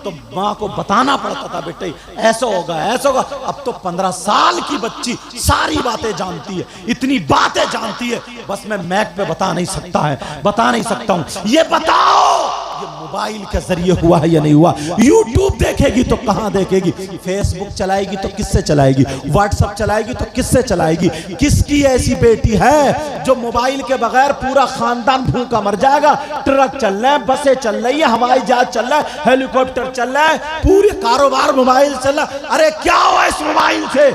तो माँ को बताना पड़ता था, बेटे ऐसा होगा ऐसा होगा। अब तो 15 साल की बच्ची सारी बातें जानती है, इतनी बातें जानती है, बस मैं मैक पे बता नहीं सकता हूँ। ये बताओ ये मोबाइल के जरिए हुआ है या नहीं हुआ? यूट्यूब देखेगी तो कहां देखेगी? फेसबुक चलाएगी तो किससे चलाएगी? व्हाट्सएप चलाएगी तो किससे चलाएगी? किसकी ऐसी बेटी है जो मोबाइल के बगैर पूरा खानदान भूखा मर जाएगा? ट्रक चल रहे हैं, बसें चल रही है, हवाई जहाज चल रहा है, हेलीकॉप्टर चल रहा है, पूरे कारोबार मोबाइल चल रहा है। अरे क्या हुआ इस मोबाइल से?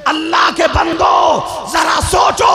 अल्लाह के बंदो जरा सोचो,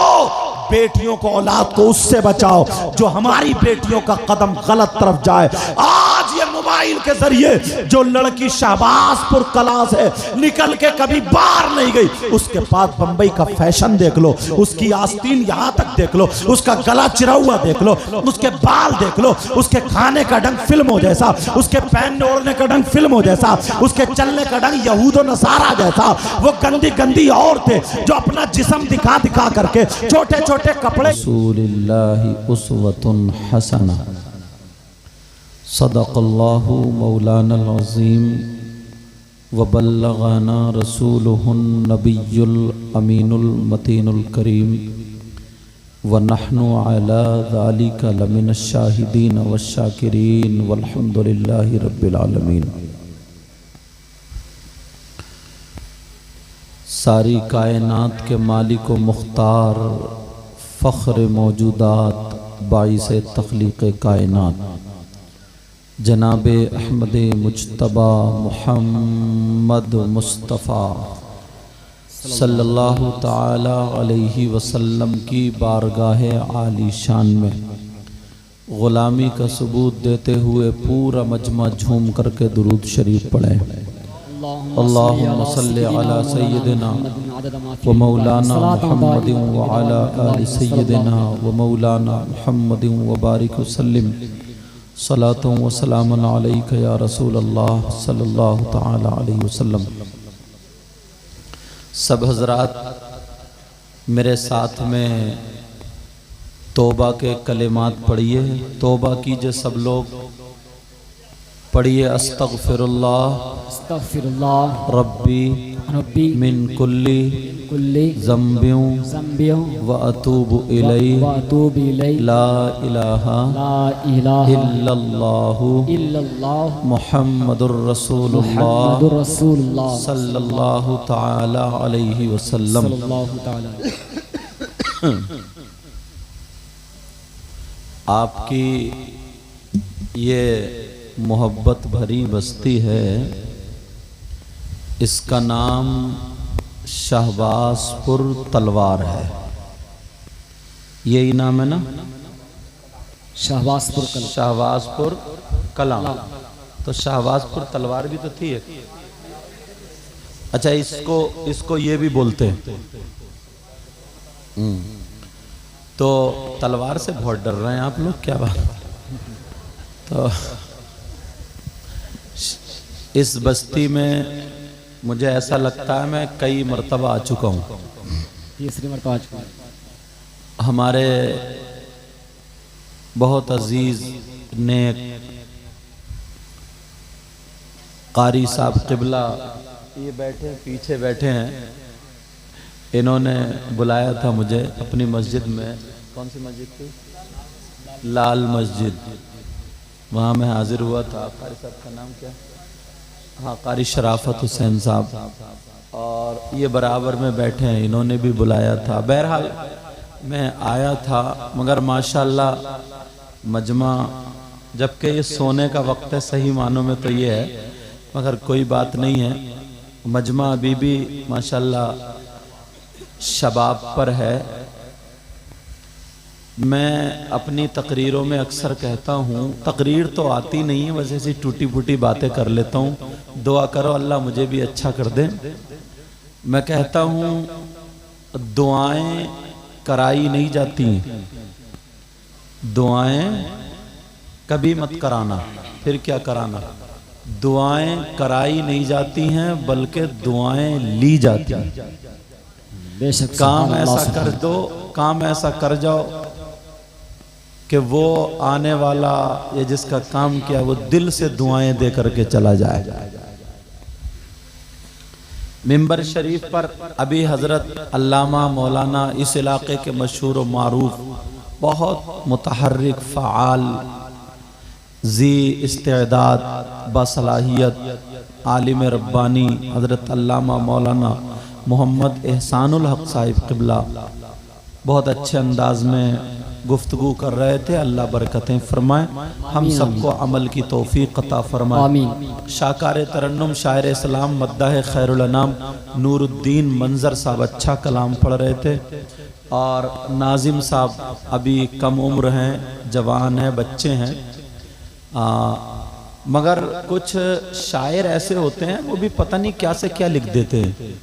बेटियों को, औलाद को उससे बचाओ जो हमारी बेटियों का कदम गलत तरफ जाए। आज ये मोबाइल के जरिए जो लड़की शाहबाजपुर कला से निकल के कभी बाहर नहीं गई, उसके पास बंबई का फैशन देख लो, उसकी आस्तीन यहां तक देख लो, उसका गला चिरा हुआ देख लो, उसके बाल देख लो, उसके खाने का ढंग फिल्मों जैसा, उसके पहनने ओढ़ने का ढंग फिल्मों जैसा, उसके चलने का ढंग यहूदो नसारा जैसा। वो गंदी गंदी औरतें जो अपना जिस्म दिखा दिखा करके छोटे छोटे कपड़े। रसूलिल्लाहि उस्वतुन हसना, सदक़ल्लाहु मौलानल अज़ीम व बल्लगाना रसूलुहुन नबियुल अमीनुल मतीनुल करीम व नहनु अला ज़ालिका लमिनश शाहिदीन वश्शाकिरीन वल्हम्दुलिल्लाहि रब्बिल आलमीन। सारी कायनात के मालिक व मुख्तार, फ़ख्र मौजूदात, बाइसे तख्लीक़ कायनात, जनाबे अहमद मुज्तबा मुहम्मद मुस्तफ़ा सल्लल्लाहु ताला अलैहि वसल्लम की बारगाह आली शान में ग़ुलामी का सबूत देते हुए पूरा मजमा झूम करके दुरूद शरीफ पढ़े। अल्लाहुम्मा सल्लि अला सय्यिदिना व मौलाना मुहम्मदिन व अला आलि सय्यिदिना व मौलाना मुहम्मदिन व बारिक वसल्लिम सलातुन व सलामुन अलैका या रसूल अल्लाह सल्लल्लाहु तआला अलैहि वसल्लम। सब हज़रात मेरे साथ में तौबा के कलिमात पढ़िए, तौबा कीजिए सब लोग, पढ़िए अस्तगफिरुल्लाह अस्तगफिरुल्लाह रब्बी मिन कुल्ली ज़म्बियों व अतूबु इलैहि ला इलाहा इल्लल्लाहु मुहम्मदुर रसूलुल्लाह सल्लल्लाहु तआला अलैहि वसल्लम। आपकी ये मोहब्बत भरी बस्ती है, इसका नाम शाहबाजपुर तलवार है। यही नाम है ना? शाहबाजपुर कला। तो शाहबाजपुर तलवार भी तो थी एक। अच्छा, इसको ये भी बोलते हैं। तो तलवार से बहुत डर रहे हैं आप लोग, क्या बात? तो इस बस्ती में मुझे ऐसा लगता है मैं कई मर्तबा आ चुका हूँ। तीसरी मर्तबा आ चुका हूँ। हमारे बहुत अजीज नेक कारी साहब क़िबला ये बैठे पीछे बैठे हैं, इन्होंने बुलाया था मुझे अपनी मस्जिद में। कौन सी मस्जिद थी? लाल मस्जिद। वहाँ मैं हाजिर हुआ था। कारी साहब का नाम क्या? हाँ, कारी शराफत हुसैन साहब, और ये बराबर में बैठे हैं, इन्होंने भी बुलाया था। बहरहाल मैं आया था, मगर माशाल्लाह मजमा, जबकि ये सोने का वक्त है सही मानों में तो ये है, मगर कोई बात नहीं है, मजमा अभी भी माशाल्लाह शबाब पर है। मैं अपनी तकरीरों में अक्सर कहता हूँ, तकरीर तो आती नहीं है, बस ऐसी टूटी फूटी बातें कर लेता हूँ। दुआ करो अल्लाह मुझे भी अच्छा कर दे। मैं कहता हूँ दुआएं कराई नहीं जाती, दुआएं कभी मत कराना, फिर क्या कराना। दुआएं कराई नहीं जाती हैं बल्कि दुआएं ली जाती हैं। काम ऐसा कर दो, काम ऐसा कर जाओ कि वो आने वाला ये जिसका काम किया वो दिल से दुआएं दे करके चला जाए। मिंबर शरीफ पर अभी हज़रत अल्लामा मौलाना इस इलाके के मशहूर व मारूफ बहुत मुतहर्रिक फ़आल जी इस्तेदाद बासलाहियत आलिम रब्बानी हज़रत अल्लामा मौलाना मोहम्मद एहसानुल हक साहिब क़िबला बहुत अच्छे अंदाज में गुफ्तगू कर रहे थे। अल्लाह बरकतें फरमाए, हम सबको अमल की तौफीक अता फरमाए। शाकार तरन्नुम शायर इस्लाम मद्दाह खैरुल अनाम नूरुद्दीन मंजर साहब अच्छा कलाम पढ़ रहे थे और नाजिम साहब अभी कम उम्र हैं, जवान हैं, बच्चे हैं, मगर कुछ शायर ऐसे होते हैं वो भी पता नहीं क्या से क्या लिख देते हैं,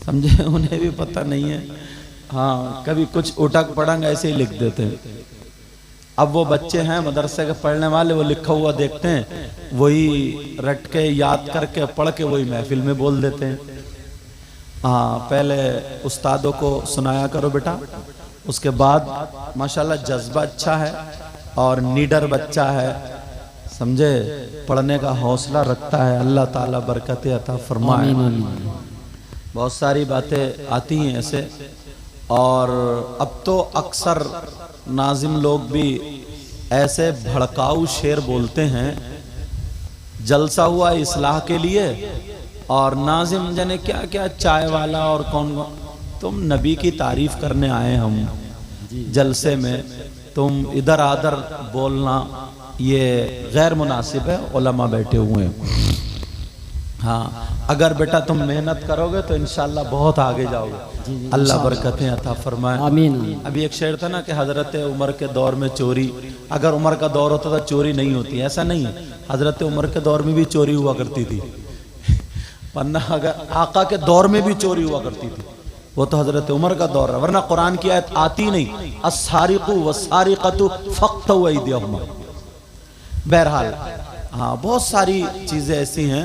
समझे, उन्हें भी पता नहीं है। हाँ, कभी कुछ उठक पड़ंग ऐसे ही लिख देते हैं। अब वो बच्चे हैं मदरसे के पढ़ने वाले, वो लिखा हुआ देखते हैं, वही रट के याद करके पढ़ के वही महफिल में बोल देते हैं। हाँ, पहले उस्तादों को सुनाया करो बेटा, उसके बाद माशाल्लाह जज्बा अच्छा है और नीडर बच्चा है, समझे, पढ़ने का हौसला रखता है। अल्लाह ताला बरकत अता फरमाए। बहुत सारी बातें आती हैं ऐसे, और अब तो अक्सर नाजिम लोग भी ऐसे भड़काऊ शेर बोलते हैं, जलसा हुआ इस्लाह के लिए, और नाजिम जाने क्या क्या चाय वाला और कौन। तुम नबी की तारीफ करने आए हम जलसे में, तुम इधर आधर बोलना ये गैर मुनासिब है। उलमा बैठे हुए हैं। हाँ, अगर बेटा तुम मेहनत करोगे तो इंशाल्लाह बहुत आगे जाओगे। अल्लाह बरकतें अता फरमाए। आमीन। अभी एक शेर था ना कि हजरत उमर के दौर में चोरी, अगर उमर का दौर होता था चोरी नहीं होती, ऐसा नहीं है। हजरत उमर के दौर में भी चोरी हुआ करती थी, वरना अगर आका के दौर में भी चोरी हुआ करती थी, वो तो हजरत उमर का दौर है, वरना कुरान की आयत आती नहीं, अस्सारिकु वस्सारिकतु फक्तु अयदियहुमा। बहरहाल हाँ, बहुत सारी चीजें ऐसी हैं।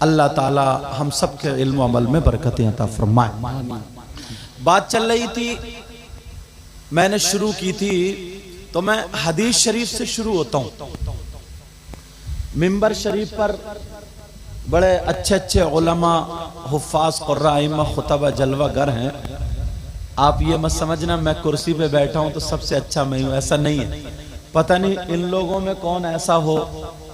अल्लाह ताला हम सब के इल्म अमल में बरकतें अता फरमाए। बात चल रही थी, मैंने शुरू की थी, तो मैं हदीस शरीफ से शुरू होता हूँ। मिंबर शरीफ पर बड़े अच्छे अच्छे उलमा, हुफ्फाज, कुर्रा, इमाम, खुतबा, जलवागर हैं। आप ये मत समझना मैं कुर्सी पे बैठा हूँ तो सबसे अच्छा मैं हूँ, ऐसा नहीं है। पता नहीं इन लोगों में कौन ऐसा हो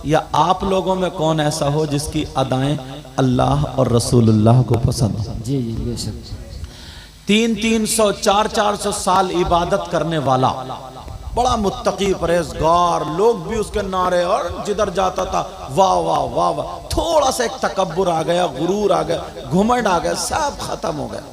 या आप लोगों में कौन ऐसा हो जिसकी अदाएं अल्लाह और रसूलुल्लाह को पसंद हो। जी जी बेशक। 300-300, 400-400 साल इबादत करने वाला, बड़ा मुत्तकी परहेजगार, लोग भी उसके नारे, और जिधर जाता था वाह वाह वाह वाह। थोड़ा सा एक तकब्बुर आ गया, गुरूर आ गया, घुमंड आ गया, सब खत्म हो गया,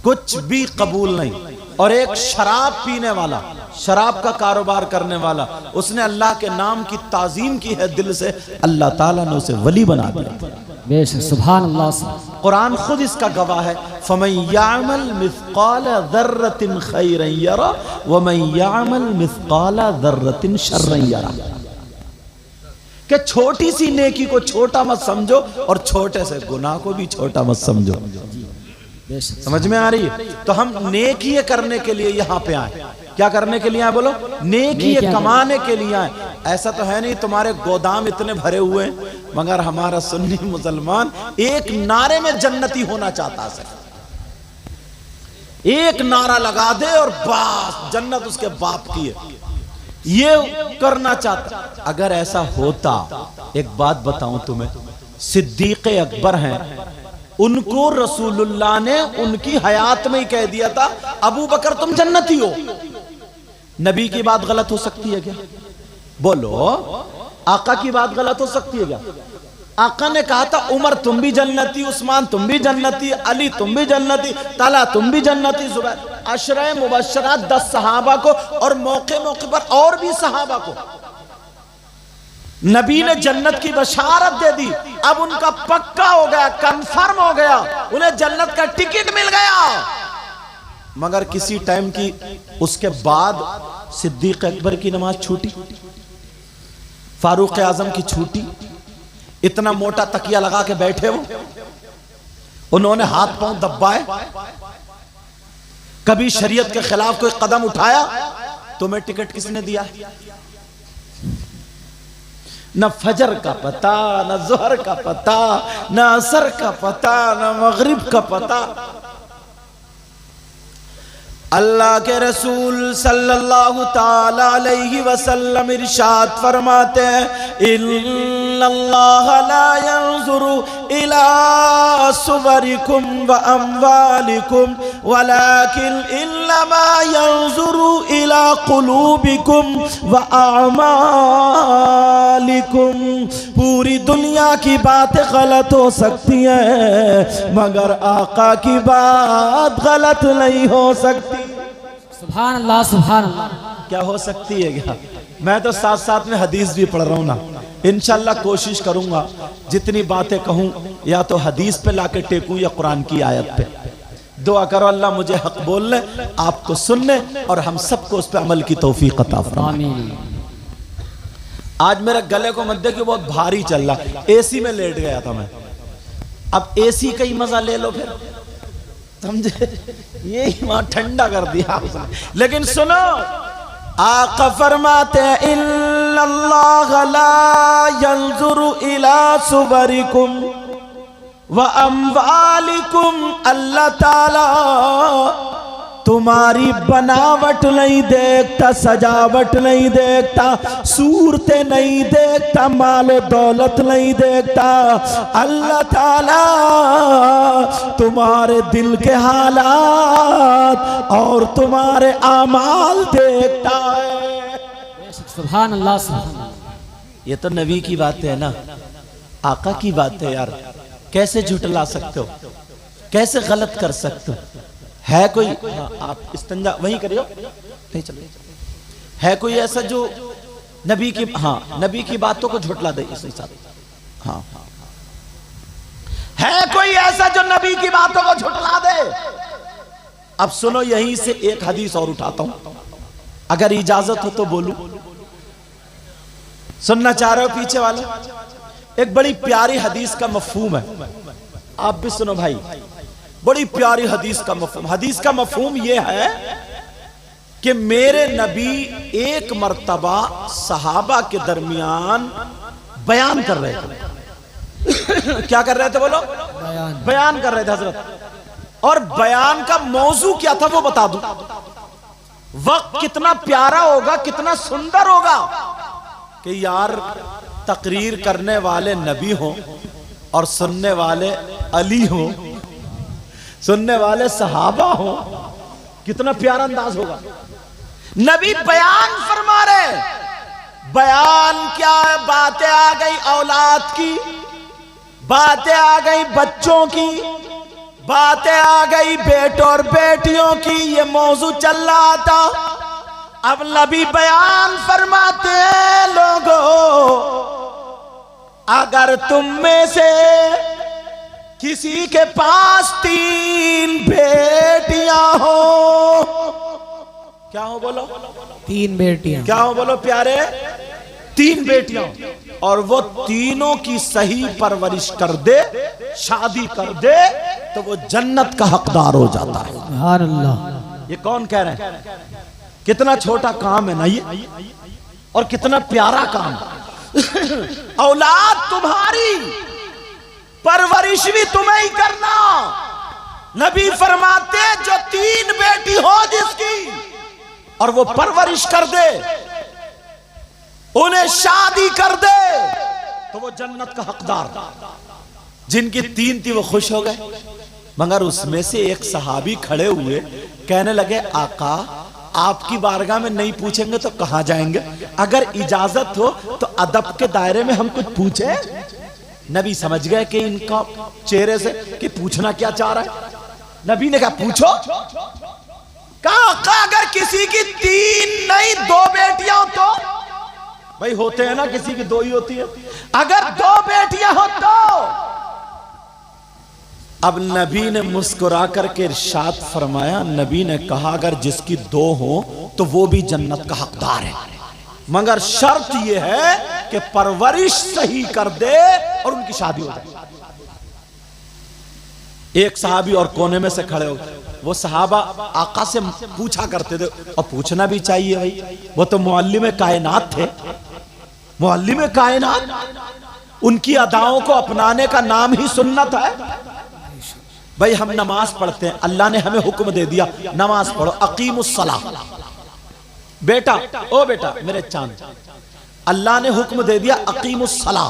कुछ भी कबूल नहीं। और एक शराब पीने वाला, शराब का कारोबार करने वाला, उसने अल्लाह के नाम की ताजीम की है दिल से, अल्लाह ताला ने उसे वली बना दिया। बेशक, सुभान अल्लाह। कुरान खुद इसका गवाह है, फमन यामल मिस्काल ज़र्रतिन खैरन यरा वमन यामल मिस्काल ज़र्रतिन शर्रन यरा। कि छोटी सी नेकी को छोटा मत समझो और छोटे से गुनाह को भी छोटा मत समझो। समझ में आ रही है? तो हम नेकी करने के लिए यहाँ पे आए। क्या करने के लिए आए बोलो? नेकी कमाने के लिए आए। ऐसा तो है नहीं तुम्हारे गोदाम इतने भरे हुए हैं, मगर हमारा सुन्नी मुसलमान एक नारे में जन्नती होना चाहता है। एक नारा लगा दे और बस जन्नत उसके बाप की है, ये करना चाहता। अगर ऐसा होता, एक बात बताऊं तुम्हें, सिद्दीक़ अकबर हैं, उनको रसूलुल्लाह ने उनकी हयात में ही कह दिया था, अबू बकर तुम जन्नती हो। नबी की बात गलत हो सकती है क्या? बोलो, आका की बात गलत हो सकती है क्या? आका ने कहा था उमर तुम भी जन्नती, उस्मान तुम भी जन्नती, अली तुम भी जन्नती, तला तुम भी जन्नती, जुबैर, अशरे मुबशरात 10 सहाबा को और मौके मौके पर और भी सहाबा को नबी ने जन्नत की बशारत दे दी। अब उनका पक्का हो गया, कंफर्म हो गया, उन्हें जन्नत का टिकट मिल गया। मगर किसी टाइम की उसके बाद सिद्दीक अकबर की नमाज छूटी, फारूक आजम की छूटी। इतना मोटा तकिया लगा के बैठे वो, उन्होंने हाथ पांव दबाए, कभी शरीयत के खिलाफ कोई कदम उठाया? तुम्हें टिकट किसने दिया? न फजर का पता, न जोहर का पता, न असर का पता, न मगरिब का पता। अल्लाह के रसूल सल्लल्लाहु ताला अलैहि वसल्लम इरशाद फरमाते हैं, इन्नल्लाह ला यंजुरु इला सुवरिकुम व अम्वालिकुम वलाकिन इन्नमा यंजुरु इला कुलूबिकुम व अमालिकुम। पूरी दुनिया की बातें गलत हो सकती हैं मगर आका की बात गलत नहीं हो सकती। सुभान अल्लाह, सुभान अल्लाह। क्या हो सकती है क्या? मैं तो साथ साथ में हदीस भी पढ़ रहा हूँ ना। इंशाल्लाह कोशिश करूंगा जितनी बातें कहूँ या तो हदीस पे लाके टेकूं या कुरान की आयत पे। दुआ करो अल्लाह मुझे हक बोलने, आपको सुनने और हम सबको उस पे अमल की तौफीक अता फरमाए। आज मेरे गले को मध्य की बहुत भारी चल रहा, एसी में लेट गया था मैं। अब एसी का ही मजा ले लो फिर, समझे? ये वहां ठंडा कर दिया उसने। लेकिन सुनो, आका फरमाते हैं इन्नल्लाह ला यंजुरु इला सुवरिकुम व अम्वालिकुम। अल्लाह ताला तुम्हारी बनावट नहीं देखता, सजावट नहीं देखता, सूरतें नहीं देखता, मालो दौलत नहीं देखता। अल्लाह ताला तुम्हारे दिल के हालात और तुम्हारे आमाल देखता है। सुभान अल्लाह, सुभान अल्लाह। ये तो नबी की बात है ना, आका की बात है यार। कैसे झुटला सकते हो, कैसे गलत कर सकते हो? है कोई? हाँ, आप इस्तंजा वहीं करियो, नहीं चलो। है कोई ऐसा जो नबी की, हाँ, नबी की बातों को झुटला दे इस हिसाब? हाँ, है कोई ऐसा जो नबी की बातों को झुटला दे? अब सुनो, यहीं से एक हदीस और उठाता हूं, अगर इजाजत हो तो बोलूं। सुनना चाह रहे हो पीछे वाले? एक बड़ी प्यारी हदीस का मफहूम है, आप भी सुनो भाई। बड़ी प्यारी हदीस का मफहूम। हदीस का मफहूम यह है कि मेरे नबी एक मर्तबा सहाबा के दरमियान बयान कर रहे थे। क्या कर रहे थे बोलो? बयान कर रहे थे हजरत। और बयान का मौजू क्या था वो बता दूं। वक्त कितना प्यारा होगा, कितना सुंदर होगा कि यार तकरीर करने वाले नबी हो और सुनने वाले अली हो, सुनने वाले सहाबा हो। कितना प्यारा अंदाज होगा। नबी बयान फरमा रहे। बयान क्या है? बातें आ गई औलाद की, बातें आ गई बच्चों की, बातें आ गई बेटों और बेटियों की। ये मौजू चल रहा था। अब नबी बयान फरमाते हैं, लोगों अगर तुम में से किसी के पास 3 बेटियां हो, क्या हो बोलो? 3 बेटियां। क्या हो बोलो प्यारे? 3 बेटियां, और वो तीनों की सही परवरिश कर दे, शादी कर दे, तो वो जन्नत का हकदार हो जाता है। सुभान अल्लाह। ये कौन कह रहे हैं? कितना छोटा काम है ना ये, और कितना प्यारा काम। औलाद तुम्हारी, परवरिश भी तुम्हें ही करना। नबी फरमाते जो 3 बेटी हो जिसकी, और वो परवरिश कर दे, उन्हें शादी कर दे, तो वो जन्नत का हकदार। जिनकी 3 थी वो खुश हो गए, मगर उसमें से एक सहाबी खड़े हुए, कहने लगे आका आपकी बारगाह में नहीं पूछेंगे तो कहां जाएंगे? अगर इजाजत हो तो अदब के दायरे में हम कुछ पूछे। नबी समझ गए कि इनका चेहरे से कि पूछना क्या चाह रहा है। नबी ने कहा पूछो। कहा अगर किसी की 3 नहीं 2 बेटियां हो तो? भाई होते हैं ना, किसी की 2 ही होती है। अगर 2 बेटियां हो तो? अब नबी ने मुस्कुरा करके इरशाद फरमाया, नबी ने कहा अगर जिसकी 2 हो तो वो भी जन्नत का हकदार है, मगर शर्त यह है कि परवरिश सही कर दे और उनकी शादी हो जाए। एक सहाबी और कोने में से खड़े हो गए। वो सहाबा आका से पूछा करते थे, और पूछना भी चाहिए भाई, वो तो मुअल्लिम कायनात थे, मुअल्लिम कायनात। उनकी अदाओं को अपनाने का नाम ही सुन्नत है। भाई हम नमाज पढ़ते हैं, अल्लाह ने हमें हुक्म दे दिया नमाज पढ़ो, अकीमुस सलाह। बेटा, ओ बेटा मेरे चांद, अल्लाह ने हुक्म दे दिया अकीमुस सलाह,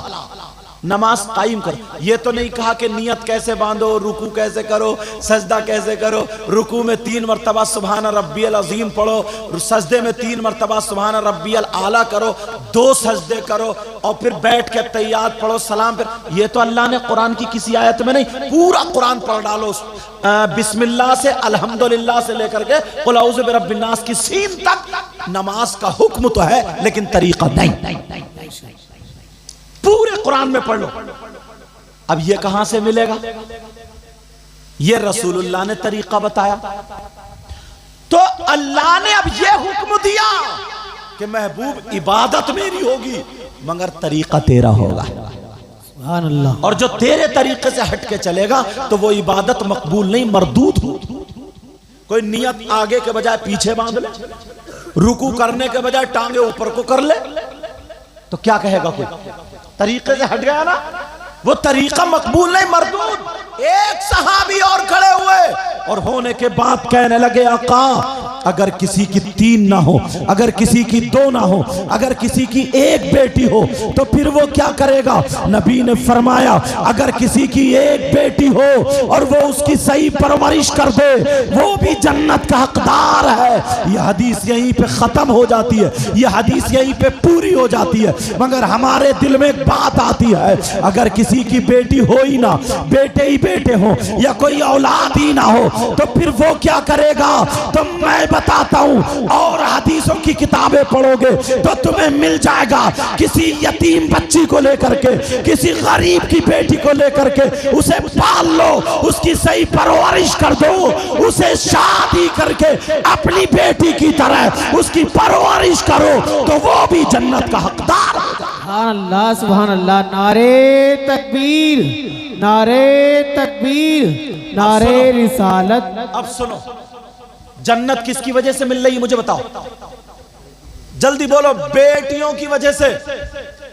नमाज कायम करो। ये तो नहीं कहा कि नियत कैसे बांधो, रुकू कैसे करो, सजदा कैसे करो। रुकू में 3 मरतबा सुभान रब्बियल अजीम पढ़ो, सजदे में 3 मरतबा सुभान रब्बियल आला करो, 2 सजदे करो, और फिर बैठ के तैयात पढ़ो, सलाम। फिर ये तो अल्लाह ने कुरान की किसी आयत में नहीं, पूरा कुरान पढ़ डालो, बिस्मिल्लाह से अल्हम्दुलिल्लाह से लेकर के कुल औज़ु बिरब्बिन नास की सीन तक नमाज का हुक्म तो है, लेकिन तरीका नहीं। पूरे कुरान में पढ़ लो। अब ये कहां से मिलेगा? ये रसूलुल्लाह ने तरीका बताया। तो अल्लाह ने अब ये हुक्म दिया कि महबूब इबादत मेरी होगी, मगर तरीका तेरा होगा। सुभान अल्लाह। और जो तेरे तरीके से हट के चलेगा तो वो इबादत मकबूल नहीं, मरदूद हो। कोई नियत आगे के बजाय पीछे बांध ले, रुकू करने के बजाय टांगे ऊपर को कर ले, तो क्या कहेगा कोई? तरीके से हट गया ना, वो तरीका मकबूल नहीं, मरदूद। एक सहाबी और खड़े हुए और होने के बाद कहने लगे, आका अगर किसी की 3 ना हो, अगर किसी की 2 ना हो, अगर किसी की 1 बेटी हो, तो फिर वो क्या करेगा? नबी ने फरमाया अगर किसी की 1 बेटी हो और वो उसकी सही परवरिश कर दे, वो भी जन्नत का हकदार है। यह हदीस यहीं पे खत्म हो जाती है, यह हदीस यहीं पे पूरी हो जाती है। मगर हमारे दिल में एक बात आती है, अगर किसी की बेटी हो ही ना, बेटे ही बेटे हो, या कोई औलाद ही ना हो, तो फिर वो क्या करेगा? तो मैं बताता हूं, और हदीसों की किताबें पढ़ोगे तो तुम्हें मिल जाएगा। किसी यतीम बच्ची को लेकर के, किसी गरीब की बेटी को लेकर के उसे पाल लो, उसकी सही परवरिश कर दो, उसे शादी करके अपनी बेटी की तरह उसकी परवरिश करो, तो वो भी जन्नत का हकदार होगा। सुभान अल्लाह, सुभान अल्लाह। नारे तकबीर, नारे तकबीर, नारे रिसालत। अब सुनो, जन्नत किसकी वजह से मिल रही है मुझे बताओ, जल्दी बोलो। बेटियों की वजह से।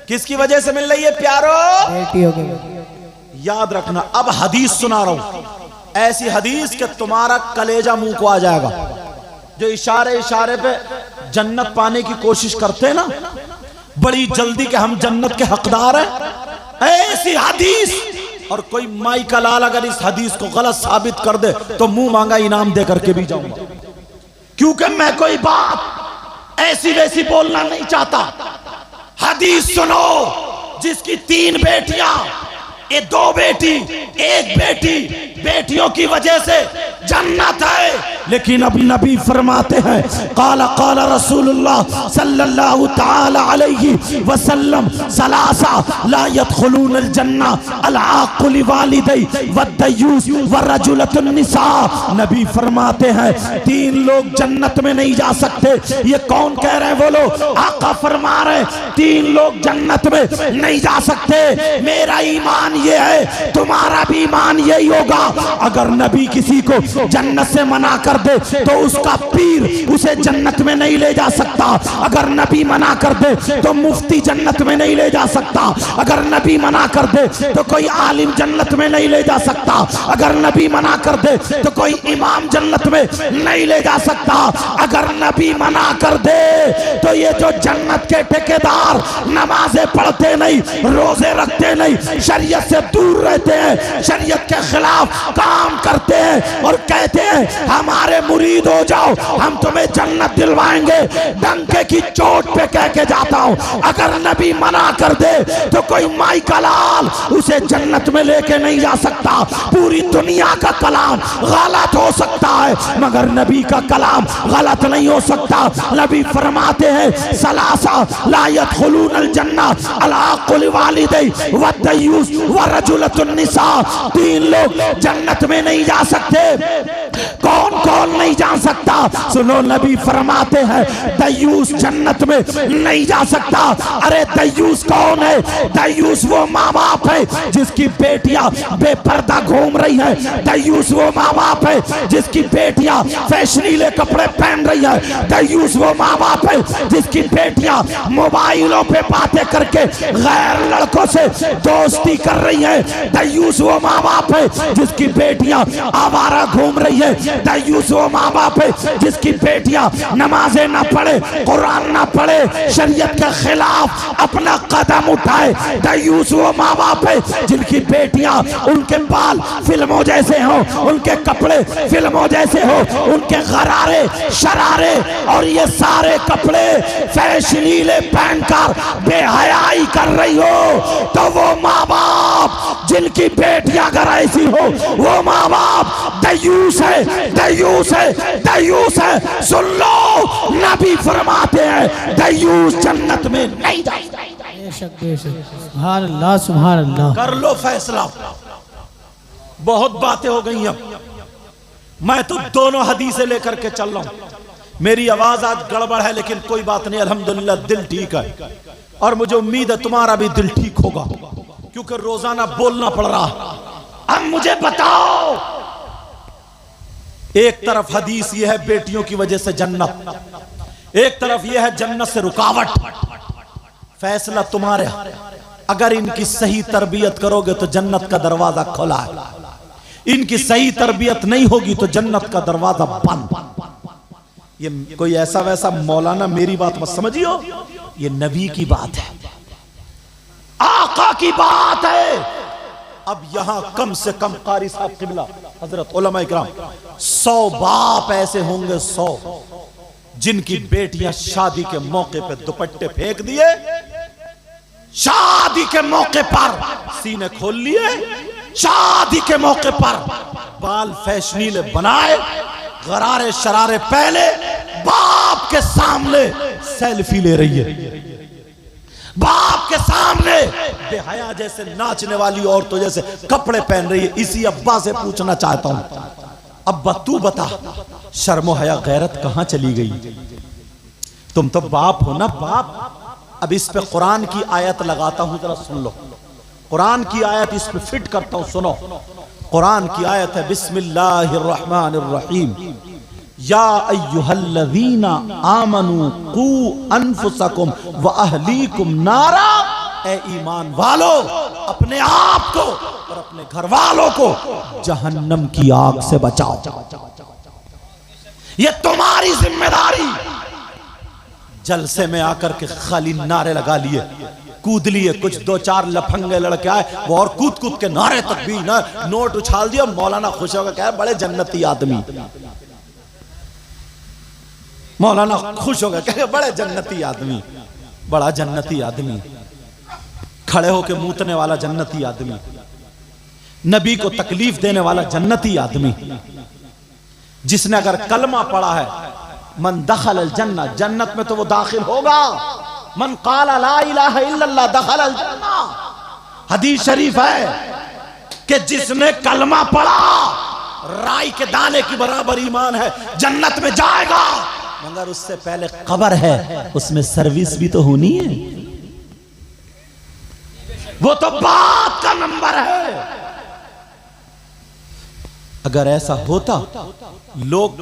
किसकी वजह से मिल रही है प्यारो? बेटियों की। याद रखना। अब हदीस सुना रहा हूं, ऐसी हदीस कि तुम्हारा कलेजा मुंह को आ जाएगा। जो इशारे इशारे पे जन्नत पाने की कोशिश करते हैं ना, बड़ी जल्दी के हम जन्नत के हकदार हैं, ऐसी हदीस। और कोई माई का लाल अगर इस हदीस को गलत साबित कर दे तो मुंह मांगा इनाम दे करके भी जाऊंगा, क्योंकि मैं कोई बात ऐसी वैसी बोलना नहीं चाहता। हदीस सुनो, जिसकी 3 बेटियां, ये 2 बेटी, 1 बेटी, बेटियों की वजह से जन्नत है। लेकिन अब नबी फरमाते हैं, काला काला रसूलुल्लाह सल्लल्लाहु ताला अलैहि वसल्लम सलासा ला यदखुलूनल जन्ना अल आक़ु लिवालिदै वद्दयूस वरजुलतुन निसा। नबी फरमाते हैं 3 लोग जन्नत में नहीं जा सकते। ये कौन कह रहे हैं? बोलो। आका फरमा रहे 3 लोग जन्नत में नहीं जा सकते। मेरा ईमान ये है, तुम्हारा भी ईमान यही होगा। अगर नबी किसी को जन्नत से मना कर दे तो उसका पीर उसे जन्नत में नहीं ले जा सकता। अगर नबी मना कर दे तो मुफ्ती जन्नत में नहीं ले जा सकता। अगर नबी मना कर दे तो कोई आलिम जन्नत में नहीं ले जा सकता। अगर नबी मना कर दे तो कोई इमाम जन्नत में नहीं ले जा सकता। अगर नबी मना कर दे तो ये जो जन्नत के ठेकेदार नमाजें पढ़ते नहीं, रोजे रखते नहीं, शरीयत से दूर रहते हैं, शरीयत के खिलाफ काम करते हैं और कहते हैं हमारे मुरीद हो जाओ, हम तुम्हें जन्नत दिलवाएंगे, डंके की चोट पे कह के जाता हूं। अगर नबी मना कर दे तो कोई माई का लाल उसे जन्नत में लेके नहीं जा सकता। पूरी दुनिया का कलाम गलत हो सकता है मगर नबी का कलाम गलत नहीं हो सकता। नबी फरमाते हैं सलासा ला यदखुलूनल जन्ना अल आक़ु लिवालिदै वद्दयूस वरजुलतुन निसा। 3 लोग जन्नत में नहीं जा सकते। कौन कौन नहीं जा सकता? सुनो, नबी फरमाते हैं दयूस जन्नत में नहीं जा सकता। अरे दयूस कौन है? दयूस वो माँ बाप है जिसकी बेटियां बेपर्दा घूम रही है। दयूस वो माँ बाप है जिसकी बेटियां फैशनीले कपड़े पहन रही है। दयूस वो माँ बाप है जिसकी बेटियां मोबाइलों पे बातें करके गैर लड़कों से दोस्ती कर रही है। दयूस वो माँ बाप है जिसकी बेटियां आवारा घूम रही है। दयूस वो माँ बाप है जिसकी बेटियां नमाजें ना पढ़े, कुरान ना पढ़े, शरीयत के खिलाफ अपना कदम उठाए। दयूस वो माँ बाप है जिनकी बेटियां, उनके बाल फिल्मों जैसे हो, उनके कपड़े फिल्मों जैसे हो, उनके गरारे शरारे और ये सारे कपड़े फैशनीले पहनकर बेहयाई कर रही हो। तो वो माँ बाप जिनकी बेटियां अगर ऐसी हो, वो माँ बाप दयूस है, दयूस है, दयूस है। सुन लो, नबी फरमाते हैं दयूस जन्नत में नहीं जाएगा। बेशक बेशक, सुभान अल्लाह सुभान अल्लाह। कर लो फैसला। बहुत बातें हो गई अब, मैं तो दोनों हदीसें लेकर के चल रहा हूं। मेरी आवाज आज गड़बड़ है लेकिन कोई बात नहीं, अल्हम्दुलिल्लाह दिल ठीक है और मुझे उम्मीद है तुम्हारा भी दिल ठीक होगा, क्योंकि रोजाना बोलना पड़ रहा। अब मुझे बताओ, एक तरफ हदीस यह है बेटियों की वजह से जन्नत, एक तरफ यह है जन्नत से रुकावट। फैसला तुम्हारे। अगर इनकी सही तरबियत करोगे तो जन्नत का दरवाजा खुला है, इनकी सही तरबियत नहीं होगी तो जन्नत का दरवाजा बंद। ये कोई ऐसा वैसा मौलाना मेरी बात मत समझियो, ये नबी की बात है, आका की बात है। अब यहां कम से कम कारी साहब किबला हजरत उलमा इकराम 100 बाप ऐसे होंगे, 100 जिनकी बेटियां शादी के मौके पे दुपट्टे फेंक दिए, शादी के मौके पर सीने खोल लिए, शादी के मौके पर बाल फैशनीले बनाए, गरारे शरारे पहले, बाप के सामने सेल्फी ले रही है, बाप के सामने बेहया जैसे नाचने वाली औरतों जैसे कपड़े पहन रही है। इसी अब्बा से पूछना चाहता हूं, अब्बा तू बता, शर्मो हया गैरत कहां चली गई? तुम तो बाप हो ना, बाप। अब इस पे कुरान की आयत लगाता हूं, जरा सुन लो। कुरान की आयत इस पे फिट करता हूं, सुनो। कुरान की आयत है, बिस्मिल्लाहिर्रहमानिर्रहीम, या अय्युहल्लज़ीना आमनू कू अनफुसकुम व अहलीकुम नारा। ए ईमान वालो, अपने आप को और अपने घर वालों को जहन्नम की आग से बचाओ, ये तुम्हारी जिम्मेदारी। जलसे में आकर के खाली नारे लगा लिए, कूद लिए, कुछ 2-4 लफंगे लड़के आए, वो और कूद कूद के नारे तक भी ना, नोट उछाल दिया। मौलाना खुश होकर कहा बड़े जन्नती आदमी, मौलाना खुश हो गए, कहे बड़े जन्नती आदमी, बड़ा जन्नती आदमी, खड़े होके मूतने वाला जन्नती आदमी, नबी को तकलीफ देने वाला जन्नती आदमी, जिसने अगर कलमा पढ़ा है, मन दखल अल जन्नत, जन्नत में तो वो दाखिल होगा। मन काला ला इलाहा इल्लल्लाह दखल अल जन्नत। हदीस शरीफ है कि जिसने कलमा पढ़ा, राई के दाने की बराबर ईमान है, जन्नत में जाएगा। मगर उससे पहले कब्र है, उसमें सर्विस भी तो होनी है, वो तो बात का नंबर है। अगर ऐसा होता, लोग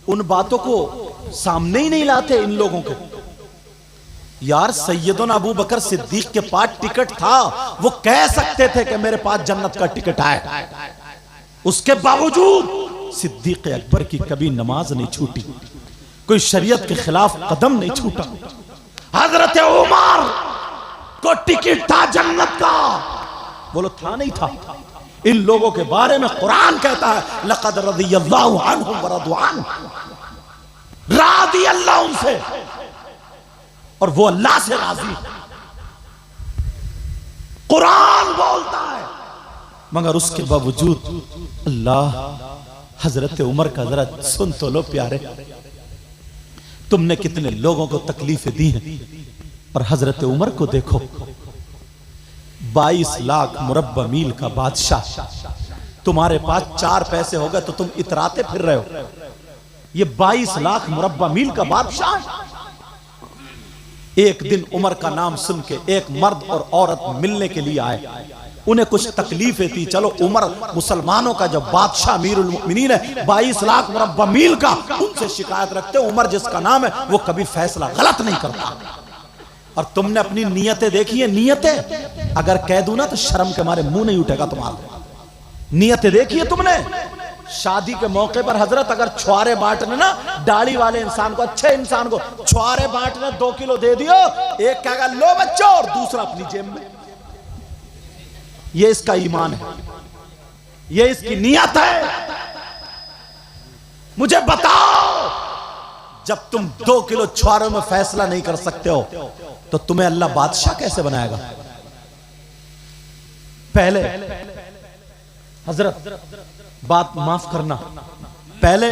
उन बातों को सामने ही नहीं लाते इन लोगों के। यार सैयदना अबू बकर सिद्दीक के पास टिकट था, वो कह सकते थे कि मेरे पास जन्नत का टिकट है, उसके बावजूद सिद्दीक अकबर की कभी नमाज नहीं छूटी, कोई शरीयत के खिलाफ कदम नहीं छूटा। हजरत उमर को टिकट था जन्नत का, बोलो था नहीं था। इन लोगों के बारे में कुरान कहता है, लक़द रज़ियल्लाहु अन्हुम व रज़ू अन्हु, राज़ी अल्लाह उनसे और वो अल्लाह से राजी। कुरान बोलता है, मगर उसके बावजूद अल्लाह हजरत उमर का जरा सुन तो लो प्यारे, तुमने कितने लोगों को तकलीफें दी हैं, और हजरत उमर को देखो, 22 लाख मुरब्बा मील का बादशाह, तुम्हारे पास 4 पैसे हो गए तो तुम इतराते फिर रहे हो। ये 22 लाख मुरब्बा मील का बादशाह है। एक दिन उमर का नाम सुन के एक मर्द और औरत मिलने के लिए आए। उन्हें कुछ तकलीफें थी। चलो उमर मुसलमानों का जब बादशाह अमीरुल मोमिनीन है, 22 लाख मुरब्बा मील का, उनसे शिकायत रखते। उमर जिसका नाम है वो कभी फैसला गलत नहीं करता। और तुमने अपनी नियतें देखी है। नियतें अगर कह दूं ना तो शर्म के मारे मुंह नहीं उठेगा तुम्हारा। नियतें देखी है तुमने। शादी के मौके पर हजरत अगर छुआरे बांटने ना, दाढ़ी वाले इंसान को, अच्छे इंसान को छुआरे बांटने 2 किलो दे दियो, एक कहेगा लो बच्चों और दूसरा अपनी जेब में। ये इसका ईमान है, ये इसकी नियत है। मुझे बताओ, जब तुम 2 किलो छुआरों में फैसला नहीं कर सकते हो तो तुम्हें अल्लाह बादशाह कैसे बनाएगा? पहले हजरत बात माफ करना, पहले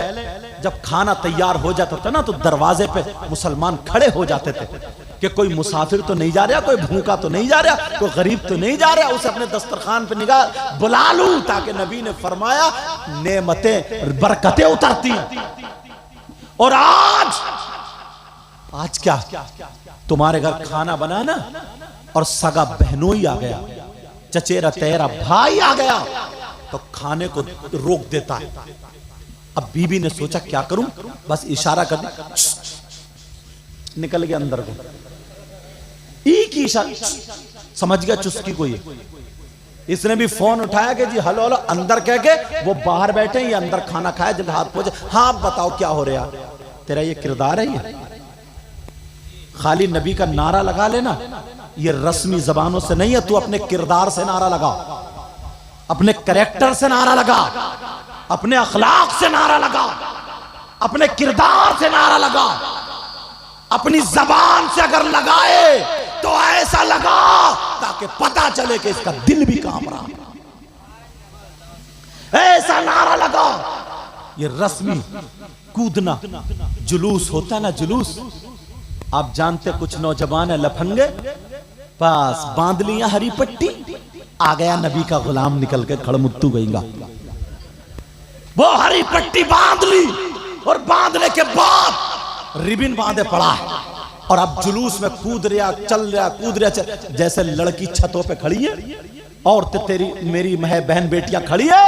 जब खाना तैयार हो जाता था ना तो दरवाजे पे मुसलमान खड़े हो जाते थे कि कोई मुसाफिर तो नहीं जा रहा, कोई भूखा तो नहीं जा रहा, कोई गरीब तो नहीं जा रहा, उसे अपने दस्तरखान पे निगाह बुला लूं, ताकि नबी ने फरमाया नेमतें बरकतें उतरती। और आज क्या तुम्हारे घर खाना बना ना और सगा बहनोई आ गया, चचेरा तेरा भाई आ गया तो खाने को रोक देता है। अब बीबी ने सोचा क्या करूं, बस इशारा कर दिया, निकल गया अंदर को। एक ही इशारा, समझ गया चुस्की को ये। इसने भी फोन उठाया कि जी हेलो हेलो, अंदर कह के वो बाहर बैठे, ये अंदर खाना खाया, जब हाथ पहुंचे, हाँ बताओ क्या हो रहा, तेरा ये किरदार है। ये खाली नबी का नारा लगा लेना, ये रस्मी जबानों से नहीं है। तू अपने किरदार से नारा लगा, अपने कैरेक्टर से नारा लगा, अपने अखलाक से नारा लगा, अपने किरदार से नारा लगा। अपनी जबान से अगर लगाए तो ऐसा लगा ताकि पता चले कि इसका दिल भी काम रहा। ऐसा नारा लगा। ये रस्मी कूदना जुलूस होता ना, जुलूस। आप जानते कुछ नौजवान है लफंगे, पास बांध लिया हरी पट्टी, आ गया नबी का गुलाम निकल के खड़मुत्तू गईगा। वो हरी पट्टी बांध ली और बांधने के बाद रिबिन बांधे पड़ा और अब जुलूस में कूद रहा, चल रहा, कूद रहा, जैसे लड़की छतों पे खड़ी है और तेरी मेरी बहन बेटियां खड़ी है,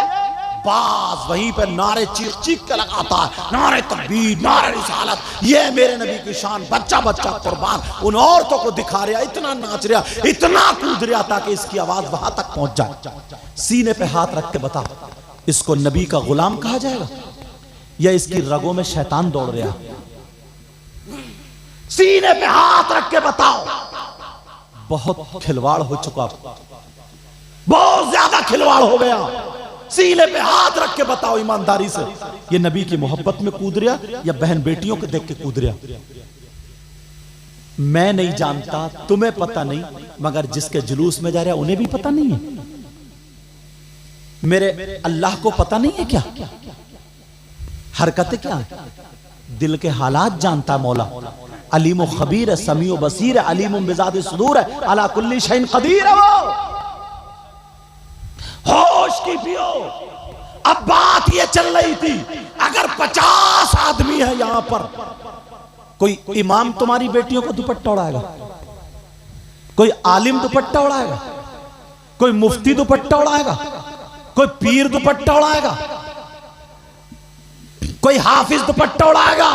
बास वहीं पे नारे चीख चीख के लगाता है, नारे तकबीर, नारे रिसालत, ये मेरे नबी की शान, बच्चा बच्चा कुर्बान। उन औरतों को दिखा रहा, इतना नाच रहा, इतना कूद रहा ताकि इसकी आवाज वहां तक पहुंच जाए। सीने पे हाथ रख के बता, इसको नबी का गुलाम कहा जाएगा या इसकी रगों में शैतान दौड़ रहा? सीने पे हाथ रख के बताओ। बहुत खिलवाड़ हो चुका, बहुत ज्यादा खिलवाड़ हो गया। सीने पे हाथ रख के बताओ ईमानदारी से, ये नबी की मोहब्बत में कूद रहा या बहन बेटियों को देख के कूद रहा? मैं नहीं जानता, तुम्हें पता नहीं, मगर जिसके जुलूस में जा रहा उन्हें भी पता नहीं है। मेरे अल्लाह को पता नहीं है क्या? हरकतें क्या है, दिल के हालात जानता मौला। अलीम खबीर है, समीओ बसीर है, अलीम बिजाद सुदूर है, अला कुल्ली शैइन कदीर है वो। होश की पियो। अब बात ये चल रही थी, अगर 50 आदमी है यहां पर, कोई इमाम तुम्हारी बेटियों को दुपट्टा उड़ाएगा, कोई आलिम दुपट्टा उड़ाएगा, कोई मुफ्ती दुपट्टा उड़ाएगा, कोई पीर दुपट्टा उड़ाएगा, कोई हाफिज दुपट्टा उड़ाएगा?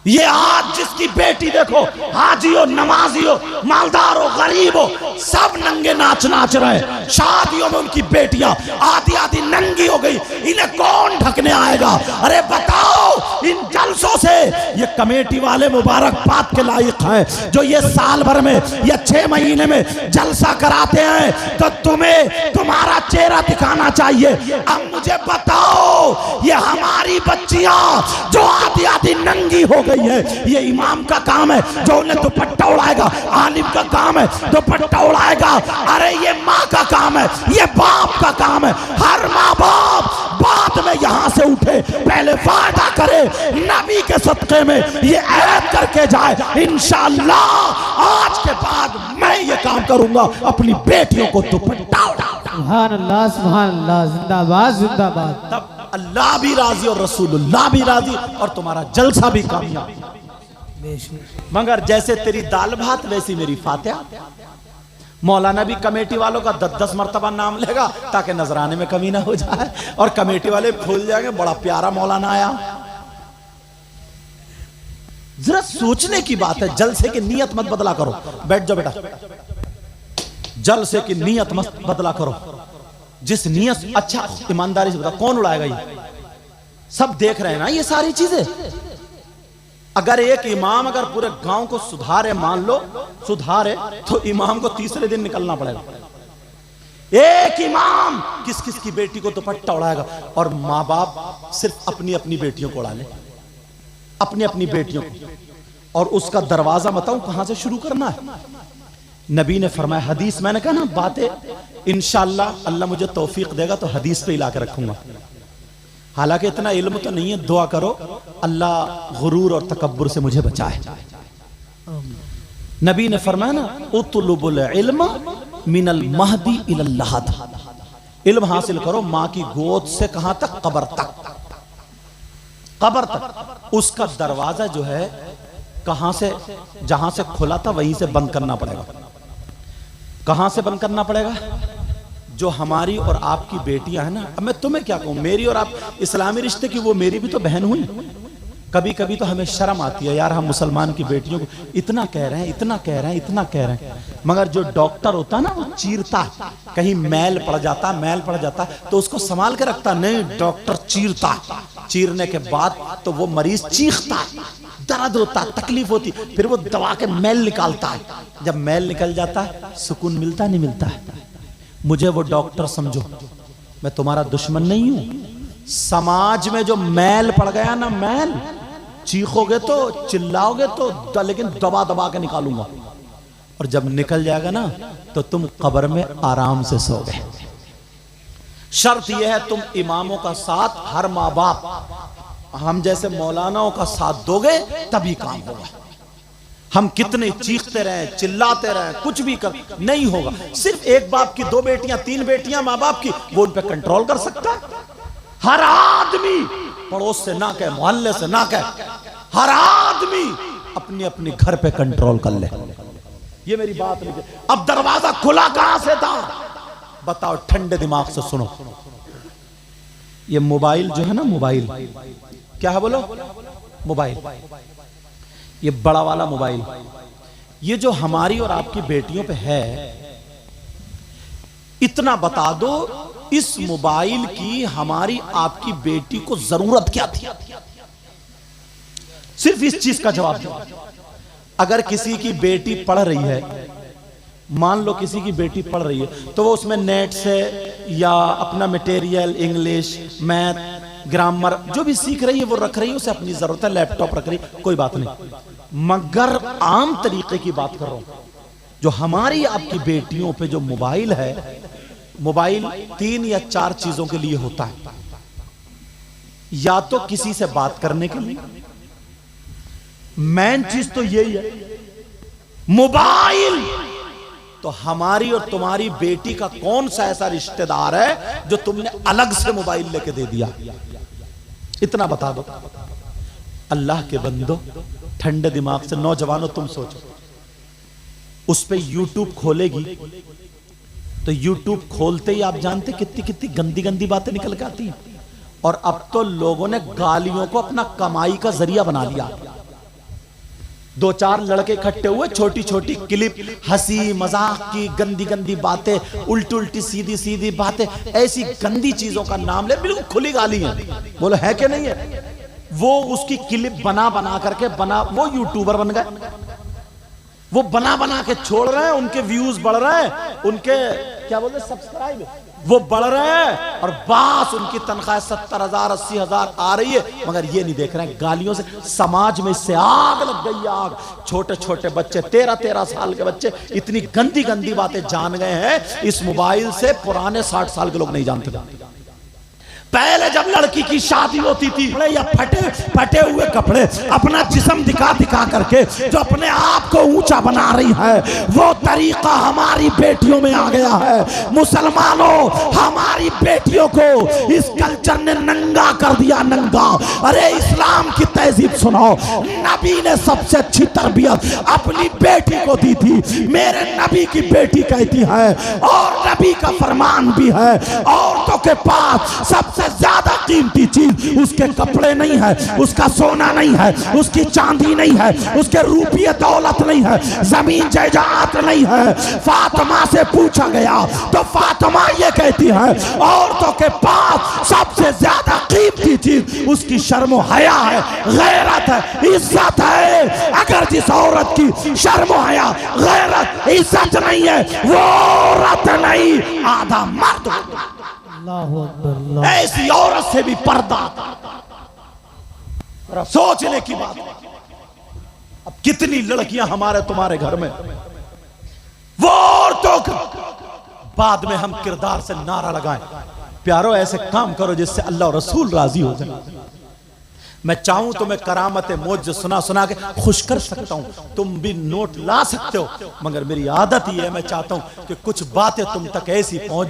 ये आज जिसकी बेटी देखो, हाजी हो, नमाजी हो, मालदार हो, गरीब हो, सब नंगे नाच रहे। शादियों में उनकी बेटियां आधी आधी नंगी हो गई, इन्हें कौन ढकने आएगा? अरे बताओ, इन जलसों से ये कमेटी वाले मुबारकबाद के लायक हैं जो ये साल भर में या 6 महीने में जलसा कराते हैं, तो तुम्हें तुम्हारा चेहरा दिखाना चाहिए। अब मुझे बताओ, ये हमारी बच्चियां जो आधी आधी नंगी हो गई है, ये इमाम का काम है जो उन्हें दुपट्टा उड़ाएगा, आलिम का काम है दुपट्टा उड़ाएगा। अरे ये माँ का काम है, ये बाप का काम है। हर माँ बाप बाद में यहां से उठे, पहले वादा करे नबी के सदक़े में ये ऐद करके जाए, इंशाअल्लाह आज के बाद मैं ये काम करूंगा, अपनी बेटियों को दुपट्टा उड़ाऊंगा। सुभान अल्लाह जिंदाबाद जिंदाबाद। तब अल्लाह भी राजी और रसूलुल्लाह भी राजी और तुम्हारा जलसा भी कामयाब। बेशक मगर जैसे तेरी दाल भात वैसी मेरी फातिहा। मौलाना भी कमेटी वालों का 10-10 मरतबा नाम लेगा ताकि नजराने में कमी ना हो जाए, और कमेटी वाले भूल जाएंगे बड़ा प्यारा मौलाना आया। जरा सोचने की बात है, जलसे की नीयत मत बदला करो। बैठ जाओ बेटा, जलसे की नीयत मत बदला करो। जिस नियत, अच्छा ईमानदारी से बता कौन उड़ाएगा ये? सब देख रहे हैं ना ये सारी चीजें। अगर एक इमाम अगर पूरे गांव को सुधारे, मान लो सुधारे, तो इमाम को तीसरे दिन निकलना पड़ेगा। एक इमाम किस किस की बेटी को दुपट्टा उड़ाएगा, और माँ बाप सिर्फ अपनी अपनी बेटियों को उड़ा ले, अपनी अपनी बेटियों को। और उसका दरवाजा बताऊं कहां से शुरू करना है? नबी ने फरमाया, हदीस, मैंने कहा ना बातें इंशाअल्लाह अल्लाह मुझे तौफीक देगा तो हदीस पे इला के रखूंगा। हालांकि इतना इल्म तो नहीं है, दुआ करो अल्लाह गुरूर और तकब्बुर से मुझे बचाए। नबी ने फरमाया ना, उतलुबुल इल्म मिनल महदी इलल लहद, इल्म हासिल करो मां की गोद से कहां तक? कब्र तक। कब्र तक उसका दरवाजा जो है कहां से, जहां से खुला था वहीं से बंद करना पड़ेगा। कहां से बंद करना पड़ेगा? जो हमारी और आपकी बेटियां हैं ना, अब मैं तुम्हें क्या कहूं, मेरी और आप इस्लामी रिश्ते की, वो मेरी भी तो बहन हुई। कभी कभी तो हमें शर्म आती है यार, हम मुसलमान की बेटियों को इतना कह रहे हैं, इतना कह रहे हैं, इतना कह रहे हैं, मगर जो डॉक्टर होता ना वो चीरता, कहीं मैल पड़ जाता, मैल पड़ जाता तो उसको संभाल के रखता नहीं, डॉक्टर चीरता, चीरने के बाद तो वो मरीज चीखता, दर्द होता, तकलीफ होती, फिर वो दवा के मैल निकालता है। जब मैल निकल जाता है सुकून मिलता नहीं मिलता है? मुझे वो डॉक्टर समझो, मैं तुम्हारा दुश्मन नहीं हूं। समाज में जो मैल पड़ गया ना, मैल, चीखोगे तो चिल्लाओगे तो लेकिन दबा दबा के निकालूंगा, और जब निकल जाएगा ना तो तुम कब्र में आराम से सोगे। शर्त यह है तुम इमामों का साथ, हर माँ बाप हम जैसे मौलानाओं का साथ दोगे तभी काम होगा। हम कितने चीखते रहे, चिल्लाते रहे, कुछ भी कर नहीं होगा। सिर्फ एक बाप की 2 बेटियां 3 बेटियां माँ बाप की, वो उन पे कंट्रोल कर सकता है? हर आदमी, पड़ोस से ना कहे, मोहल्ले से ना कहे, हर आदमी अपनी अपनी घर पे कंट्रोल कर ले। ये मेरी बात नहीं। अब दरवाजा खुला कहां से था बताओ, ठंडे दिमाग से सुनो। ये मोबाइल जो है ना, मोबाइल क्या है बोलो? मोबाइल, ये बड़ा वाला मोबाइल, ये जो हमारी और आपकी बेटियों पे है, इतना बता दो इस मोबाइल की हमारी आपकी बेटी को जरूरत क्या थी? सिर्फ इस चीज का जवाब दो। अगर किसी की बेटी पढ़ रही है, मान लो किसी की बेटी पढ़ रही है, तो वो उसमें नेट से या अपना मटेरियल, इंग्लिश, मैथ, ग्रामर जो भी सीख रही है वो रख रही है, उसे अपनी जरूरत है, लैपटॉप रख रही है, कोई बात नहीं। मगर आम तरीके की बात कर रहा हूं, जो हमारी आपकी बेटियों पे जो मोबाइल है, मोबाइल 3 या 4 चीजों के लिए होता है। या तो किसी से बात करने के लिए, मेन चीज तो यही है मोबाइल। तो हमारी और तुम्हारी बेटी का कौन सा ऐसा रिश्तेदार है जो तुमने अलग से मोबाइल लेके दे दिया? इतना बता दो। अल्लाह के बंदो, ठंडे दिमाग से नौजवानों तुम सोचो, उस पे यूट्यूब खोलेगी तो यूट्यूब खोलते ही आप जानते कितनी कितनी गंदी गंदी बातें निकल के आती हैं। और अब तो लोगों ने गालियों को अपना कमाई का जरिया बना लिया। 2-4 लड़के इकट्ठे हुए, छोटी छोटी क्लिप, हंसी मजाक की गंदी गंदी बातें, उल्टी उल्टी सीधी सीधी बातें, ऐसी गंदी चीजों का नाम ले, बिल्कुल खुली गाली है। बोलो है कि नहीं है? वो उसकी क्लिप बना बना करके वो यूट्यूबर बन गए। वो बना बना के छोड़ रहे हैं, उनके व्यूज बढ़ रहे हैं, उनके क्या बोलते सब्सक्राइब वो बढ़ रहे हैं, और बस उनकी तनख्वाह 70,000 80,000 आ रही है, मगर ये नहीं देख रहे हैं गालियों से समाज में इससे आग लग गई, आग। छोटे छोटे बच्चे, 13-13 साल के बच्चे इतनी गंदी गंदी बातें जान गए हैं इस मोबाइल से, पुराने 60 साल के लोग नहीं जानते थे। पहले जब लड़की की शादी होती थी या फटे हुए कपड़े अपना जिस्म दिखा दिखा करके जो अपने आप को ऊंचा बना रही है, वो तरीका हमारी बेटियों में आ गया है। मुसलमानों, हमारी बेटियों को इस कल्चर ने नंगा कर दिया, नंगा। अरे इस्लाम की तहजीब सुनो, नबी ने सबसे अच्छी तरबियत अपनी बेटी को दी थी। मेरे नबी की बेटी कहती है, और नबी का फरमान भी है, औरतों के पास सबसे ज्यादा कीमती चीज उसके कपड़े नहीं है, उसका सोना नहीं है, उसकी चांदी नहीं है, उसके रुपये दौलत नहीं है, जमीन जायदाद नहीं है। फातिमा से पूछा गया तो फातिमा ये कहती है, औरतों के पास सबसे ज्यादा कीमती चीज उसकी शर्म हया है, गैरत है, इज्जत है। अगर जिस औरत की शर्म हया, गैरत, इज्जत नहीं है, वो औरत नहीं, आधा मर्द। ऐसी औरत से भी पर्दा। सोचने की बात। अब कितनी लड़कियां हमारे तुम्हारे घर में, वो औरतों का बाद में हम किरदार से नारा लगाएं, प्यारो ऐसे काम करो जिससे अल्लाह और रसूल राजी हो जाए। मैं चाहूं तो मैं करामत मौज सुना सुना के खुश कर सकता हूं, तुम भी नोट ला सकते हो, मगर मेरी आदत ही है, मैं चाहता हूं कि कुछ बातें तुम तक ऐसी पहुंच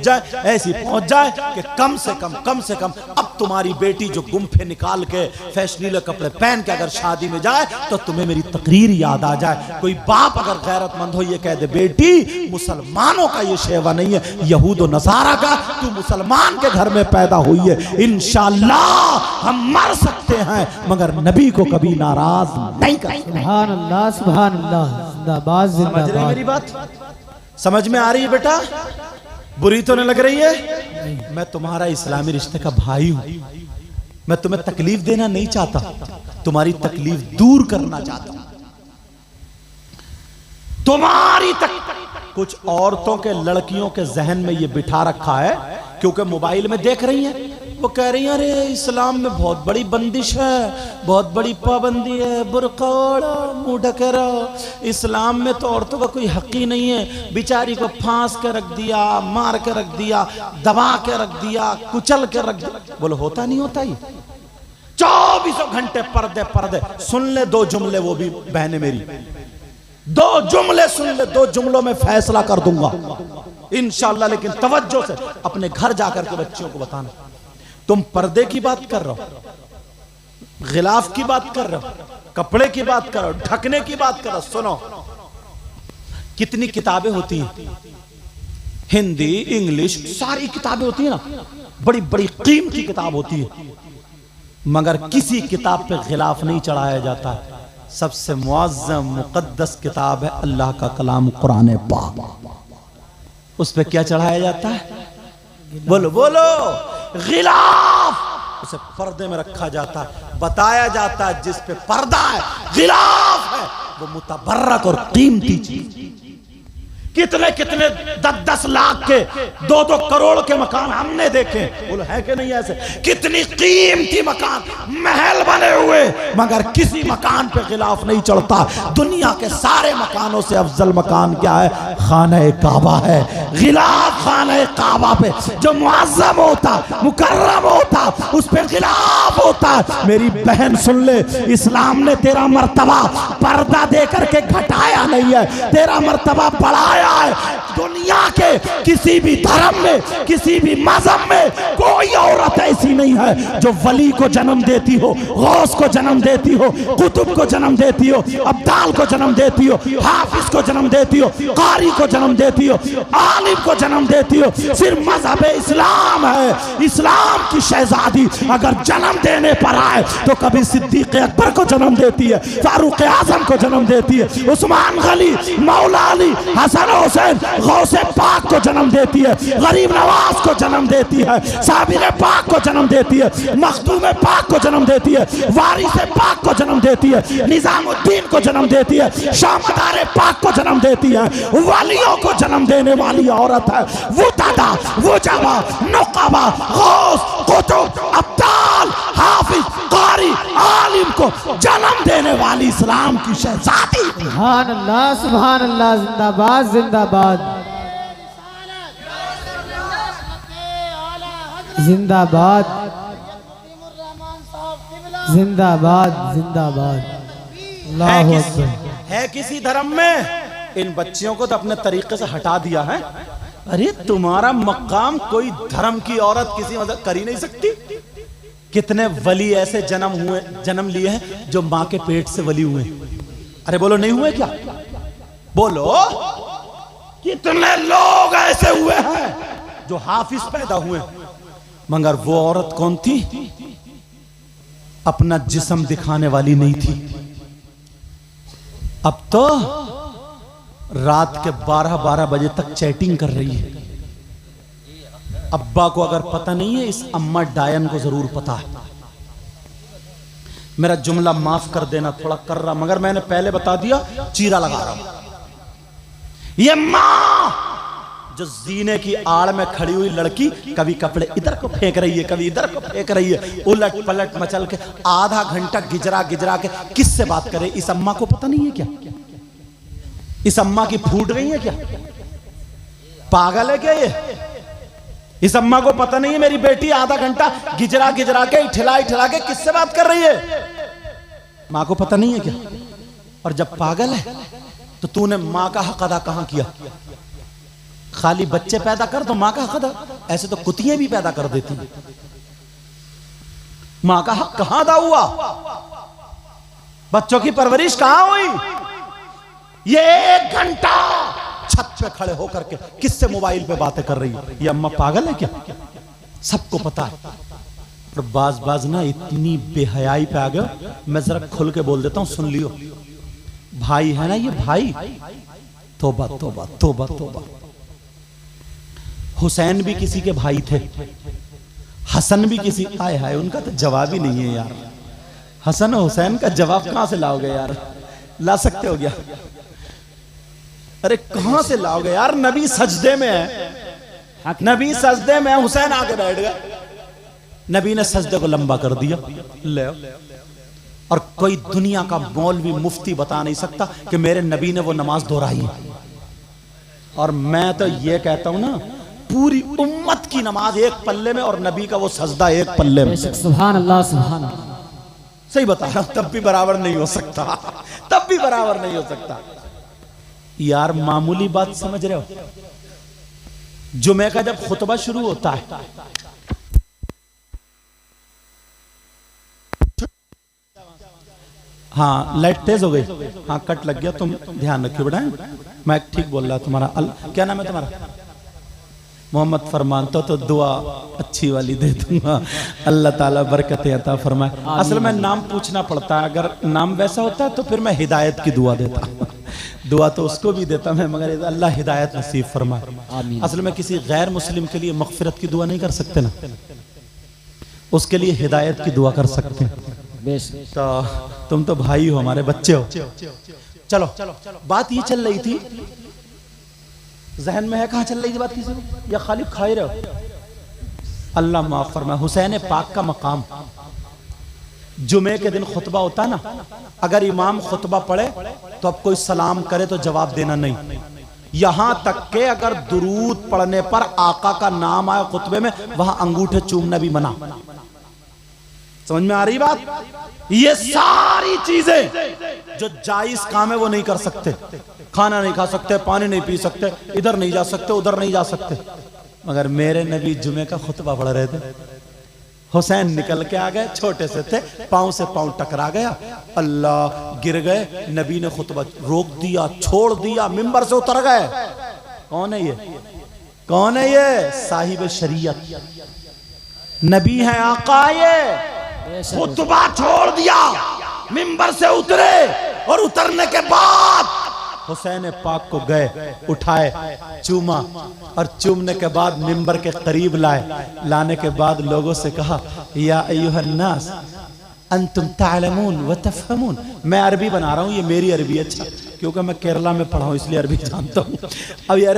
जाए कि कम से कम अब तुम्हारी बेटी जो गुम्फे निकाल के फैशनीले कपड़े पहन के अगर शादी में जाए तो तुम्हें मेरी तकरीर याद आ जाए। कोई बाप अगर गैरतमंद हो ये कह दे, बेटी मुसलमानों का ये शेवा नहीं है, यहूद और नसारा का, तू मुसलमान के घर में पैदा हुई है, इंशाअल्लाह हम मर सकते हैं मगर नबी को कभी नाराज नहीं कर। सुभान अल्लाह, सुभान अल्लाह, जिंदाबाद जिंदाबाद। समझ मेरी बात? समझ में आ रही है बेटा? बुरी तो नहीं लग रही है? मैं तुम्हारा इस्लामी रिश्ते का भाई हूं, मैं तुम्हें तकलीफ देना नहीं चाहता, तुम्हारी तकलीफ दूर करना चाहता हूं। तुम्हारी कुछ औरतों के, लड़कियों के जहन में ये बिठा रखा है क्योंकि मोबाइल में देख रही हैं, वो कह रही हैं अरे इस्लाम में बहुत बड़ी बंदिश है, बहुत बड़ी पाबंदी है, बुर्का ओढ़ो, मुंह ढके रहो, इस्लाम में तो औरतों का कोई हक ही नहीं है, बेचारी को फांस के रख दिया, मार के रख दिया, दबा के रख दिया, कुचल के रख दिया। बोलो होता नहीं होता ही? 24 घंटे पर्दे। सुन ले 2 जुमले, वो भी बहने मेरी, 2 जुमले सुन ले, 2 जुमलों में फैसला कर दूंगा इंशाअल्लाह। लेकिन तवज्जो से अपने घर जाकर के बच्चियों को बताना। तुम पर्दे की बात कर रहे हो, गिलाफ की बात कर रहे हो, कपड़े की बात कर रहे हो, ढकने की बात कर रहे हो। सुनो, कितनी किताबें होती हैं, हिंदी, इंग्लिश, सारी किताबें होती है ना, बड़ी बड़ी कीमती किताब होती है, मगर किसी किताब पे गिलाफ नहीं चढ़ाया जाता है। सबसे मुअज़्ज़म मुक़द्दस किताब है अल्लाह का कलाम कुरान पाक, उस पे क्या चढ़ाया जाता है? बोलो बोलो, गिलाफ। उसे पर्दे में रखा जाता है, बताया जाता है जिस पे पर्दा है, गिलाफ है, वो मुतबर्रक और कीमती चीज। कितने 10-10 लाख के, 2-2 करोड़ के मकान हमने देखे, बोलो है कि नहीं ऐसे? कितनी कीमती मकान, महल बने हुए, मगर किसी मकान पे गिलाफ नहीं चढ़ता। दुनिया के सारे मकानों से अफजल मकान क्या है? खाना काबा है। गिलाफ खाना काबा पे जो मुअज़्ज़म होता, मुकर्रम होता, उस पे गिलाफ होता। मेरी बहन सुन ले, इस्लाम ने तेरा मर्तबा पर्दा दे करके घटाया नहीं है, तेरा मर्तबा बढ़ाया है। दुनिया के किसी भी धर्म में, किसी भी मजहब में कोई औरत ऐसी नहीं है जो वली को जन्म देती हो, गौस को जन्म देती हो, कुतुब को जन्म देती हो, अब्दाल को जन्म देती हो, हाफिज को जन्म देती हो, कारी को जन्म देती हो, आलिम को जन्म देती हो। सिर्फ मजहब इस्लाम है। इस्लाम की शहजादी अगर जन्म देने पर आए तो कभी सिद्दीक अकबर को जन्म देती है, फारूक आजम को जन्म देती है, उस्मान गनी, मौला अली, हसन हुसैन, गौसे पाक को जन्म देती है, गरीब नवाज को जन्म देती है, साबिर पाक को जन्म देती है, मखदूम पाक को जन्म देती है, वारिस पाक को जन्म देती है, निजामुद्दीन को जन्म देती है, शामदार पाक को जन्म देती है। वालियों को जन्म देने वाली औरत है। वो दादा, वो जावा, नुकाबा, गौस, कुतुब, अब्दाल, हाफिज, कारी, आलिम को जन्म देने वाली इस्लाम की शहजादी। सुभान अल्लाह, सुभान अल्लाह, जिंदाबाद जिंदाबाद जिंदाबाद। जिंदाबाद जिंदाबाद। अल्लाहु अकबर। है किसी धर्म में, इन बच्चियों को तो अपने तरीके से हटा दिया है। अरे तुम्हारा मकाम कोई धर्म की औरत किसी मदद कर ही नहीं सकती। कितने वली ऐसे जन्म लिए हैं जो मां के पेट से वली हुए। अरे बोलो नहीं हुए क्या? बोलो कितने लोग ऐसे हुए हैं जो हाफिज पैदा हुए, मगर वो औरत कौन थी? अपना जिस्म दिखाने वाली नहीं थी। अब तो रात के 12-12 बजे तक चैटिंग कर रही है। अब्बा को अगर पता नहीं है, इस अम्मा डायन को जरूर पता है। मेरा जुमला माफ कर देना, थोड़ा कर रहा, मगर मैंने पहले बता दिया, चीरा लगा रहा हूं। ये मां जो जीने की आड़ में खड़ी हुई लड़की कभी कपड़े इधर को फेंक रही है, कभी इधर को फेंक रही है, उलट पलट मचल के आधा घंटा गिजरा गिजरा के किससे बात करे? इस अम्मा को पता नहीं है क्या? इस अम्मा की फूट गई है क्या? पागल है क्या ये? इस अम्मा को पता नहीं है मेरी बेटी आधा घंटा गिजरा गिजरा के इठला के किससे बात कर रही है? मां को पता नहीं है क्या? और जब पागल है तो तूने मां का हक अदा कहां किया? खाली बच्चे पैदा कर तो मां का हक अदा, ऐसे तो कुतियां भी पैदा कर देती हैं। मां का हक कहां अदा हुआ? बच्चों की परवरिश कहां हुई? ये 1 घंटा छत पे खड़े होकर के किससे मोबाइल पे बातें कर रही है? ये अम्मा पागल है क्या? सबको पता है। और बाज ना इतनी बेहयाई पे आ गए, मैं जरा खुल के बोल देता हूं, सुन लियो। भाई है ना ये भाई, तौबा तौबा तौबा तौबा। हुसैन भी किसी के भाई थे, हसन भी किसी, आए हाय उनका तो जवाब ही नहीं है यार। हसन और हुसैन का जवाब कहां से लाओगे यार? ला सकते हो क्या? अरे कहां से लाओगे यार? नबी सजदे में है, नबी सजदे में है, हुसैन आके बैठ गए, नबी ने सजदे को लंबा कर दिया। ले और कोई दुनिया का मौलवी मुफ्ती बता नहीं सकता कि मेरे नबी ने वो नमाज दोहराई है। और मैं तो ये कहता हूं ना, पूरी उम्मत की नमाज एक पल्ले में और नबी का वो सजदा एक पल्ले में। सुभान अल्लाह सुभान अल्लाह। सही बता रहा हूं, तब भी बराबर नहीं हो सकता, तब भी बराबर नहीं हो सकता यार। मामूली बात समझ रहे हो? जुमे का जब खुतबा शुरू होता है, हाँ लाइट तेज हो गई, हाँ कट लग गया, तुम ध्यान रखियो बेटा। मैं ठीक बोल रहा तुम्हारा क्या नाम है तुम्हारा? मोहम्मद फरमान। तो दुआ अच्छी वाली दे दूंगा, अल्लाह ताला बरकतें अता फरमाए। असल में नाम पूछना पड़ता है, अगर नाम वैसा होता है तो फिर मैं हिदायत की दुआ देता। दुआ तो उसको भी देता मैं, मगर अल्लाह हिदायत नसीब फरमाए। असल में किसी गैर मुस्लिम के लिए मगफिरत की दुआ नहीं कर सकते ना, उसके लिए हिदायत की दुआ कर सकते हैं। तो तुम तो भाई हो, हमारे बच्चे हो। चलो बात ये चल रही थी, जहन में है कहां चल रही थी बात किसी को, या खाली खाई रहे हो? अल्लाह माफ फरमाए। हुसैन पाक का मकाम, जुमे के दिन खुतबा होता ना, अगर इमाम खुतबा पढ़े तो अब कोई सलाम करे तो जवाब देना नहीं। यहां तक के अगर दुरूद पढ़ने पर आका का नाम आए खुतबे में, वहां अंगूठे चूमना भी मना। समझ में आ रही बात? ये सारी चीजें जो जायज काम है वो नहीं कर सकते। खाना नहीं खा सकते, पानी नहीं पी सकते, इधर नहीं जा सकते, उधर नहीं जा सकते। मगर मेरे नबी जुमे का खुतबा पढ़ रहे थे, हुसैन निकल के आ गए, छोटे से थे, पांव से पांव टकरा गया, अल्लाह गिर गए, नबी ने खुतबा रोक दिया, छोड़ दिया, मिंबर से उतर गए। कौन है ये? कौन है ये? साहिब शरीयत नबी है, आका। ये खुतबा छोड़ दिया, मिंबर से उतरे, और उतरने के बाद हुसैन पाक को गए, उठाए, चूमा, और चूमने के बाद मिंबर के करीब लाए। लाने के बाद लोगों से कहा, या अय्युहन नास अंतुम तालमून व तफहमून। मैं अरबी बना रहा हूँ, ये मेरी अरबी, अच्छा क्योंकि मैं केरला में पढ़ा हूँ इसलिए अरबी जानता हूँ। अब यार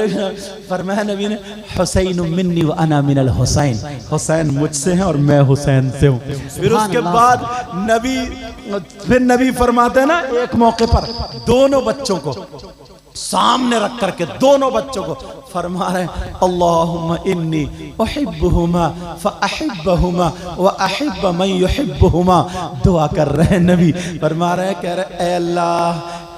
फरमाया नबी ने, हुसैन मिन्नी व अना मिनल हुसैन, हुसैन मुझसे हैं और मैं हुसैन से हूँ। फिर उसके बाद नबी फरमाते हैं ना, एक मौके पर दोनों बच्चों को सामने रख करके दोनों बच्चों को फरमा रहे अल्लाहुम्मा इन्नी उहिब्बुहुमा फअहिब्बहुमा व अहिब्ब मन युहिब्बुहुमा। दुआ कर रहे हैं नबी, फरमा रहे हैं, कह रहे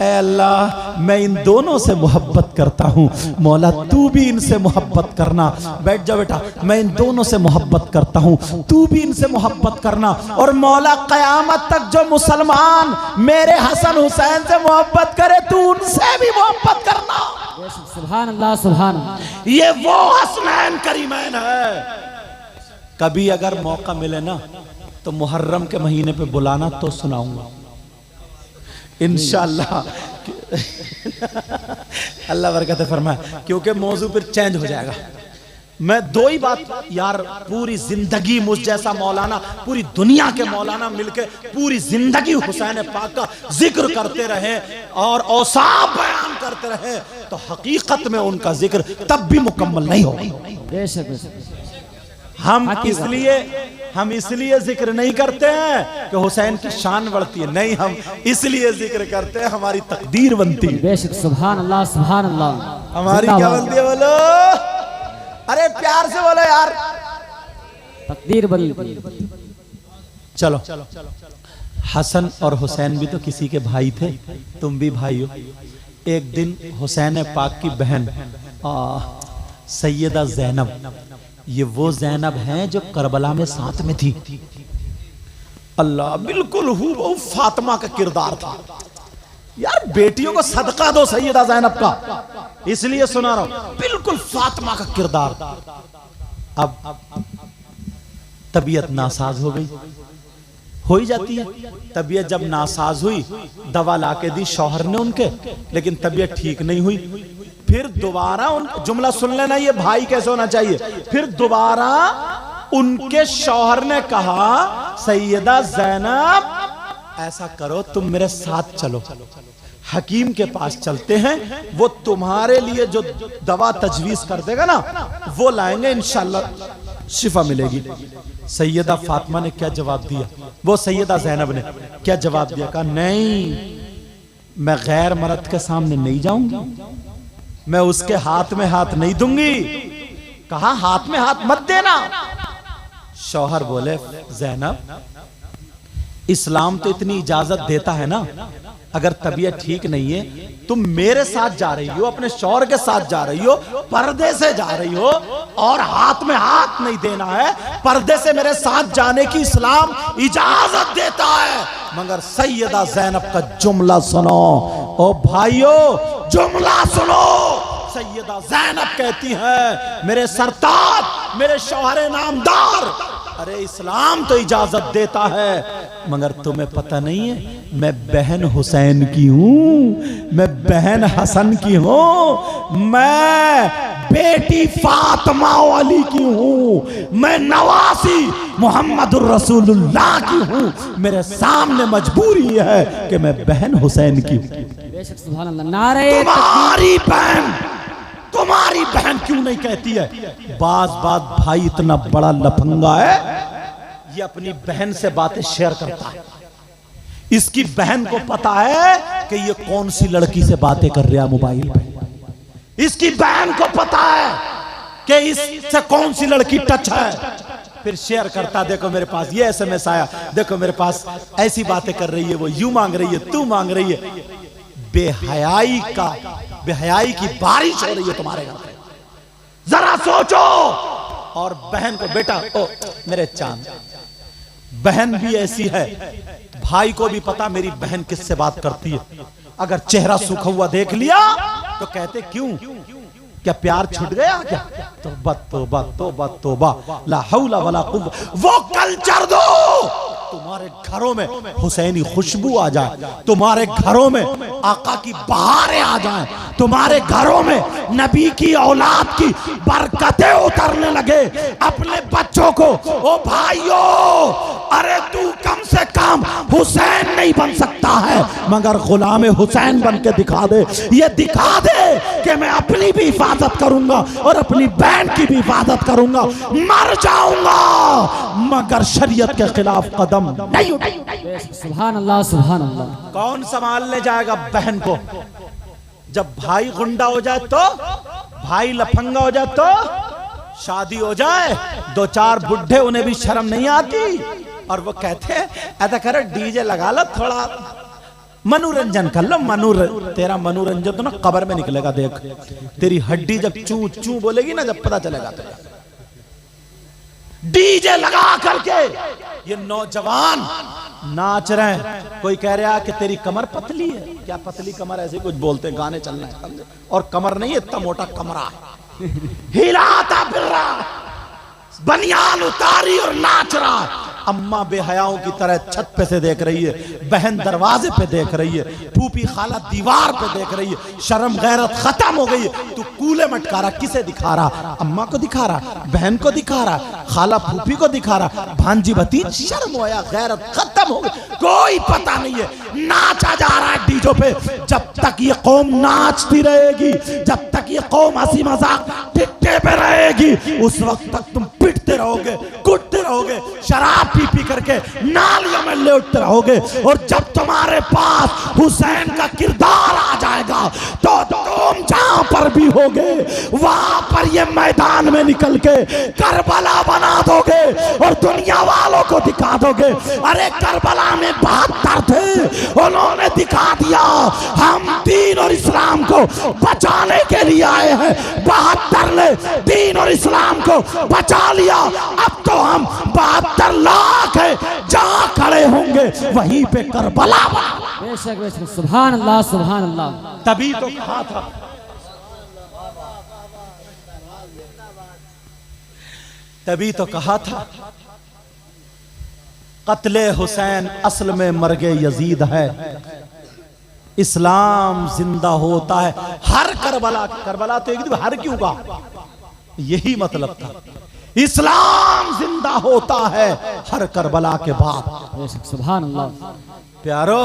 ऐ अल्लाह मैं इन दोनों से मोहब्बत करता हूँ, मौला तू भी इनसे मोहब्बत करना। बैठ जा बेटा, मैं इन दोनों से मोहब्बत करता हूँ, तू भी इनसे मोहब्बत करना। और मौला क़यामत तक जो मुसलमान मेरे हसन हुसैन से मोहब्बत करे, तू उनसे भी मोहब्बत करना। सुभान अल्लाह सुभान अल्लाह। ये वो हसनैन करीमैन है। कभी अगर मौका मिले ना तो मुहर्रम के महीने पे बुलाना तो सुनाऊंगा इंशाअल्लाह। अल्लाह बरकत फरमाए, क्योंकि मौजू फिर चेंज हो जाएगा। मैं दो ही बात यार, पूरी जिंदगी मुझ जैसा मौलाना, पूरी दुनिया के मौलाना मिलके पूरी जिंदगी हुसैन पाक का जिक्र करते रहे और औसाफ बयान करते रहे तो हकीकत में उनका जिक्र तब भी मुकम्मल नहीं हो। हम इसलिए जिक्र नहीं करते हैं कि हुसैन की शान बढ़ती है, नहीं, हम इसलिए जिक्र करते हैं हमारी तकदीर बनती है। बेशक सुभान अल्लाह सुभान अल्लाह। हमारी क्या बनती है बोलो? अरे प्यार से बोलो यार। तकदीर बनती। चलो, हसन और हुसैन भी तो किसी के भाई थे, तुम भी भाई हो। एक दिन हुसैन पाक की बहन सैयदा ज़ैनब, ये वो ज़ैनब हैं जो करबला में साथ में थी। अल्लाह, बिल्कुल हूबहू फातिमा का किरदार था। यार बेटियों को सदका दो सैयदा ज़ैनब का, इसलिए सुना रहा हूं, बिल्कुल फातिमा का किरदार। अब तबीयत नासाज हो गई, हो ही जाती है तबीयत। जब नासाज हुई, दवा लाके दी शौहर ने उनके, लेकिन तबीयत ठीक नहीं हुई। फिर दोबारा उन जुमला सुन लेना, ये भाई कैसे होना चाहिए। फिर दोबारा उनके शौहर ने कहा, सैयदा ज़ैनब ऐसा करो, तुम मेरे साथ चलो, हकीम के पास चलते हैं, वो तुम्हारे लिए जो दवा तजवीज कर देगा ना वो लाएंगे, इंशाल्लाह शिफा मिलेगी। सैयदा फातिमा ने क्या जवाब दिया, वो सैयदा ज़ैनब ने क्या जवाब दिया? कहा नहीं, मैं गैर मर्द के सामने नहीं जाऊंगी, मैं उसके हाथ में हाथ नहीं दूंगी। कहा हाथ में हाथ मत देना। शौहर बोले, ज़ैनब इस्लाम तो इतनी इजाजत देता है ना, अगर तबीयत ठीक नहीं है, तुम मेरे साथ जा रही हो, अपने शौहर के साथ जा रही हो, पर्दे से जा रही हो और हाथ में हाथ नहीं देना है, पर्दे से मेरे साथ जाने की इस्लाम इजाजत देता है। मगर सैयदा ज़ैनब का जुमला सुनो, ओ भाइयों जुमला सुनो। सैयदा ज़ैनब कहती है, मेरे सरताज, मेरे शौहर नामदार, अरे इस्लाम तो इजाजत देता है, मगर तुम्हें पता नहीं है मैं बहन हुसैन की हूं, मैं बहन हसन की हूं, मैं बेटी फातिमा वाली की हूं, मैं नवासी मुहम्मदुर रसूलुल्लाह की हूं। मेरे सामने मजबूरी है कि मैं बहन हुसैन की हूं। सुभान अल्लाह। नारे तुम्हारी बहन क्यों नहीं कहती है? बात भाई इतना बड़ा लफंगा है, ये अपनी बहन से बातें शेयर करता है। इसकी बहन को पता है कि ये कौन सी लड़की से बातें कर रहा मोबाइल पे। इसकी बहन को पता है कि इससे कौन सी लड़की टच है, फिर शेयर करता, देखो मेरे पास ये SMS आया, देखो मेरे पास ऐसी बातें कर रही है, वो यूं मांग रही है, तू मांग रही है। बेहयाई की बारिश हो रही है तुम्हारे घर पे, जरा सोचो। और बहन को, बेटा ओ मेरे चांद, बहन भी ऐसी है, भाई को भी पता मेरी बहन किससे बात करती है। अगर चेहरा सूखा हुआ देख लिया तो कहते क्यों, क्या प्यार छूट गया क्या? तौबा तौबा तौबा तौबा, ला हौला वला कुव्वत। वो कल्चर दो, तुम्हारे घरों में हुसैनी खुशबू आ जाए, तुम्हारे घरों में आका की बहारें आ जाएं, तुम्हारे घरों में नबी की औलाद की बरकतें उतरने लगे। अपने बच्चों को, ओ भाइयों, अरे तू कम से कम हुसैन नहीं बन सकता है, मगर गुलाम हुसैन बन के दिखा दे। ये दिखा दे कि मैं अपनी भी हिफाजत करूंगा और अपनी बहन की भी हिफाजत करूंगा, मर जाऊंगा मगर शरीयत के खिलाफ कदम नहीं उठाऊंगा। सुभान अल्लाह सुभान अल्लाह। कौन संभालने जाएगा बहन को? जब भाई गुंडा हो जाए तो, भाई लफंगा हो जाए तो, शादी हो जाए, 2-4 बुढ़े उन्हें भी शर्म नहीं आती और वो कहते हैं ऐसा करो डीजे लगा लो, थोड़ा मनोरंजन कर लो। तेरा मनोरंजन तो ना कब्र में निकलेगा। देख तेरी हड्डी जब चू चू बोलेगी ना, जब पता चलेगा तुझे। डीजे लगा करके ये नौजवान नाच रहे हैं। कोई कह रहा है कि तेरी कमर पतली है। क्या पतली कमर? ऐसे कुछ बोलते हैं, गाने चलना है समझे। और कमर नहीं है, इतना मोटा कमरा है। हिलाता फिर रहा, बनियान उतारी और नाच रहा। अम्मा बेहयाओं की तरह छत पे से देख रही है, बहन दरवाजे पे देख रही है, फूफी खाला दीवार पे देख रही है। शर्म गैरत खत्म हो गई है। तू कूले मटका रहा, किसे दिखा रहा? अम्मा को दिखा रहा, बहन को दिखा रहा, खाला फूफी को दिखा रहा, भांजी भतीज। शर्म होया, गैरत खत्म हो गई। कोई पता नहीं है, नाचा जा रहा है डीजो पे। जब तक ये कौम नाचती रहेगी, जब तक ये कौम हंसी मजाक टिट्टे पे रहेगी, उस वक्त तक तुम पिटते रहोगे, कुटते रहोगे, शराब पी पी करके नालियों में लेटते रहोगे। और जब तुम्हारे पास हुसैन का किरदार आ जाएगा तो तुम जहां पर भी होगे वहां पर ये मैदान में निकल के करबला बना दोगे और दुनिया वालों को दिखा दोगे। अरे करबला में 72 थे, उन्होंने दिखा दिया। हम दीन और इस्लाम को बचाने के लिए आए हैं। 72 ने दीन और इस्लाम को बचा लिया। अब तो हम 72 लाख है, जहां खड़े होंगे वहीं पे करबला। बेशक बेशक, सुभान अल्लाह सुभान अल्लाह। तभी तो कहा था, तभी तो कहा था कत्ले हुसैन असल में मर्गे यजीद है, इस्लाम जिंदा होता है हर करबला। करबला तो एक हर क्यों का, यही मतलब था। इस्लाम जिंदा होता है हर करबला के बाद। सुभान अल्लाह। प्यारो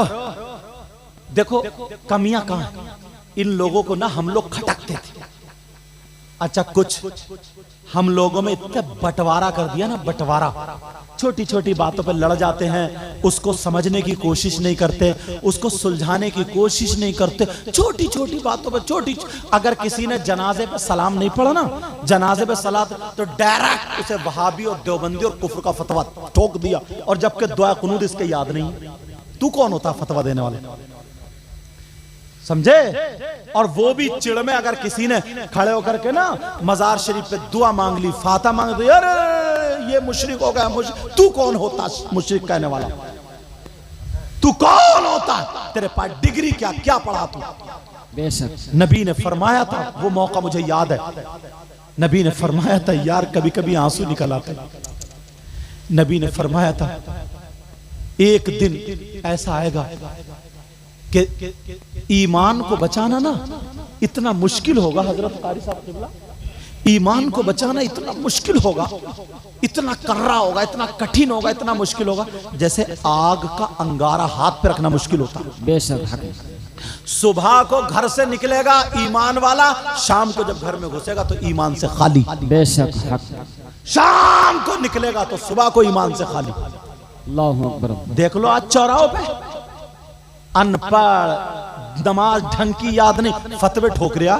देखो कमियां कहां, इन लोगों को ना हम लोग खटकते थे। अच्छा कुछ हम लोगों में इतना बंटवारा कर दिया ना, बंटवारा। छोटी छोटी बातों पे लड़ जाते हैं, उसको समझने की कोशिश नहीं करते, उसको सुलझाने की कोशिश नहीं करते। छोटी छोटी बातों पे अगर किसी ने जनाजे पे सलाम नहीं पढ़ा ना, जनाजे पे सलात, तो डायरेक्ट उसे वहाबी और देवबंदी और कुफ्र का फतवा ठोक दिया। और जबकि दुआ कुनूत इसके याद नहीं। तू कौन होता फतवा देने वाले, समझे? और वो भी चिड़ में अगर किसी ने खड़े होकर के ना मजार शरीफ पे दुआ मांग ली, फाता मांग दी, अरे ये मुशरिक हो गया। तू कौन होता मुशरिक कहने वाला? तू कौन होता? तेरे पास डिग्री क्या, क्या पढ़ा तू? बेशक नबी ने फरमाया था, वो मौका मुझे याद है, नबी ने फरमाया था, यार कभी कभी आंसू निकल आते। नबी ने फरमाया था एक दिन ऐसा आएगा कि ईमान को बचाना ना इतना मुश्किल होगा। हजरत कारी साहब क़िबला, ईमान को बचाना इतना मुश्किल होगा, इतना कर्रा होगा, इतना कठिन होगा, इतना मुश्किल होगा जैसे आग का अंगारा हाथ पे रखना मुश्किल होता है। बेशक सुबह को घर से निकलेगा ईमान वाला, शाम को जब घर में घुसेगा तो ईमान से खाली। बेशक शाम को निकलेगा तो सुबह को ईमान से खाली। अल्लाहु अकबर। देख लो आज चौराहों पे अनपढ़, नमाज ढंग की याद नहीं, फतवे ठोक रहा।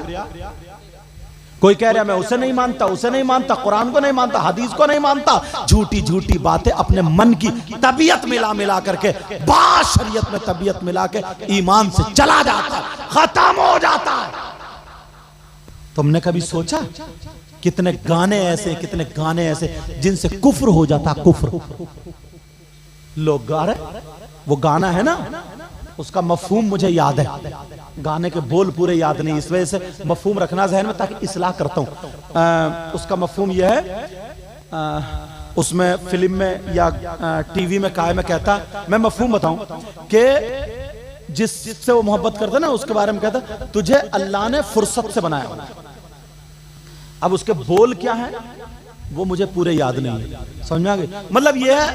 कोई कह रहा मैं उसे नहीं मानता, उसे नहीं मानता, कुरान को नहीं मानता, हदीस को नहीं मानता। झूठी झूठी बातें अपने मन की तबीयत मिला मिला करके, बात शरीयत में तबीयत मिला के ईमान से चला जाता है, खत्म हो जाता है। तुमने कभी सोचा कितने गाने ऐसे जिनसे कुफ्र हो जाता? कुफ्र लोग गा रहे, वो गाना है ना, उसका मफहूम मुझे याद है, गाने के बोल पूरे याद नहीं, इस वजह से मफहूम रखना ज़हन में ताकि इस्लाह करता हूँ। उसका मफहूम यह है, उसमें फिल्म में या टीवी में काय में कहता, मैं मफहूम बताऊं कि जिससे वो मोहब्बत करता ना उसके बारे में कहता, तुझे अल्लाह ने फुर्सत से बनाया। अब उसके बोल क्या है वो मुझे पूरे याद नहीं है, समझ में आ गई? मतलब यह है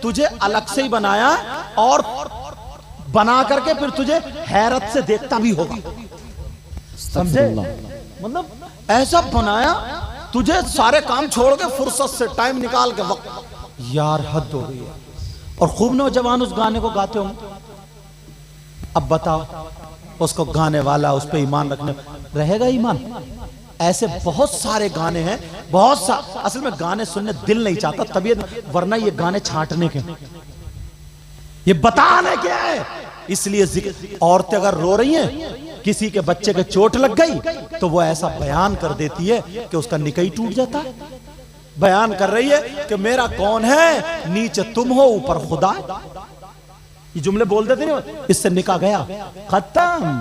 तुझे अलग से ही बनाया और बना करके फिर तुझे हैरत से देखता भी होगा, समझे? मतलब ऐसा बनाया तुझे सारे काम छोड़ के फुर्सत से टाइम निकाल के वक्त। यार हद हो गई है। और खूब नौजवान उस गाने को गाते होंगे। अब बताओ उसको गाने वाला, उस पर ईमान रखने, रहेगा ईमान? ऐसे बहुत सारे गाने हैं, बहुत सा, असल में गाने सुनने दिल नहीं चाहता तबीयत, वरना ये गाने छांटने के, ये बताने क्या है। इसलिए औरतें अगर रो रही हैं, किसी के बच्चे के चोट लग गई तो वो ऐसा बयान कर देती है कि उसका निकाह टूट जाता है। बयान कर रही है कि मेरा कौन है, नीचे तुम हो ऊपर खुदा। ये जुमले बोल देते नहीं, इससे निकाह गया, खत्म।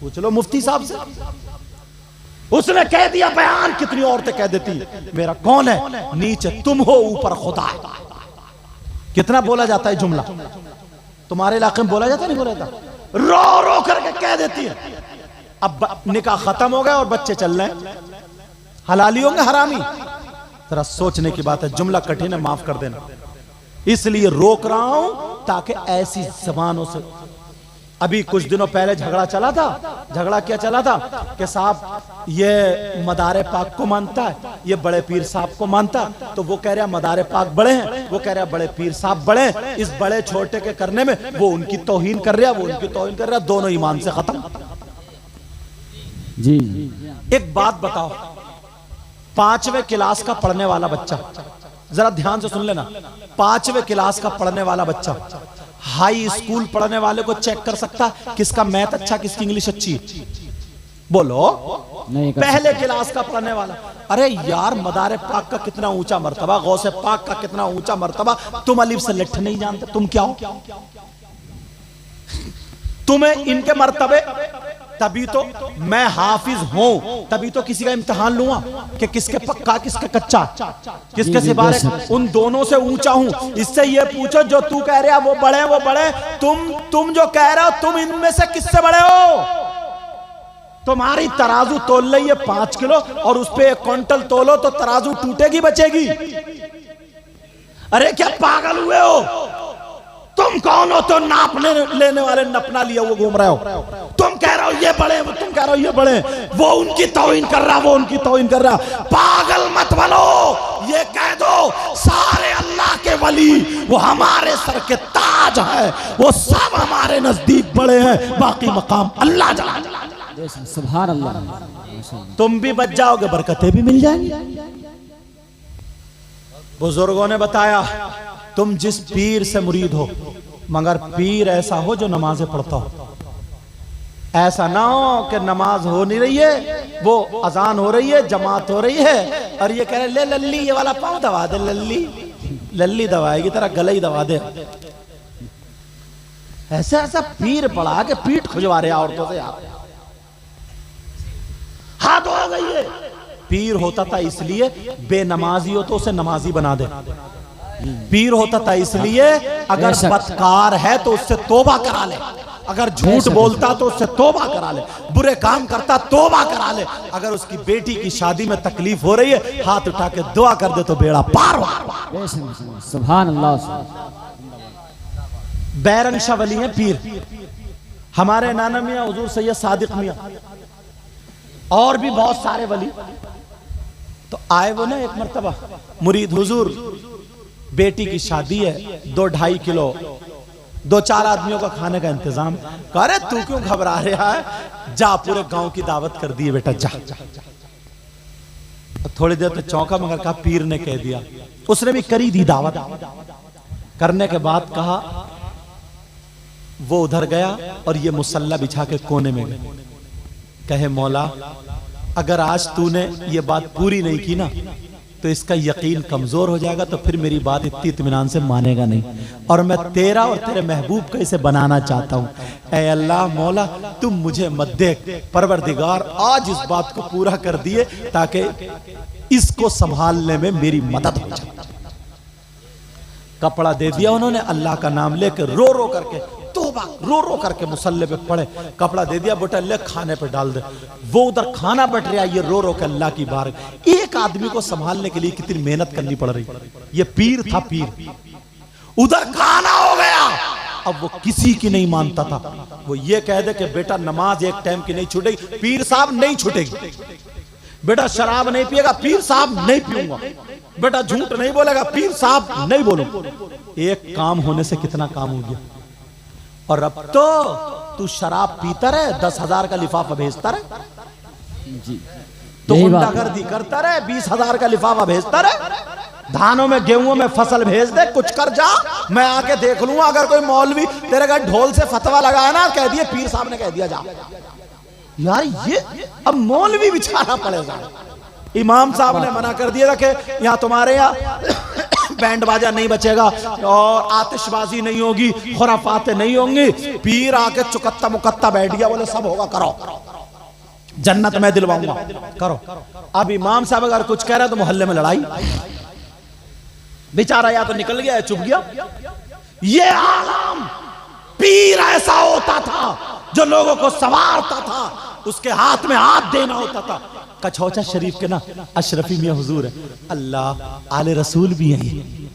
पूछ लो मुफ्ती साहब से, उसने कह दिया बयान। कितनी औरतें कह देती है मेरा कौन है, नीचे तुम हो ऊपर खुदा। कितना बोला जाता है जुमला, तुम्हारे इलाके में बोला जाता नहीं बोला जाता? रो रो करके कह देती है। अब निकाह खत्म हो गया और बच्चे चल रहे हैं, हलाली होंगे हरामी? जरा सोचने की बात है, जुमला कठिन है, माफ कर देना। इसलिए रोक रहा हूं ताकि ऐसी जबानों से, अभी कुछ दिनों पहले झगड़ा चला था। झगड़ा क्या चला था कि साहब ये मदारे पाक को मानता है, ये बड़े पीर साहब को मानता है। तो वो कह रहा मदारे पाक बड़े हैं, वो कह रहा बड़े पीर साहब बड़े हैं। इस बड़े छोटे के करने में वो उनकी तौहीन कर रहा, वो उनकी तौहीन कर रहा, दोनों ईमान से खत्म। जी एक बात बताओ, 5वें क्लास का पढ़ने वाला बच्चा, जरा ध्यान से सुन लेना, 5वें क्लास का पढ़ने वाला बच्चा हाई स्कूल पढ़ने वाले को चेक कर सकता किसका मैथ अच्छा, किसकी इंग्लिश अच्छी? बोलो। नहीं कर पहले क्लास का पढ़ने वाला, अरे यार मदारे पाक का कितना ऊंचा मर्तबा, गौसे पाक का कितना ऊंचा मर्तबा, तुम अलिफ से लिट्ठ नहीं जानते, तुम क्या हो? तुम्हें इनके मर्तबे, तभी तो मैं हाफिज हूं, तभी तो किसी का इम्तिहान लूंगा कि किसके पक्का किसके कच्चा, किसके सिवारे, उन दोनों से ऊंचा हूं। इससे ये पूछो जो तू कह रहा वो बड़े, वो बड़े, तुम जो कह रहे हो तुम इनमें से किससे बड़े हो? तुम्हारी तराजू तोल रही है 5 किलो और उस पे 1 क्विंटल तोलो तो तराजू टूटेगी बचेगी? अरे क्या पागल हुए हो? तुम कौन हो तो नापने लेने वाले, नपना लिया वो घूम रहे हो। तुम कह रहे हो ये बड़े, तुम कह रहे हो ये बड़े, वो उनकी तौहीन कर रहा, वो उनकी तौहीन कर रहा। पागल मत बनो, ये कह दो सारे अल्लाह के वली वो हमारे सर के ताज है, वो सब हमारे नजदीक बड़े हैं, बाकी मकाम अल्लाह जाने। सुभान अल्लाह। तुम भी बच जाओगे, बरकतें भी मिल जाएंगी। बुजुर्गों ने बताया तुम जिस पीर से मुरीद हो, मगर पीर ऐसा हो जो नमाजें पढ़ता हो। ऐसा ना हो कि नमाज हो नहीं रही है, वो अजान हो रही है, जमात हो रही है और ये कह रहे ले लल्ली ये वाला पाँव दबा दे, लल्ली लल्ली दबाएगी तेरा गला ही दबा दे। ऐसा ऐसा पीर पढ़ा के पीठ खुजवा रहे औरतों से यार, हाथ हो गई है। पीर होता था इसलिए बेनमाजी हो तो उसे नमाजी बना दे। पीर होता था इसलिए अगर बदकार है तो उससे तौबा करा ले, अगर झूठ बोलता तो उससे तौबा करा ले, बुरे काम करता तौबा करा ले, अगर उसकी बेटी की शादी में तकलीफ हो रही है हाथ उठा के दुआ कर दे तो बेड़ा पार। सुभान अल्लाह। बैरंग शाह वली हैं पीर, हमारे नाना मियां हुजूर सैयद सादिक मियां और भी बहुत सारे वली। तो आए वो ना एक मर्तबा मुरीद, हुजूर बेटी की शादी है, 2-2.5 किलो 2-4 आदमियों का खाने का इंतजाम। कह रहे तू क्यों घबरा रहा है, जा पूरे गांव की दावत कर दी बेटा, जा। थोड़ी देर तो चौंका मगर कहा पीर ने कह दिया, उसने भी करी दी दावत। करने के बाद कहा वो उधर गया और ये मुसल्ला बिछा के कोने में गए, कहे मौला अगर आज तूने ये बात पूरी नहीं की ना तो इसका यकीन कमजोर हो जाएगा, तो फिर मेरी बात इतनी इत्मीनान से मानेगा नहीं, और मैं तेरा और तेरे महबूब को इसे बनाना चाहता हूँ। ऐ अल्लाह मौला तुम मुझे मत देख, परवरदिगार आज इस बात को पूरा कर दिए ताकि इसको संभालने में मेरी मदद हो जाए। कपड़ा दे दिया उन्होंने, अल्लाह का नाम लेकर रो रो करके तौबा, रो रो करके मुसल्ले पे पड़े, कपड़ा दे दिया बेटा ले खाने पे डाल दे। वो उधर खाना बट रहा, ये रो रो के अल्लाह की बार। एक आदमी को संभालने के लिए कितनी मेहनत करनी पड़ रही। ये पीर था, पीर उधर खाना हो गया, अब वो किसी की नहीं मानता था। वो ये कह दे कि बेटा नमाज एक टाइम की नहीं छूटेगी, पीर साहब नहीं छूटेगी। बेटा शराब नहीं पिएगा, पीर साहब नहीं पीऊंगा। बेटा झूठ नहीं बोलेगा, पीर साहब नहीं बोलूंगा। एक काम होने से कितना काम हो गया। और अब तो तू शराब पीता रहे, 10,000 का लिफाफा भेजता रहे, जी तो यही बात है। गुंडागर्दी करता रहे, 20,000 का लिफाफा भेजता रहे, धानों में गेहूं में फसल भेज दे, कुछ कर जा, मैं आके देख लूंगा। अगर कोई मौलवी तेरे घर ढोल से फतवा लगाया ना, कह दिए पीर साहब ने कह दिया जा। यार ये अब मौलवी बिछाना पड़ेगा। इमाम साहब ने मना कर दिया था कि यहाँ तुम्हारे यहाँ बैंड बाजा नहीं बचेगा और आतिशबाजी नहीं होगी, खुराफाते नहीं होंगी। पीर आके चुकत्ता मुकत्ता बैठ गया, बोले सब होगा, करो, जन्नत मैं दिलवाऊंगा, करो। अब इमाम साहब अगर कुछ कह रहा है तो मोहल्ले में लड़ाई। बेचारा या तो निकल गया या चुप गया। ये आलम पीर ऐसा होता था जो लोगों को संवारता था, उसके हाथ में हाथ देना होता था। कछौचा शरीफ के ना अशरफी मियां हुजूर है, अल्लाह आले रसूल भी हैं।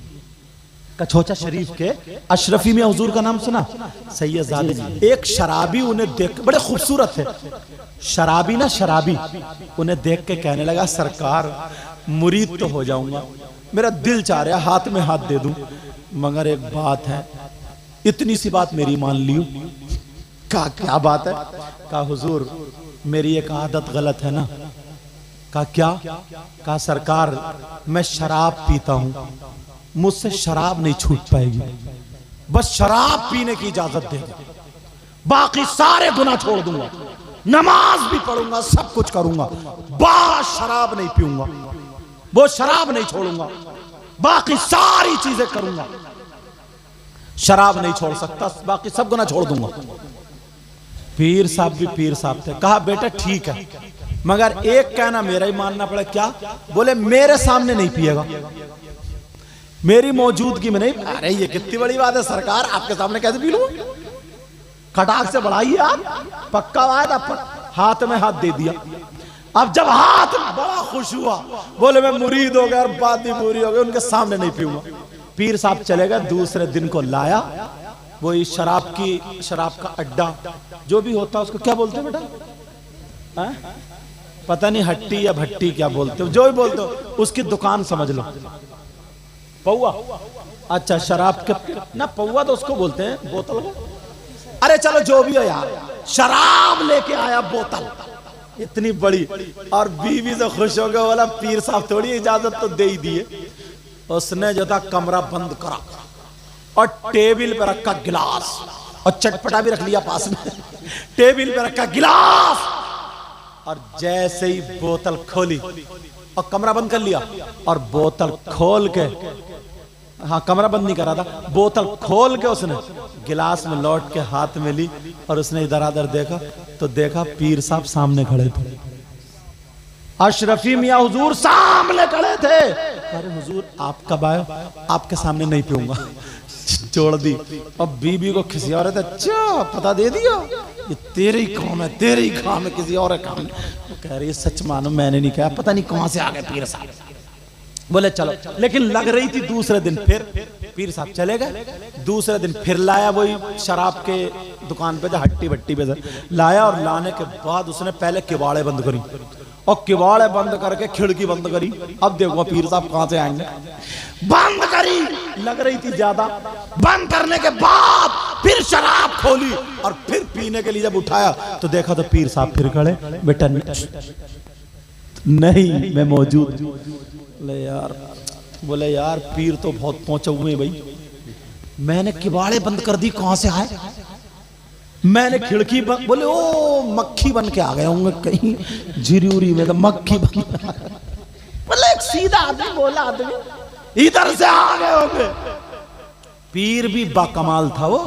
कछौचा शरीफ के अशरफी मियां हुजूर का नाम सुना? सैयदजादे। एक शराबी उन्हें देख, बड़े खूबसूरत थे शराबी ना, शराबी उन्हें देख के कहने लगा, सरकार मुरीद तो हो जाऊंगा, मेरा दिल चाह रहा हाथ में हाथ दे दूं, मगर एक बात है, इतनी सी बात मेरी मान लियो। कहा क्या बात है? कहा हुजूर मेरी एक आदत गलत है ना। कहा क्या? कहा सरकार मैं शराब पीता हूं, मुझसे शराब नहीं छूट पाएगी, बस शराब पीने की इजाजत दे दो, बाकी सारे गुनाह छोड़ दूंगा, नमाज भी पढ़ूंगा, सब कुछ करूंगा, बस शराब नहीं पीऊंगा, वो शराब नहीं छोड़ूंगा, बाकी सारी चीजें करूंगा, शराब नहीं छोड़ सकता, बाकी सब गुनाह छोड़ दूंगा। पीर साहब भी पीर साहब थे। कहा बेटा ठीक है, मगर एक कहना मेरा ही मानना पड़े। क्या? बोले मेरे सामने नहीं पिएगा, मेरी मौजूदगी में नहीं। अरे ये कितनी बड़ी बात है सरकार, आपके सामने कैसे पी लूं? खटाक से बढ़ाइए आप, पक्का वायदा, हाथ में हाथ दे दिया। अब जब हाथ बड़ा खुश हुआ, बोले मैं मुरीद हो गया और बात भी पूरी हो गई, उनके सामने नहीं पीऊंगा। पीर साहब चले गए, दूसरे दिन को लाया वही शराब का अड्डा जो भी होता है, उसको क्या बोलते हो बेटा? पता नहीं, हट्टी या भट्टी क्या बोलते हो, जो भी बोलते हो, उसकी दुकान समझ लो। पौआ, अच्छा शराब के ना, पौआ तो उसको बोलते हैं, बोतल को। अरे चलो जो भी हो यार, शराब लेके आया बोतल इतनी बड़ी, और बीवी से खुश हो गया, बोला पीर साहब थोड़ी इजाजत तो दे ही दिए। उसने जो था कमरा बंद करा और टेबल पे रखा गिलास, और चटपटा भी रख लिया पास में, टेबल पे रखा गिलास, और जैसे ही बोतल खोली और कमरा बंद कर लिया, और बोतल खोल के, हाँ कमरा बंद नहीं करा था, बोतल खोल के उसने गिलास में लौट के हाथ में ली, और उसने इधर उधर देखा तो देखा पीर साहब सामने खड़े थे, अशरफी मियां हुजूर सामने खड़े थे। अरे हुजूर आप कब आए? आपके सामने नहीं पीऊंगा, छोड़ दी। अब बीबी को खिसिया रहे थे, अच्छा पता दे दिया, ये तेरे ही काम है, तेरे ही काम है, किसी और काम है। वो कह रही है सच मानो मैंने नहीं कहा, पता नहीं कहां से आ गए पीर साहब। बोले चलो, लेकिन लग रही थी दूसरे दिन फिर पीर साहब चले गए। दूसरे दिन फिर लाया वही शराब के दुकान पे, हट्टी भट्टी पे लाया, और लाने के बाद उसने पहले किवाड़े बंद करी, और किवाड़े बंद करके खिड़की बंद करी। अब देखो पीर साहब कहां से आएंगे, बंद करी, लग रही थी ज्यादा। बंद करने के बाद फिर शराब खोली, और फिर पीने के लिए जब उठाया तो देखा तो पीर साहब फिर खड़े, बेटा नहीं मैं मौजूद। बोले यार पीर तो बहुत पहुंचे हुए भाई, मैंने किवाड़े बंद कर दी, कहां से आए? मैंने खिड़की बंद, बोले ओ मक्खी बन के आ गए होंगे कहीं झिरी में, तो मक्खी बन। बोले एक सीधा आदमी बोला, आदमी इधर से आ गए होंगे। पीर भी बाकमाल था वो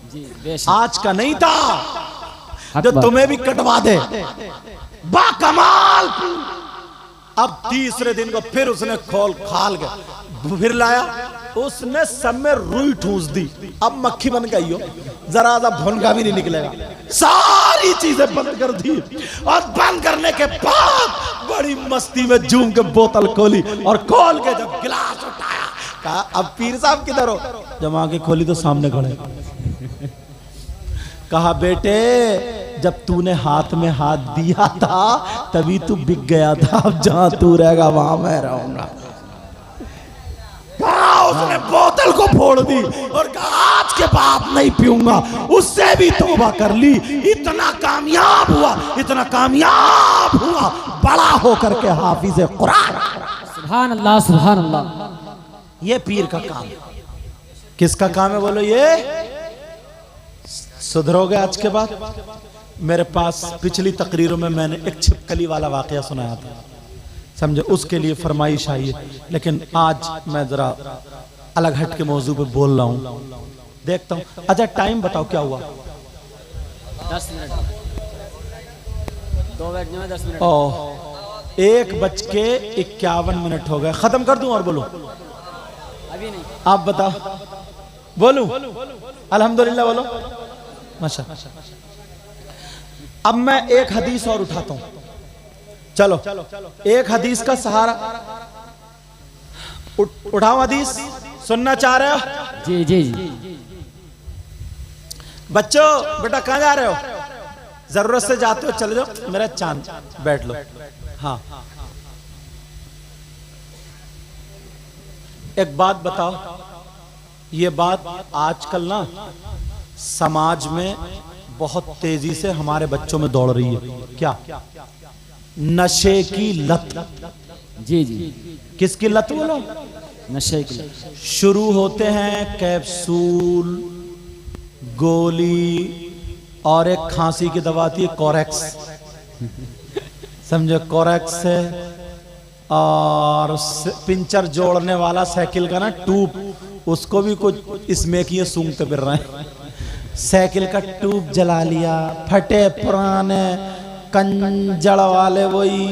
जी, आज का नहीं था जो तुम्हें भी कटवा दे, बाकमाल। अब तीसरे दिन को फिर उसने खोल खाल के फिर लाया, उसने सब में रुई ठूस दी। अब मक्खी बन गई हो, जरा सा भुनका भी नहीं निकलेगा, सारी चीजें बंद कर दी। और बंद करने के बाद बड़ी मस्ती में जूम के बोतल खोली, और खोल के जब गिलास उठाया, कहा अब पीर साहब किधर हो? जब आके खोली तो सामने खड़े। कहा बेटे जब तूने हाथ में हाथ दिया था तभी तू बिक गया था, अब जहां तू रहेगा वहां मैं रहूंगा। उसने बोतल बोतल को फोड़ दी और कहा आज के बाद नहीं पीऊंगा, उससे भी तौबा कर ली। इतना कामयाब हुआ, इतना कामयाब हुआ, बड़ा होकर के हाफिज कुरान। सुभान अल्लाह सुभान अल्लाह। ये पीर का काम है। किसका काम है बोलो? ये सुधरोगे आज के बाद। मेरे पास पिछली तकरीरों में मैंने एक छिपकली वाला वाकया सुनाया था, समझे, उसके लिए फरमाइश आई है, लेकिन आज मैं जरा अलग हट के मौजू पे बोल रहा हूं, देखता हूं। अच्छा टाइम बताओ क्या हुआ? 10 मिनट, 2 बैठने में 10 मिनट। ओह, 1:51 हो गए। खत्म कर दूं और बोलूं? अभी नहीं। आप बताओ, बोलूं? अल्हम्दुलिल्लाह बोलो, माशा। अब मैं एक हदीस और उठाता हूं, चलो एक हदीस का सहारा उठाओ। हदीस सुनना चाह रहे हो? जी जी जी। बच्चों बेटा कहां जा रहे हो? जरूरत से जाते हो चले जाओ, मेरा चांद बैठ लो। हाँ, एक बात बताओ, ये बात आजकल ना समाज में बहुत तेजी से हमारे बच्चों में दौड़ रही है। क्या? नशे की लत। जी जी। किसकी लत बोलो? नशे की लत। शुरू होते हैं कैप्सूल, गोली, और एक खांसी की दवा आती है कोरेक्स, समझो, कोरेक्स है, और पिंचर जोड़ने वाला साइकिल का ना ट्यूब, उसको भी कुछ इसमें की सूंघते फिर रहे हैं। साइकिल का ट्यूब जला लिया, फटे पुराने कंजड़ वाले वही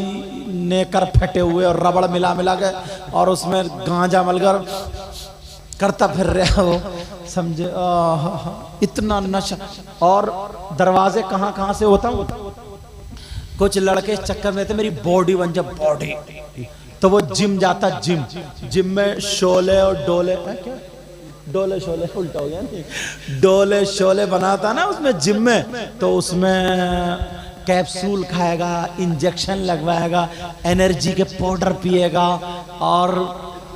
नेकर फटे हुए और रबड़ मिला मिला के और उसमें गांजा मलकर करता फिर रहा वो, समझे। इतना नशा। और दरवाजे कहां कहां से होता हूं, कुछ लड़के चक्कर में थे मेरी बॉडी बन जाए, बॉडी, तो वो जिम जाता, जिम में शोले और डोले, क्या डोले शोले उल्टा हो गया नहीं, डोले शोले बनाता ना उसमें जिम में, तो उसमें कैप्सूल खाएगा, इंजेक्शन लगवाएगा, एनर्जी के पाउडर पिएगा, और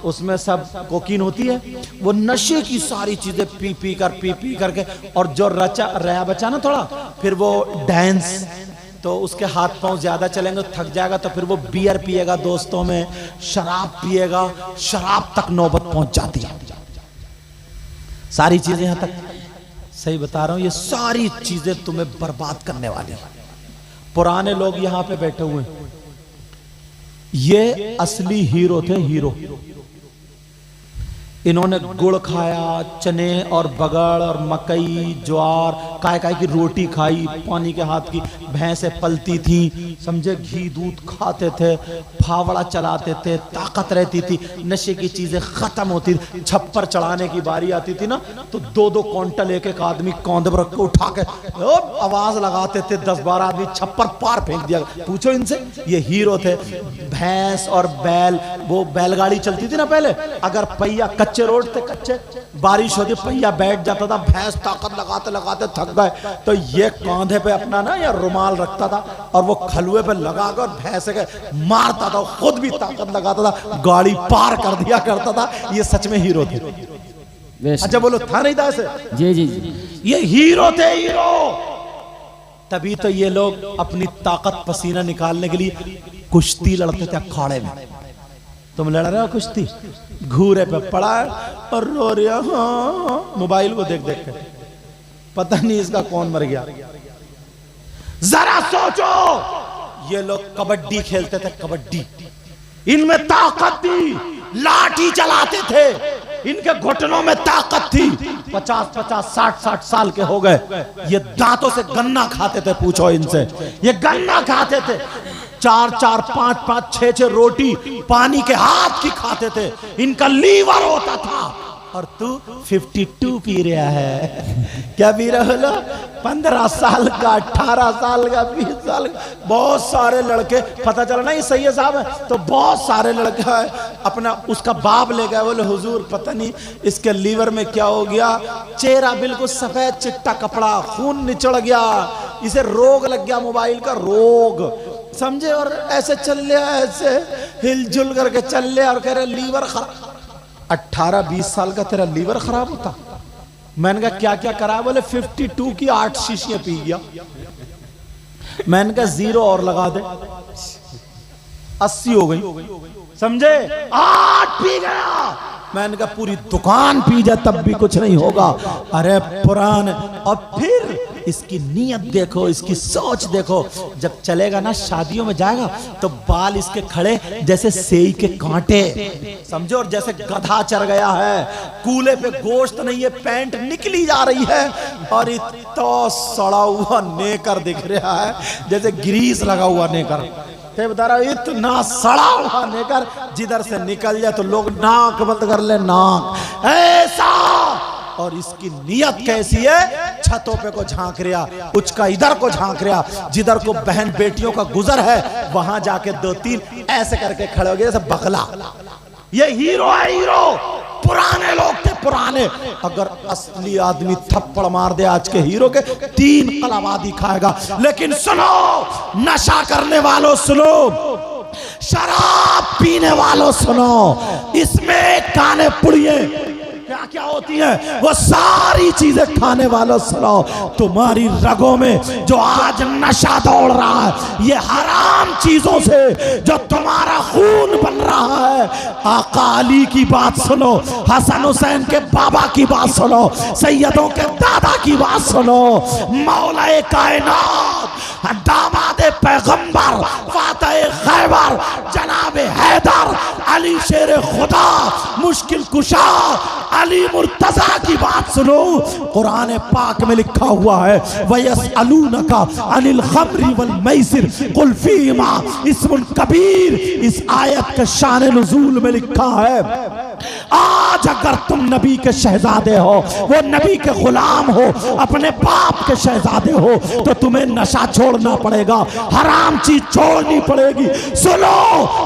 उसमें सब कोकीन होती है, वो नशे की सारी चीजें पी करके, और जो रया बचा ना थोड़ा, फिर वो डांस, तो उसके हाथ पांव ज्यादा चलेंगे तो थक जाएगा, तो फिर वो बियर पिएगा दोस्तों में, शराब पिएगा, शराब तक नौबत पहुंच जाती है। सारी चीजें यहां तक, सही बता रहा हूं, ये सारी चीजें तुम्हें बर्बाद करने वाली हैं। पुराने लोग यहां पे बैठे हुए हैं, ये असली हीरो थे, हीरो। इन्होंने गुड़ खाया, चने और बगड़ और मकई, ज्वार, काय की रोटी खाई, पानी के हाथ की भैंसें पलती थी, समझे, घी दूध खाते थे, फावड़ा चलाते थे, ताकत रहती थी, नशे की चीजें खत्म होती थी। छप्पर चढ़ाने की बारी आती थी ना, तो 2-2 क्विंटल एक आदमी कौंधे पर रख के उठा के आवाज लगाते थे, 10-12 आदमी छप्पर पार फेंक दिया। पूछो इनसे, ये हीरो थे। भैंस और बैल, वो बैलगाड़ी चलती थी ना पहले, अगर पहिया, कच्चे रोड थे, कच्चे, बारिश होती, पहिया बैठ जाता था, भैंस ताकत लगाते लगाते थक गए, तो ये कांधे पे अपना ना या रुमाल रखता था और वो खलुए पे लगाकर भैंस के मारता था, खुद भी ताकत लगाता था, गाड़ी पार कर दिया करता था। ये सच में हीरो थे। अच्छा बोलो, था नहीं था ऐसे? जी जी जी। ये हीरो थे, हीरो। तभी तो ये लोग अपनी ताकत पसीना निकालने के लिए कुश्ती लड़ते थे अखाड़े में। तुम लड़ रहे हो कुश्ती, घूरे पे पड़ा और रो रहा, हाँ, मोबाइल को देख देख के, पता नहीं इसका कौन मर गया। जरा सोचो, ये लोग कबड्डी खेलते थे, कबड्डी, इनमें ताकत थी, लाठी चलाते थे, इनके घुटनों में ताकत थी। 50-50, 60-60 साल के हो गए, ये दांतों से गन्ना खाते थे। पूछो इनसे, ये गन्ना खाते थे, 4-4, 5-5, 6-6 रोटी पानी के हाथ की खाते थे, इनका लीवर होता था। और तू 52 पी रहा है। क्या पी रहा है? 15 साल का, 18 साल का, 20 साल का। बहुत सारे लड़के, पता चला ना ये सही है साहब है, तो बहुत सारे लड़के अपना, उसका बाप ले गया, बोले हुजूर पता नहीं इसके लीवर में क्या हो गया, चेहरा बिल्कुल सफेद चिट्टा कपड़ा, खून निचड़ गया, इसे रोग लग गया, मोबाइल का रोग, समझे। और ऐसे चल लिया, ऐसे हिलजुल करके चल लिया और कह रहे लीवर खराब। 18-20 साल का तेरा लीवर खराब होता? मैंने कहा क्या क्या करा? बोले 52 की 8 शीशियां पी गया। मैंने कहा 0 और लगा दे, 80 हो गई, समझे? 8 पी गया। मैंने कहा पूरी दुकान पी जाए तब भी कुछ नहीं होगा। अरे पुरान। और फिर इसकी नीयत देखो, इसकी सोच देखो। जब चलेगा ना, शादियों में जाएगा तो बाल इसके खड़े जैसे सेई के कांटे, समझो, और जैसे गधा चढ़ गया है। कूले पे गोश्त नहीं है, पैंट निकली जा रही है और इतना सड़ा हुआ नेकर दिख रहा है जैसे ग्रीस लगा हुआ नेकर। बता रहा इतना सड़ा हुआ नेकर, जिधर से निकल जाए तो लोग नाक बंद कर ले, नाक ऐसा। और इसकी नियत कैसी है? छतों पे को झांक रहा, उचका इधर को झांक रहा, जिधर को बहन बेटियों का गुजर है वहां जाके 2-3 ऐसे करके खड़े हो गए जैसे बगला। ये हीरो है, हीरो। पुराने लोग थे, पुराने। अगर असली आदमी थप्पड़ मार दे आज के हीरो के, 3 कलाबादी खाएगा। लेकिन सुनो, नशा करने वालों सुनो, शराब पीने वालों सुनो, इसमें काने पुड़िए क्या क्या होती है वो सारी चीजें खाने वालों सुनो। तुम्हारी रगों में जो आज नशा दौड़ रहा है, ये हराम चीजों से जो तुम्हारा खून बन रहा है। आका अली की बात सुनो, हसन हुसैन के बाबा की बात सुनो, सैयदों के दादा की बात सुनो, मौलाए कायनात, दामादे पैगंबर, फातह खैबर, जनाबे हैदर, अली शेर खुदा, मुश्किल कुशा अली मुर्तजा की बात सुनो। कुरान पाक में लिखा हुआ है, वयसअलूनका अनिल खम्रि वल मैसिर कुल फीहिमा इस्मुन कबीर। इस आयत के शान नुज़ूल में लिखा है, आज अगर तुम नबी के शहजादे हो, वो नबी के गुलाम हो, अपने बाप के शहजादे हो, तो तुम्हें नशा छोड़ना पड़ेगा, हराम चीज छोड़नी पड़ेगी। सुनो,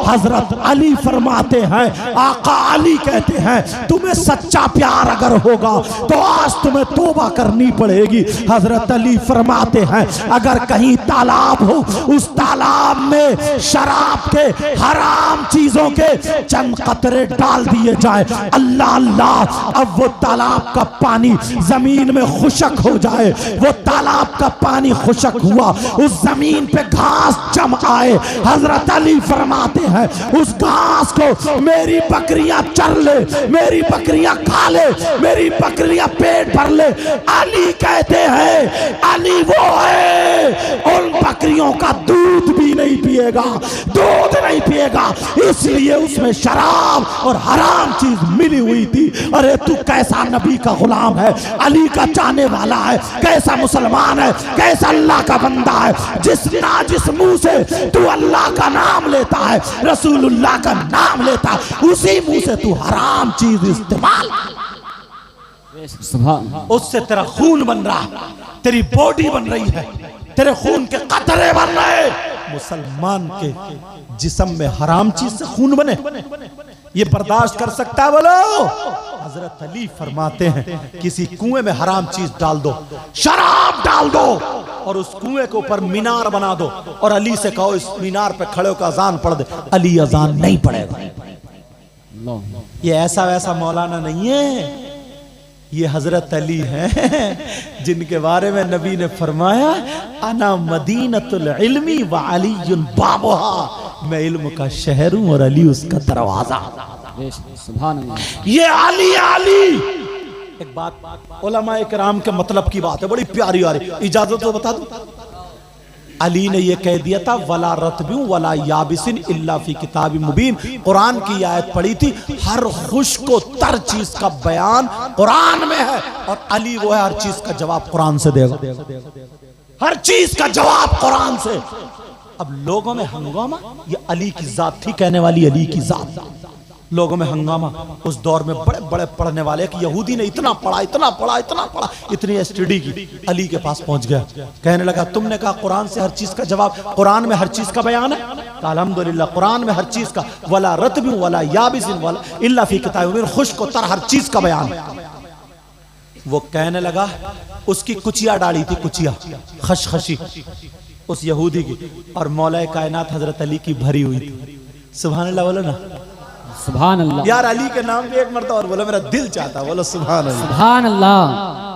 हजरत अली फरमाते हैं, आका अली कहते हैं, तुम्हें सच्चा प्यार अगर होगा तो आज तुम्हें तौबा करनी पड़ेगी। हजरत अली फरमाते हैं, अगर कहीं तालाब हो, उस तालाब में शराब के, हराम चीजों के चंद कतरे डाल दिए जाए, अल्लाह अल्लाह, अब वो तालाब का पानी जमीन में खुशक हो जाए। वो तालाब का पानी खुशक हुआ, उस जमीन पे घास जम आए। हजरत अली फरमाते हैं, उस घास को मेरी बकरियां चर ले, मेरी बकरियां खा ले, मेरी बकरियां पेट भर ले। अली कहते हैं, अली वो है, उन बकरियों का दूध भी नहीं पिएगा, दूध नहीं पिएगा, इसलिए उसमें शराब और हराम चीज मिली हुई थी। अरे तू कैसा नबी का गुलाम है, अली का चाहने वाला है, कैसा मुसलमान है, कैसा अल्लाह का बंदा है, जिस मुंह से तू अल्लाह का नाम लेता है, रसूलुल्लाह का नाम लेता है, उसी मुंह से तू हराम चीज इस्तेमाल, उससे तेरा खून बन रहा है, तेरी बॉडी बन रही है, तेरे खून के कतरे बन रहे। मुसलमान के जिस्म में हराम चीज से खून बने, ये बर्दाश्त कर सकता है? बोलो। हजरत अली फरमाते हैं, किसी कुएं में हराम चीज डाल दो, शराब डाल दो, और उस कुएं के ऊपर मीनार बना दो, और अली से कहो इस मीनार पे खड़े होकर अजान पढ़ दे, अली अजान नहीं पढ़ेगा। ये ऐसा वैसा मौलाना नहीं है, ये हजरत अली हैं जिनके बारे में नबी ने फरमाया, अना मदीनतुल इल्मी व अलीयुन बाबुहा, मैं इल्म का शहर हूं और अली उसका दरवाजा। सुभान अल्लाह। ये अली अली। एक बात उलमा इकराम के मतलब की बात है, बड़ी प्यारी आ रही, इजाजत तो बता दूं। अली ने यह कह दिया था, वला रतबी वला याबिसिन इल्ला फी किताब मुबीन। कुरान की आयत पढ़ी थी, हर खुश्क को तर चीज का बयान कुरान में है, और अली वो है हर चीज का जवाब कुरान से देगा, हर चीज का जवाब कुरान से। अब लोगों में हंगामा, ये अली की जात थी, कहने वाली अली की जात। लोगों में हंगामा, उस दौर में बड़े बड़े पढ़ने वाले, एक यहूदी ने इतना पढ़ा, इतना पढ़ा, इतना पढ़ा, इतनी एसटीडी की, अली के पास पहुंच गया, कहने लगा, तुमने कहा कुरान से हर चीज का जवाब, कुरान में हर चीज का बयान है? अल्हम्दुलिल्लाह, कुरान में हर चीज का, वला रतबी वला याबिसिन वला इल्ला फी किताब मुबीन, खुश्क और तर हर चीज का बयान है। वो कहने लगा, उसकी कुचिया डाली थी, कुचिया खशखशी उस यहूदी की, और मौलाए कायनात हजरत अली की भरी हुई थी। सुभान अल्लाह बोलो ना। सुभान अल्लाह, यार अली के नाम पे एक मरतबा और बोलो, मेरा दिल चाहता, बोलो सुभान अल्लाह। सुभान अल्लाह।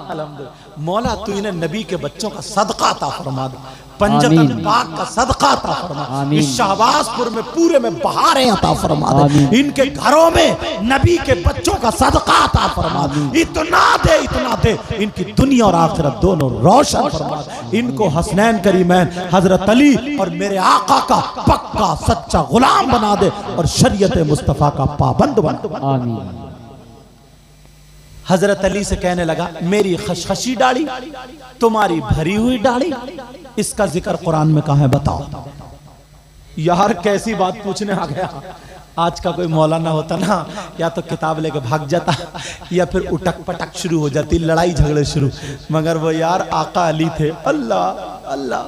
अल्हम्दुलिल्लाह। मौला तू इन्हें नबी के बच्चों का सदका अता फरमा दे, पंजतन पाक का सदका अता फरमा, इस शाहबाजपुर में पूरे में बहारें अता फरमा दे, इनके घरों में नबी के बच्चों का सदका अता फरमा दे, इतना दे इनकी दुनिया और आखिरत दोनों रोशन फरमा दे, इनको हसनैन करीमैन हजरत अली और मेरे आका का पक्का सच्चा गुलाम बना दे और शरीयत मुस्तफा का पाबंद बना दे। आमीन। हजरत अली से कहने लगा, मेरी खशखशी दाढ़ी, तुम्हारी भरी हुई दाढ़ी, इसका जिक्र कुरान में कहाँ है बताओ। यार कैसी बात पूछने आ गया। आज का कोई मौलाना होता ना, या तो किताब लेके भाग जाता या फिर उटक पटक शुरू हो जाती, लड़ाई झगड़े शुरू। मगर वो यार आका अली थे। अल्लाह अल्लाह,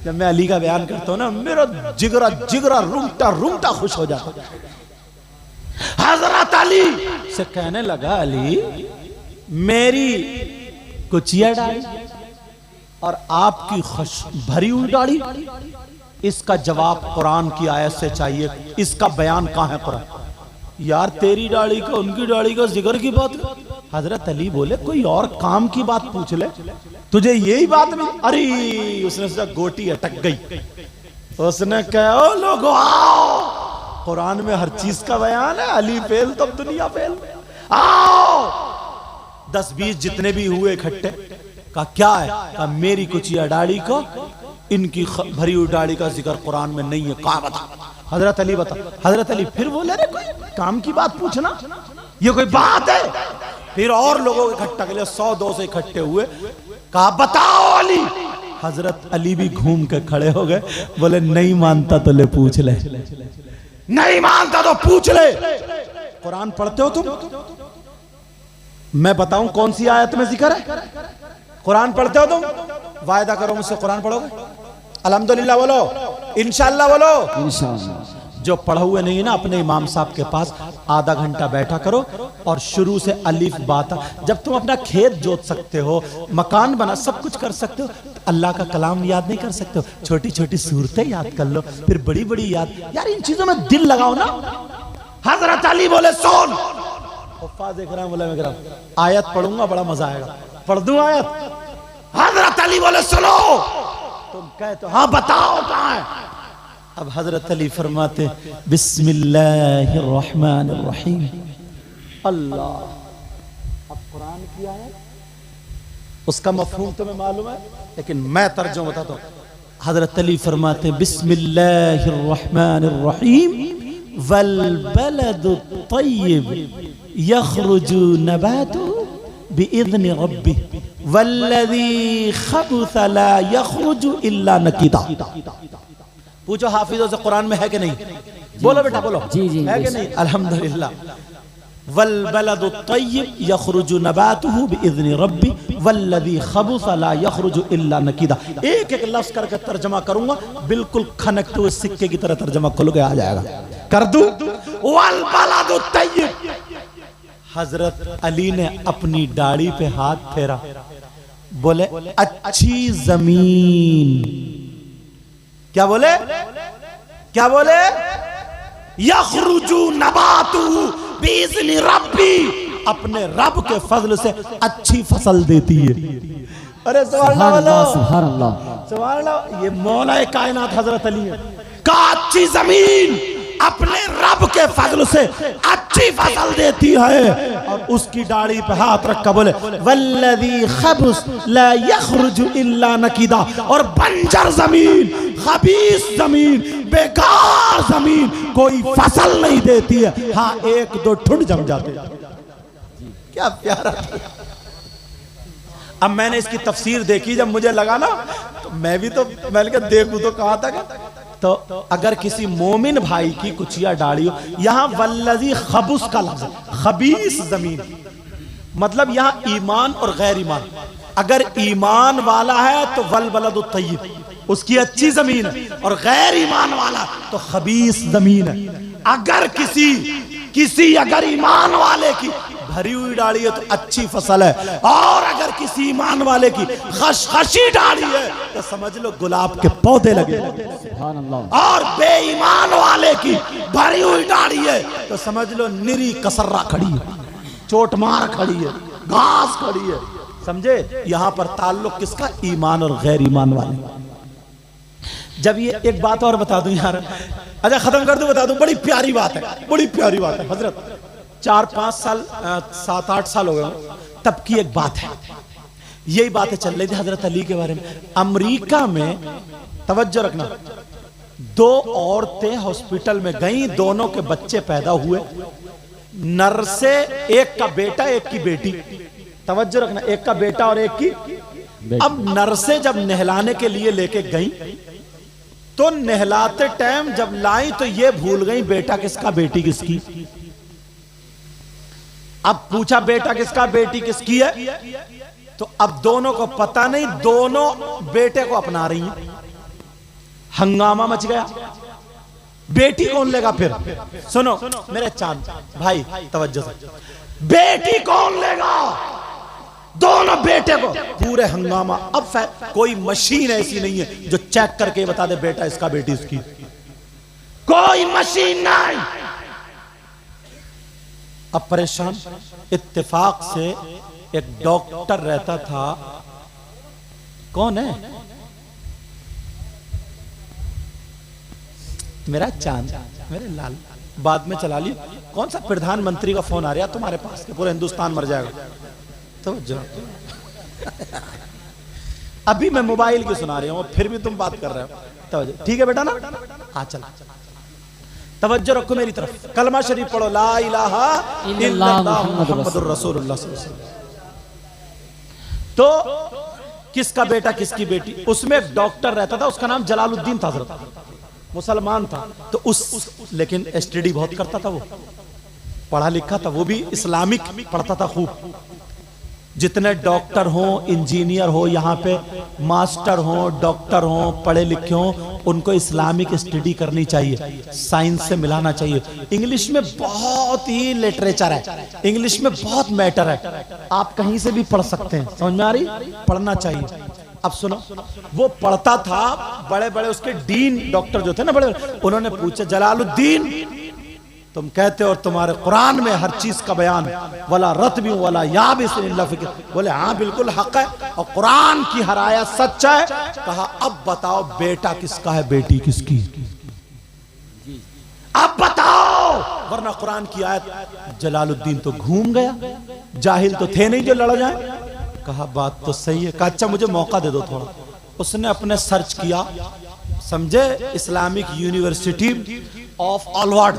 जब मैं अली का बयान करता हूँ ना, मेरा जिगरा जिगरा रूंगटा रूंगटा खुश हो जाता। हजरत अली से कहने लगा, अली मेरी कुचिया दाढ़ी और आपकी भरी हुई दाढ़ी, इसका जवाब कुरान की आयत से चाहिए, इसका बयान कहाँ है कुरान। यार तेरी दाढ़ी का उनकी दाढ़ी का जिक्र की बात। हजरत अली बोले, कोई और काम की बात पूछ ले, तुझे यही बात नहीं। अरे उसने सोचा गोटी अटक गई। उसने कहा, ओ लोगों आओ, कुरान में हर चीज का बयान है, अली फेल तो दुनिया फेल। आओ 10-20 जितने भी हुए इकट्ठे, का क्या है, का मेरी कुचिया दाढ़ी को इनकी भरी हुई दाढ़ी का जिक्र कुरान में नहीं है। कहा बता। हजरत अली बता। हजरत अली फिर बोले, अरे कोई काम की बात पूछना, ये कोई बात है। फिर और लोगों को इकट्ठा कर लिया, 100-200 इकट्ठे हुए। कहा बताओ अली। हजरत अली भी घूम के खड़े हो गए, बोले नहीं मानता तो ले पूछ ले, नहीं मानता तो पूछ ले। कुरान पढ़ते हो तुम? मैं बताऊं कौन सी आयत में जिक्र है? कुरान पढ़ते हो तुम? वायदा करो मुझसे कुरान पढ़ोगे? अल्हम्दुलिल्लाह बोलो, इंशाअल्लाह बोलो। इंशाअल्लाह। जो पढ़े हुए नहीं ना, अपने इमाम साहब के पास आधा घंटा बैठा करो और शुरू से अलिफ बाता। जब तुम अपना खेत जोत सकते हो, मकान बना, सब कुछ कर सकते हो, तो अल्लाह का कलाम याद नहीं कर सकते हो? छोटी छोटी सूरतें याद कर लो, फिर बड़ी बड़ी याद। यार इन चीजों में दिल लगाओ ना। हजरत अली बोले सुन, बोले आयत पढ़ूंगा, बड़ा मजा आएगा, पढ़ दूं आयत। हजरत अली बोले सुनो। तुम कहे तो हाँ बताओ कहाँ है। अब हजरत अली फरमाते, बिस्मिल्लाहिर रहमानिर रहीम। अल्लाह। अब कुरान की आयत, उसका मफहूम तुम्हें मालूम है, लेकिन मैं तर्जुमा बताता हूँ। हजरत अली फरमाते, बिस्मिल्लाहिर रहमानिर रहीम, वल बलदु तय्यब यखरुजु नबातुहु बिइज़्नि रब्बिह वल्लज़ी खबुस ला यखरुजु इल्ला नकीदा। पूछो हाफिजों से कुरान में है कि नहीं? बोलो बेटा बोलो, जी जी है कि नहीं? अल्हम्दुलिल्लाह। वल बलदु तय्यब यखरुजु नबातुहु बिइज़्नि रब्बी वल्लज़ी खबुस ला यखरुजु इल्ला नकीदा। एक एक लफ्ज करके तर्जुमा करूंगा, बिल्कुल खनकते हुए सिक्के की तरह तर्जुमा खुल के आ जाएगा। कर दूं? वल बलदु तय्यब। हजरत अली ने अपनी दाढ़ी पे हाथ फेरा, बोले अच्छी जमीन। क्या बोले? क्या बोले? यखरुजु नबातुहु बिइज़्नि रब्बी, अपने रब के फजल से अच्छी फसल देती है। अरे सुभान अल्लाह, सुभान अल्लाह, सुभान अल्लाह। ये मौला कायनात हजरत अली है। का अच्छी जमीन अपने रब के फजल से अच्छी फसल देती है। और उसकी दाढ़ी पे हाथ रखा बोले, वल्लज़ी खबुस ला यखरुजु इल्ला नकीदा। और बंजर जमीन, खबीस जमीन, बेकार जमीन कोई फसल नहीं देती है। हाँ एक दो ठुंड जम जाते। क्या प्यारा। अब मैंने इसकी तफसीर देखी, जब मुझे लगा ना, तो मैं भी तो मैंने कहा देखूं तो कहा था। तो अगर किसी मोमिन भाई की कुचिया दाढ़ी हो, यहां वल्लज़ी खबुस का लफ्ज़, खबीस जमीन, मतलब यहां ईमान और गैर ईमान। अगर ईमान वाला है तो वल बलदु तय्यब, उसकी अच्छी जमीन है, और गैर ईमान वाला तो खबीस जमीन है। अगर किसी अगर ईमान वाले की भरी हुई डाली है तो अच्छी फसल है, और अगर किसी ईमान वाले की खशखशी डाली है तो समझ लो गुलाब के पौधे लगे, और बेईमान वाले की भरी हुई डाली है तो समझ लो निरी कसर्रा खड़ी है, चोटमार खड़ी है, घास खड़ी है। समझे? यहां पर ताल्लुक किसका? ईमान और गैर ईमान वाले। जब ये एक बात और बता दूं यार, अच्छा खत्म कर दूं, बता दूं, बड़ी प्यारी बात है, बड़ी प्यारी बात है हजरत। 4-5 साल 7-8 साल हो गए तब की एक बात है, यही बातें चल रही थी हजरत अली के बारे में। अमेरिका में तवज्जो रखना, 2 औरतें हॉस्पिटल में गई, दोनों के बच्चे पैदा हुए, नर से एक का बेटा एक की बेटी, तवज्जो रखना, एक का बेटा और एक की। अब नर से जब नहलाने के लिए लेके गई तो नहलाते टाइम जब लाई तो ये भूल गई बेटा किसका बेटी किसकी। अब पूछा बेटा किसका बेटी किसकी है, तो अब दोनों को पता नहीं, दोनों बेटे को अपना रही हैं। हंगामा मच गया, बेटी कौन लेगा फिर? सुनो मेरे चांद भाई तवज्जो से, बेटी कौन लेगा? दोनों बेटे को, पूरे हंगामा। अब कोई मशीन ऐसी नहीं है जो चेक करके बता दे बेटा इसका बेटी इसकी, कोई मशीन नहीं। अब परेशान, इत्तेफाक से एक डॉक्टर रहता था, कौन है? मेरा चांद, मेरे लाल, बाद में चला लिया। कौन सा प्रधानमंत्री का फोन आ रहा है तुम्हारे पास के पूरे हिंदुस्तान मर जाएगा? तो अभी मैं मोबाइल की सुना रहा हूं, फिर भी तुम बात कर रहे हो। तवज्जो, ठीक है बेटा ना? हाँ चल, तवज्जो रखो मेरी तरफ, कलमा शरीफ पढ़ो, ला इलाहा इल्लल्लाह मुहम्मदुर रसूलुल्लाह सल्लल्लाहु अलैहि वसल्लम। तो किसका बेटा किसकी बेटी, उसमें एक डॉक्टर रहता था, उसका नाम जलालुद्दीन था, मुसलमान था। तो लेकिन स्टडी बहुत करता था, वो पढ़ा लिखा था, वो भी इस्लामिक पढ़ता था खूब। जितने डॉक्टर हो, इंजीनियर हो, यहाँ पे मास्टर हो, डॉक्टर हो, पढ़े लिखे हो, उनको इस्लामिक स्टडी करनी चाहिए, साइंस से मिलाना चाहिए। इंग्लिश में बहुत ही लिटरेचर है, इंग्लिश में बहुत मैटर है, आप कहीं से भी पढ़ सकते हैं, समझ में आ रही? पढ़ना चाहिए। अब सुनो, वो पढ़ता था, बड़े बड़े उसके डीन डॉक्टर जो थे ना, बड़े, उन्होंने पूछा जलालुद्दीन तुम कहते हो तुम्हारे कुरान में हर चीज का बयान, वाला रत्बी वाला याबिस इल्ला फिक्र, बोले हाँ बिल्कुल हक है, और कुरान की हर आयत सच है। कहा अब बताओ बेटा किसका है बेटी किसकी, अब बताओ, वरना कुरान की आयत। जलालुद्दीन तो घूम गया, जाहिल तो थे नहीं जो लड़ जाए। कहा बात तो सही है। कहा अच्छा मुझे मौका दे दो थोड़ा। उसने अपने सर्च किया, समझे, इस्लामिक यूनिवर्सिटी ऑफ ऑलवर्ड,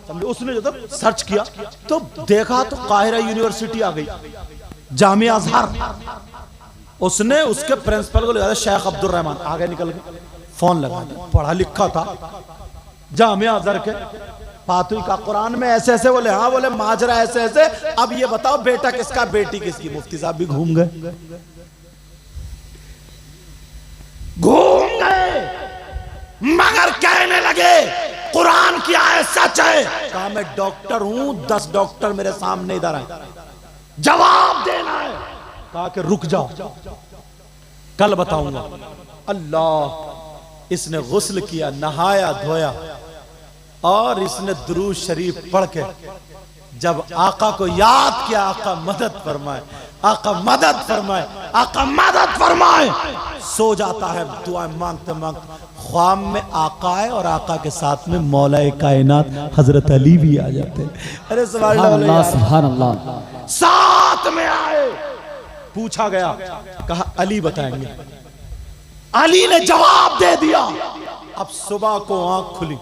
समझे, उसने जब सर्च किया तो देखा तो काहिरा यूनिवर्सिटी आ गई, जामिया अज़हर। उसने उसके प्रिंसिपल को लगा, शेख अब्दुल रहमान, आगे निकल गए, फोन लगा, पढ़ा लिखा था, जामिया अज़हर के, पातुई का कुरान में ऐसे ऐसे, बोले हाँ, बोले माजरा ऐसे ऐसे, अब ये बताओ बेटा किसका बेटी किसकी। मुफ्ती साहब भी घूम गए, मगर कहने लगे कुरान की आयत सच है। कहा मैं डॉक्टर हूं, 10 डॉक्टर मेरे सामने इधर आए, जवाब देना है। कहा कि रुक जाओ, कल बताऊंगा। अल्लाह, इसने गुस्ल किया, नहाया धोया, और इसने दुरूद शरीफ पढ़ के जब आका को याद किया, आका मदद फरमाए, आका मदद फरमाए, आका मदद फरमाए, सो जाता है दुआ मांगते मांगते। ख्वाब में आका है और आका के साथ में मौलाए कायनात हजरत अली भी आ जाते हैं। अरे सुभान अल्लाह, साथ में आए। पूछा गया, कहा अली बताएंगे। अली ने जवाब दे दिया। अब सुबह को आंख खुली,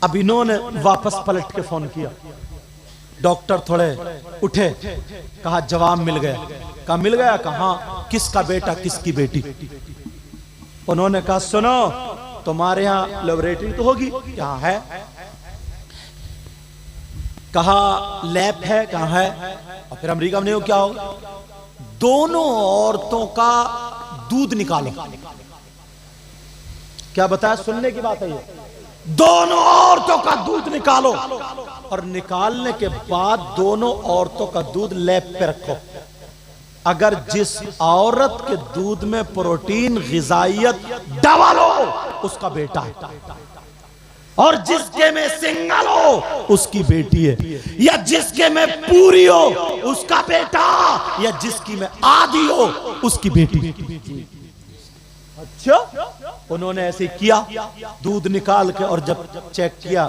अब इन्होंने वापस पलट के फोन किया, डॉक्टर थोड़े उठे, कहा जवाब मिल गया। कहा मिल गया? कहा किसका बेटा किसकी बेटी? उन्होंने कहा सुनो, तुम्हारे यहां लेबोरेटरी तो होगी, क्या है? कहा लैब है, कहा है? और फिर अमेरिका में नहीं हो, क्या होगा? दोनों औरतों का दूध निकालो। क्या बताया? सुनने की बात है ये। दोनों औरतों का दूध निकालो और निकालने के बाद दोनों औरतों का दूध लैब पे रखो। अगर जिस औरत के दूध में प्रोटीन गिजाइयत डबल हो उसका बेटा है, और जिसके में सिंगल हो उसकी बेटी है, या जिसके में पूरी हो उसका बेटा, या जिसकी में आधी हो उसकी बेटी। अच्छा, उन्होंने ऐसे किया, दूध निकाल के और जब चेक किया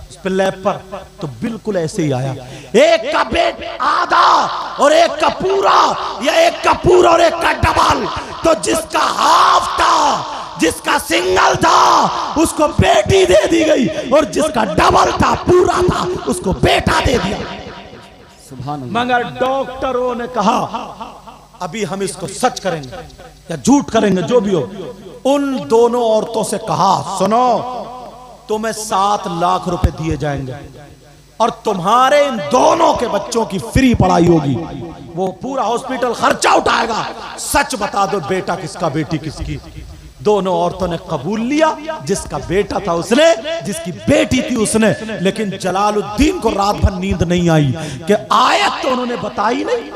उस पर लैब पर, तो बिल्कुल ऐसे ही आया। एक का बेट आधा और एक का पूरा, या एक का पूरा और एक का डबल। तो जिसका हाफ था, जिसका सिंगल था, उसको बेटी दे दी गई, और जिसका डबल था, पूरा था, उसको बेटा दे दिया। मगर डॉक्टरों ने कहा अभी हम इसको सच करेंगे या झूठ करेंगे, जो भी हो। उन दोनों औरतों से कहा, सुनो, तुम्हें 7 लाख रुपए दिए जाएंगे और तुम्हारे इन दोनों के बच्चों की फ्री पढ़ाई होगी। वो पूरा हॉस्पिटल खर्चा उठाएगा। सच बता दो बेटा किसका, बेटी किसकी। दोनों औरतों ने कबूल लिया। जिसका बेटा था उसने, जिसकी बेटी थी उसने। लेकिन जलालुद्दीन को रात भर नींद नहीं आई कि आयत तो उन्होंने बताई नहीं,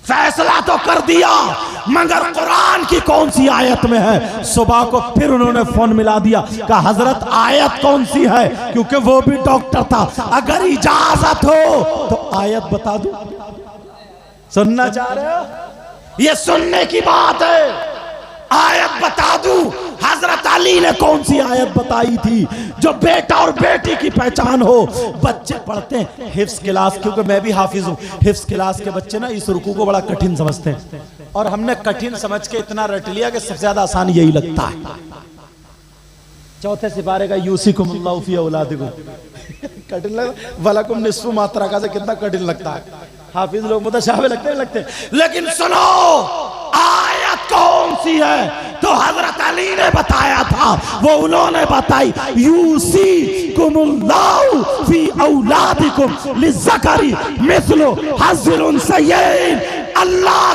फैसला तो कर दिया मगर कुरान की कौन सी आयत में है। सुबह को फिर उन्होंने फोन मिला दिया, कहा हजरत आयत कौन सी है, क्योंकि वो भी डॉक्टर था। अगर इजाजत हो तो आयत बता दूं। सुनना चाह रहे हो? ये सुनने की बात है। आयत बता दूं, हजरत अली ने कौन सी आयत बताई थी जो बेटा और बेटी की पहचान हो। बच्चे पढ़ते हैं हिफ्स क्लास, क्योंकि मैं भी हाफिज हूं। हिफ्स क्लास के बच्चे ना इस रुकू को बड़ा कठिन समझते हैं, और हमने कठिन समझ के इतना रट लिया कि सबसे ज्यादा आसान यही लगता है। चौथे सिपारे का यूसिकुमुल्लाहु फी औलादिकुम कठिन लगा, वलकुम निस्फु मात्रा का से कितना कठिन लगता है। हाफिज लोग मुतशाबिह लगते हैं। लेकिन सुनो आयत कौन सी है, तो हजरत अली ने बताया था, वो उन्होंने बताई, यूसिकुमुल्लाहु फी औलादिकुम लिज़्ज़करी मिस्लु हज़्ज़िल उन्सयैन। अल्लाह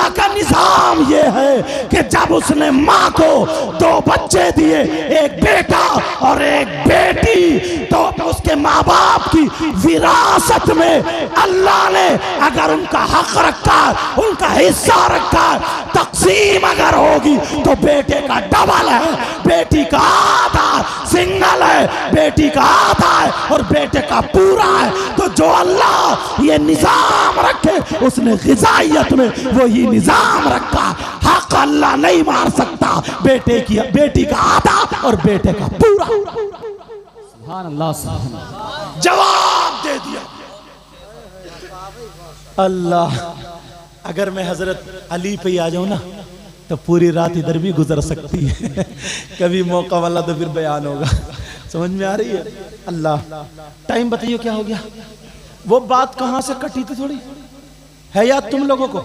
का निजाम ये है कि जब उसने माँ को 2 बच्चे दिए, एक बेटा और एक बेटी, तो उसके माँ बाप की विरासत में अल्लाह ने अगर उनका हक रखा, उनका हिस्सा रखा, तकसीम अगर होगी तो बेटे का डबल है, बेटी का आधा, सिंगल है, बेटी का आधा है और बेटे का पूरा है। तो जो अल्लाह ये निजाम रखे उसने गिजाइयत में वही निजाम रखा। हक अल्लाह नहीं मार सकता। बेटी का आधा और बेटे का पूरा। सुभान अल्लाह, सुभान अल्लाह। जवाब दे दिया अल्लाह। अगर मैं हजरत अली पे आ जाऊं ना तो पूरी रात इधर भी गुजर सकती है। कभी मौका वाला तो फिर बयान होगा। समझ में आ रही है? अल्लाह, टाइम बताइए क्या हो गया? वो बात कहां से कटी थी? थोड़ी है याद तुम लोगों को?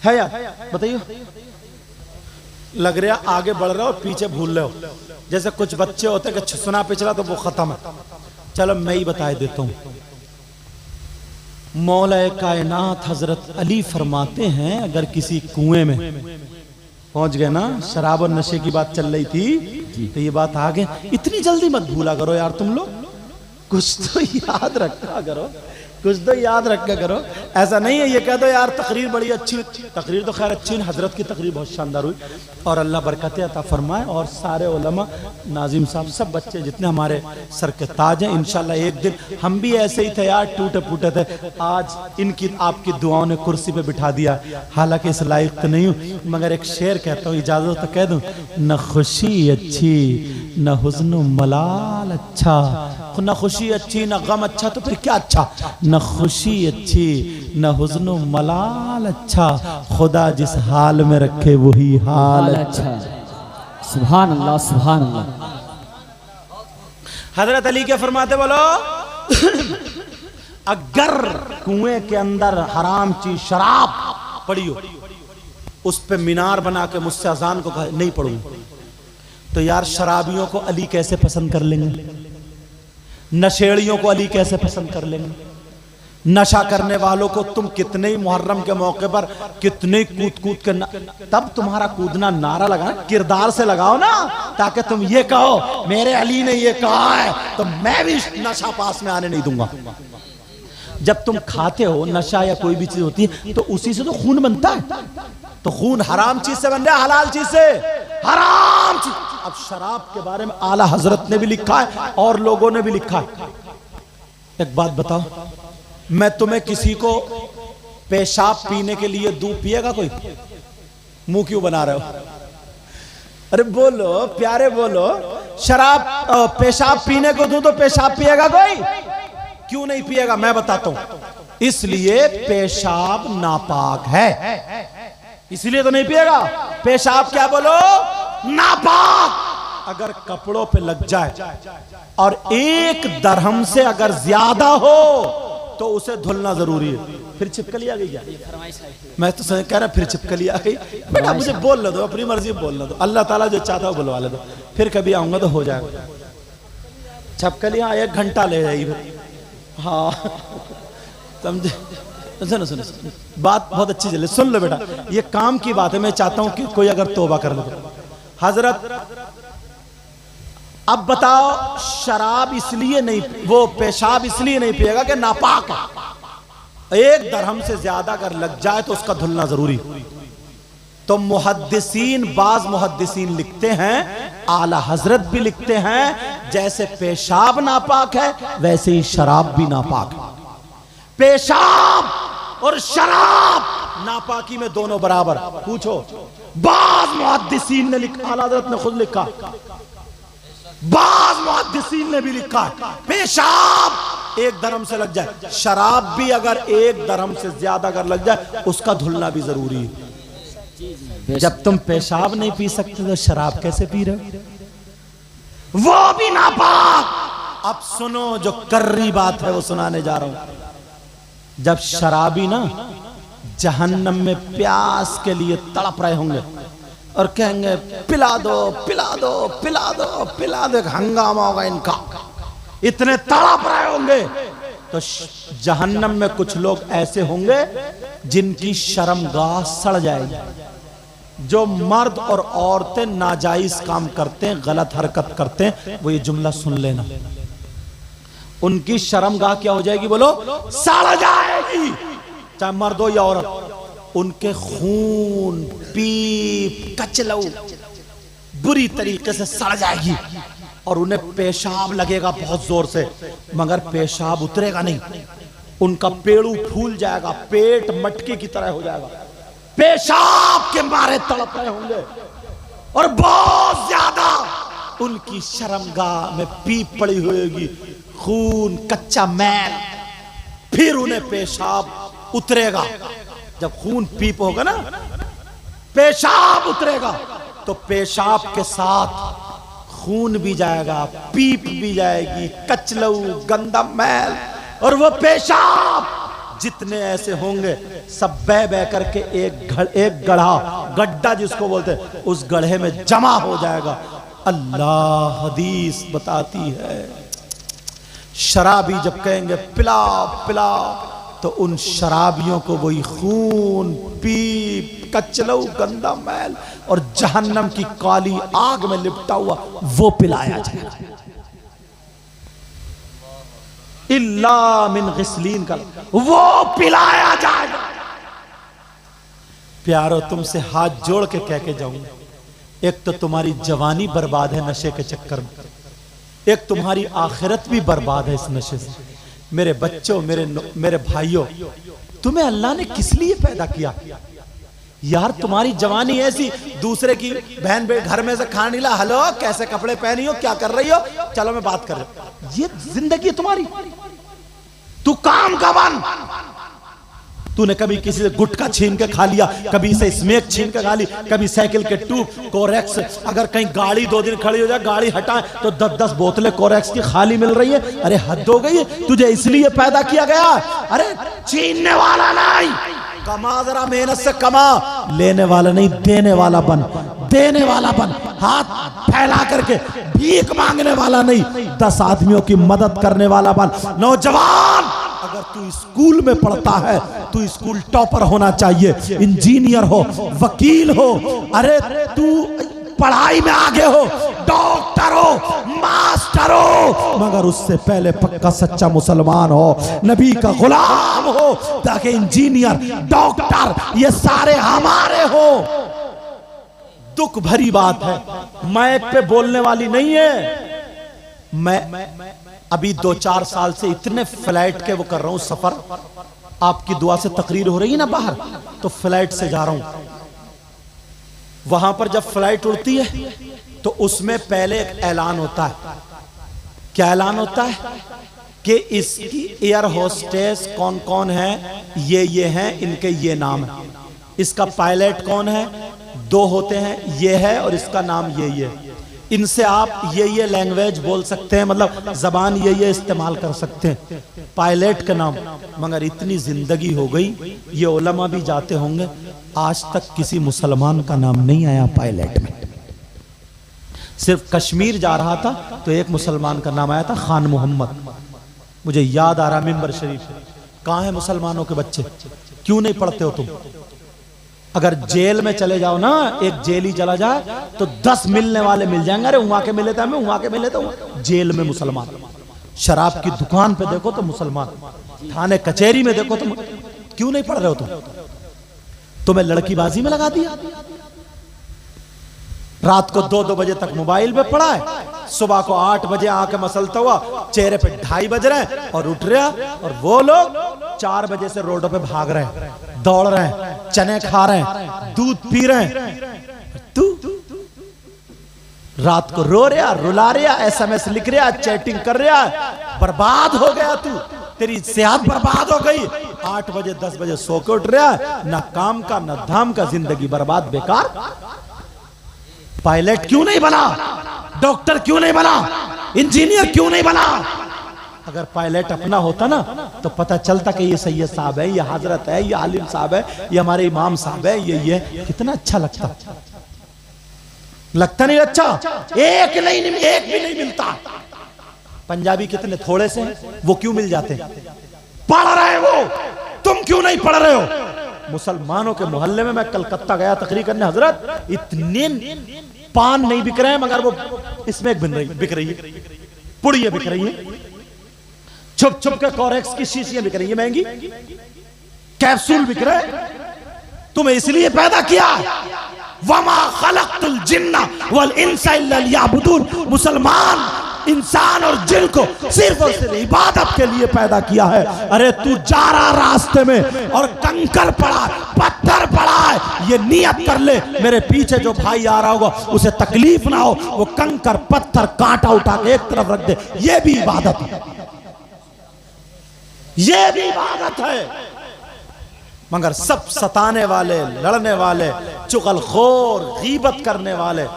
है याद? बताइए। लग रहा आगे बढ़ रहे हो, पीछे भूल रहे हो। जैसे कुछ बच्चे होते हैं कि सुना पिछला तो वो खत्म है। चलो मैं ही बता देता हूं। मौला कायनात हजरत अली फरमाते हैं, अगर किसी कुएं में पहुंच गए ना, शराब और नशे की बात चल रही थी तो ये बात आ गई। इतनी जल्दी मत भूला करो यार तुम लोग, कुछ तो याद रखा करो, कुछ तो याद रखा करो। ऐसा नहीं है ये कह दो यार तकरीर बड़ी अच्छी। तकरीर तो खैर अच्छी, हजरत की तकरीर बहुत शानदार हुई और अल्लाह बरकतें अता फरमाए। और सारे उलमा, नाजिम साहब, सब बच्चे जितने हमारे सर के ताज हैं, इंशाल्लाह एक दिन हम भी ऐसे ही थे यार, टूटे फूटे थे। आज इनकी आपकी दुआओं ने कुर्सी पे बिठा दिया। हालांकि इस लायक तो नहीं हूँ, मगर एक शेर कहता हूँ, इजाजत तो कह दूँ। न खुशी अच्छी न हुज़्न मलाल अच्छा, न खुशी अच्छी न गम अच्छा, तो फिर क्या अच्छा? न खुशी अच्छी न हुज़्न मलाल अच्छा, खुदा जिस हाल में रखे वही हाल अच्छा। सुभान अल्लाह, सुभान अल्लाह। हजरत अली के फरमाते बोलो, अगर कुएं के अंदर हराम चीज शराब पड़ी हो, उस पे मीनार बना के मुझसे अजान को नहीं पढ़ूंगा, तो यार शराबियों को अली कैसे पसंद कर लेंगे? नशेड़ियों को अली कैसे पसंद कर लेंगे? नशा करने वालों को तुम कितने ही मुहर्रम के मौके पर कितने कूद कूद के तब तुम्हारा कूदना नारा लगाना किरदार से लगाओ ना, ताकि तुम ये कहो मेरे अली ने ये कहा है तो मैं भी नशा पास में आने नहीं दूंगा। जब तुम खाते हो नशा या कोई भी चीज होती है तो उसी से तो खून बनता है, तो खून हराम चीज से बन रहा है, हलाल चीज से हराम चीज। अब शराब के बारे में आला हजरत ने भी लिखा है और लोगों ने भी लिखा है। एक बात बताओ, मैं तुम्हें किसी को पेशाब पीने के लिए दूध पिएगा कोई? मुंह क्यों बना रहे हो? अरे बोलो प्यारे बोलो, शराब पेशाब पीने को दूं तो पेशाब पिएगा कोई? क्यों नहीं पिएगा? मैं बताता हूं, इसलिए पेशाब नापाक है, इसलिए तो नहीं पिएगा। पेशाब क्या बोलो? नापाक। अगर कपड़ों पे लग जाए और 1 दरहम से अगर ज्यादा हो तो उसे धुलना जरूरी है। फिर छिपकली आ गई क्या? मैं तो कह रहा फिर छिपकली आ गई। बेटा मुझे बोलने दो, अपनी मर्जी बोलने दो, अल्लाह ताला जो चाहता है बुलवा ले दो, फिर कभी आऊंगा तो हो जाएगा। छिपकलियां 1 घंटा ले जाएगी। हाँ समझे? सुनो सुनो, बात बहुत अच्छी चले, सुन लो बेटा, ये काम की बात है। मैं चाहता हूं कि कोई अगर तौबा कर लो। हजरत अब बताओ, शराब इसलिए नहीं, वो पेशाब इसलिए नहीं पिएगा कि नापाक है। 1 दरहम से ज्यादा अगर लग जाए तो उसका धुलना जरूरी। तो मुहद्दिसीन, बाज मुहद्दिसीन लिखते हैं, आला हजरत भी लिखते हैं, जैसे पेशाब नापाक है वैसे ही शराब भी नापाक है। पेशाब और शराब नापाकी में दोनों बराबर। पूछो, बाज मुहद्दिसीन ने लिखा, आला हजरत ने खुद लिखा, बाज मुहद्दिसीन ने भी लिखा है, पेशाब 1 दरहम से लग जाए, शराब भी अगर 1 दरहम से ज्यादा अगर लग जाए उसका धुलना भी जरूरी है। जब तुम पेशाब नहीं पी सकते तो शराब कैसे पी रहे हो? वो भी नापाक। अब सुनो, जो कर्री बात है वो सुनाने जा रहा हूं। जब शराबी ना जहन्नम में प्यास के लिए तड़प रहे होंगे और कहेंगे पिला दो पिला दो पिला दो पिला दो, हंगामा होगा इनका, इतने तड़प रहे होंगे, तो जहन्नम में कुछ लोग ऐसे होंगे जिनकी शर्मगाह सड़ जाएगी। जो मर्द और औरतें नाजायज काम करते हैं, गलत हरकत करते हैं, वो ये जुमला सुन लेना, उनकी शर्मगाह क्या हो जाएगी? बोलो, सड़ जाएगी। चाहे मर्द हो या औरत, उनके खून, पीप, कचलऊ बुरी तरीके से सड़ जाएगी और उन्हें पेशाब लगेगा बहुत जोर से, मगर पेशाब उतरेगा नहीं। उनका पेड़ू फूल जाएगा, पेट मटके की तरह हो जाएगा, पेशाब के मारे तड़प रहे होंगे और बहुत ज्यादा उनकी शर्मगाह में पीप पड़ी होगी, खून, कच्चा मैल। फिर उन्हें पेशाब उतरेगा। जब खून पीप होगा ना, पेशाब उतरेगा, तो पेशाब के साथ खून भी जाएगा, पीप भी जाएगी, कचलऊ, गंदा मैल, और वो पेशाब जितने ऐसे होंगे सब बह बह करके एक गढ़ा, गड्ढा जिसको बोलते हैं, उस गड्ढे में जमा हो जाएगा। अल्लाह हदीस बताती है, शराबी जब कहेंगे पिला पिला, तो उन शराबियों को वही खून, पीप, कचलऊ, गंदा मैल और जहन्नम की काली आग में लिपटा हुआ वो पिलाया जाएगा। इल्ला मिन गिस्लीन का, वो पिलाया जाएगा। प्यारो, तुमसे हाथ जोड़ के कह के जाऊंगा, एक तो तुम्हारी जवानी बर्बाद है नशे के चक्कर में, एक तुम्हारी आखिरत भी बर्बाद है इस नशे से। मेरे बच्चों, मेरे भाइयों, तुम्हें अल्लाह ने किस लिए पैदा किया? यार तुम्हारी जवानी ऐसी, दूसरे की बहन घर में से खाना नहीं ला, हेलो कैसे कपड़े पहनी हो, क्या कर रही हो, चलो मैं बात कर रहा हूं, ये जिंदगी है तुम्हारी। तू काम का बन। तूने कभी किसी से गुटखा छीन के खा लिया, कभी से स्मेक छीन के खा ली, कभी साइकिल के ट्यूब, कोरेक्स, अगर कहीं गाड़ी 2 दिन खड़ी हो जाए, गाड़ी हटाए तो 10-10 बोतलें कोरेक्स की खाली मिल रही है। अरे हद हो गई है, तुझे इसलिए पैदा किया गया। अरे छीनने वाला नहीं, कमा, जरा मेहनत से कमा, लेने वाला नहीं, देने वाला बन, देने वाला बन, हाथ फैला करके भीख मांगने वाला नहीं, 10 आदमियों की मदद करने वाला बन। नौजवान अगर तू स्कूल में पढ़ता है तू स्कूल टॉपर होना चाहिए, इंजीनियर हो, वकील हो, अरे तू पढ़ाई में आगे हो, डॉक्टर हो, मास्टर हो, मगर उससे पहले पक्का सच्चा मुसलमान हो, नबी का गुलाम हो, ताकि इंजीनियर, डॉक्टर ये सारे हमारे हो। दुख भरी बात है, माइक पे बोलने वाली नहीं है। मैं अभी 2-4 साल से इतने फ्लाइट के वो कर रहा हूं सफर, आपकी दुआ से तकरीर हो रही है ना बाहर, तो फ्लाइट से जा रहा हूं। वहां पर जब फ्लाइट उड़ती है तो उसमें पहले एक ऐलान होता है। क्या ऐलान होता है कि इसकी एयर होस्टेस कौन कौन है, ये हैं, इनके ये नाम है। इसका पायलट कौन है, 2 होते हैं, ये है और इसका नाम ये है। इनसे आप ये लैंग्वेज बोल सकते हैं, मतलब जबान ये इस्तेमाल कर सकते हैं, पायलट का नाम। मगर इतनी जिंदगी हो गई, ये उलमा भी जाते होंगे, आज तक किसी मुसलमान का नाम नहीं आया पायलट में। सिर्फ कश्मीर जा रहा था तो एक मुसलमान का नाम आया था, खान मोहम्मद। मुझे याद आ रहा मिंबर शरीफ। कहां है मुसलमानों के बच्चे, क्यों नहीं पढ़ते हो तुम? अगर जेल में चले जाओ ना, एक जेली चला जाए तो 10 मिलने वाले मिल जाएंगे। अरे वहां के मिले थे, हमें वहां के मिले थे। जेल में मुसलमान, शराब की दुकान पे देखो तो मुसलमान, थाने कचहरी में देखो तो क्यों नहीं पढ़ रहे हो तुम? तुम्हें लड़कीबाजी में लगा दिया। रात को 2-2 बजे तक मोबाइल पे पड़ा है, सुबह को 8 बजे आके मसलता हुआ चेहरे पे 2:30 बज रहे हैं और उठ रहा, और वो लोग 4 बजे से रोडों पे भाग रहे हैं, दौड़ रहे हैं, चने खा रहे हैं, दूध पी रहे हैं। तू रात को रो रहा, रुला रहा, SMS लिख रहा, चैटिंग कर रहा, बर्बाद हो गया तू, तेरी सेहत बर्बाद हो गई। 8 बजे 10 बजे सो के उठ रहा है, ना काम का ना धाम का, जिंदगी बर्बाद, बेकार। पायलट क्यों नहीं बना, डॉक्टर क्यों नहीं बना, इंजीनियर क्यों नहीं बना? अगर पायलट अपना होता ना तो पता चलता कि ये सैयद साहब है, ये हजरत है, ये आलिम साहब है, ये हमारे इमाम साहब है, ये कितना अच्छा लगता। लगता नहीं अच्छा? एक भी नहीं मिलता। पंजाबी कितने थोड़े से हैं, वो क्यों मिल जाते हैं? पढ़ रहे हैं वो, तुम क्यों नहीं पढ़ रहे हो? मुसलमानों के मोहल्ले में मैं कलकत्ता गया तकरीर करने, हजरत इतने पान नहीं बिक रहे हैं, मगर वो इसमें बिक रही है, पुड़िया बिक रही है, छुप छुप के कोरेक्स की शीशियां बिक रही है, महंगी कैप्सूल बिक रहे। तुम्हें इसलिए पैदा किया, वमा खलक़तुल जिन्ना वल इंसा इल्ला लियअबुदून। मुसलमान इंसान और जिन को सिर्फ और सिर्फ इबादत के लिए पैदा किया है। अरे तू जा रहा रास्ते में और कंकर पड़ा, पत्थर पड़ा है, ये नियत कर ले, मेरे पीछे जो भाई आ रहा होगा उसे तकलीफ ना हो, वो कंकर पत्थर कांटा उठा के एक तरफ रख दे। ये भी इबादत है, ये भी इबादत है। मगर सब सताने वाले, लड़ने वाले, चुगलखोर, गीबत करने वाले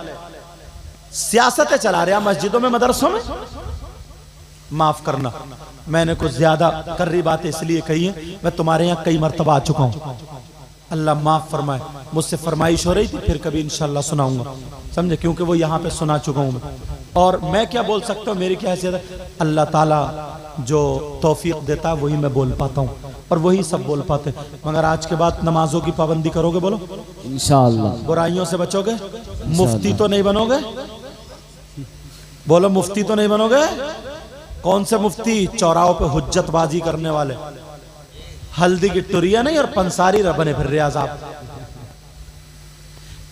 सियासतें चला रहे हैं मस्जिदों में, मदरसों में। माफ करना, मैंने कुछ ज्यादा कर्री बातें इसलिए कही है, मैं तुम्हारे यहाँ कई मर्तबा आ चुका हूं, अल्लाह माफ फरमाए। मुझसे फरमाइश हो रही थी, फिर कभी इंशाल्लाह सुनाऊंगा, समझे, क्योंकि वो यहाँ पे सुना चुका हूं मैं। और मैं क्या बोल सकता हूँ, मेरी क्या हैसियत है? अल्लाह ताला जो तौफीक देता है वही मैं बोल पाता हूँ, और वही सब बोल पाते। मगर आज के बाद नमाजों की पाबंदी करोगे? बोलो इंशाअल्लाह। बुराइयों से बचोगे? मुफ्ती तो नहीं बनोगे? बोलो मुफ्ती तो नहीं बनोगे? कौन से मुफ्ती? चौराहों पे हुज्जतबाजी करने वाले, हल्दी की टुरिया नहीं और पंसारी बने फिर रियाज। आप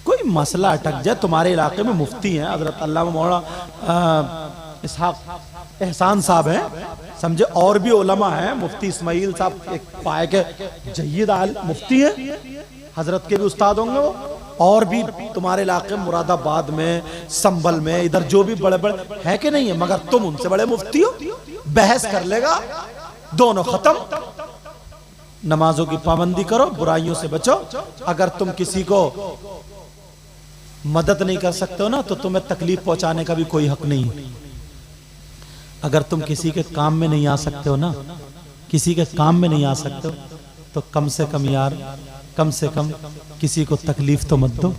कोई मसला अटक जाए, तुम्हारे इलाके में मुफ्ती हैं, हजरत अल्लामा मौलाना इसहाक एहसान साहब हैं, समझे, और भी उलमा हैं, मुफ्ती इस्माइल साहब एक पाए के जय्यद मुफ्ती हैं, हजरत के भी उस्ताद होंगे वो, और भी तुम्हारे इलाके मुरादाबाद में, संभल में, इधर जो भी बड़े बड़े है कि नहीं है, मगर तुम उनसे बड़े मुफ्ती हो। बहस कर लेगा, दोनों खत्म। नमाजों की पाबंदी करो, बुराइयों से बचो। अगर तुम किसी को मदद नहीं कर सकते हो ना, तो तुम्हें तकलीफ पहुंचाने का भी कोई हक नहीं है। अगर तुम किसी के काम में नहीं आ सकते हो ना, किसी के काम में नहीं आ सकते हो, तो कम से कम यार, कम से कम किसी को तकलीफ तो मत दो,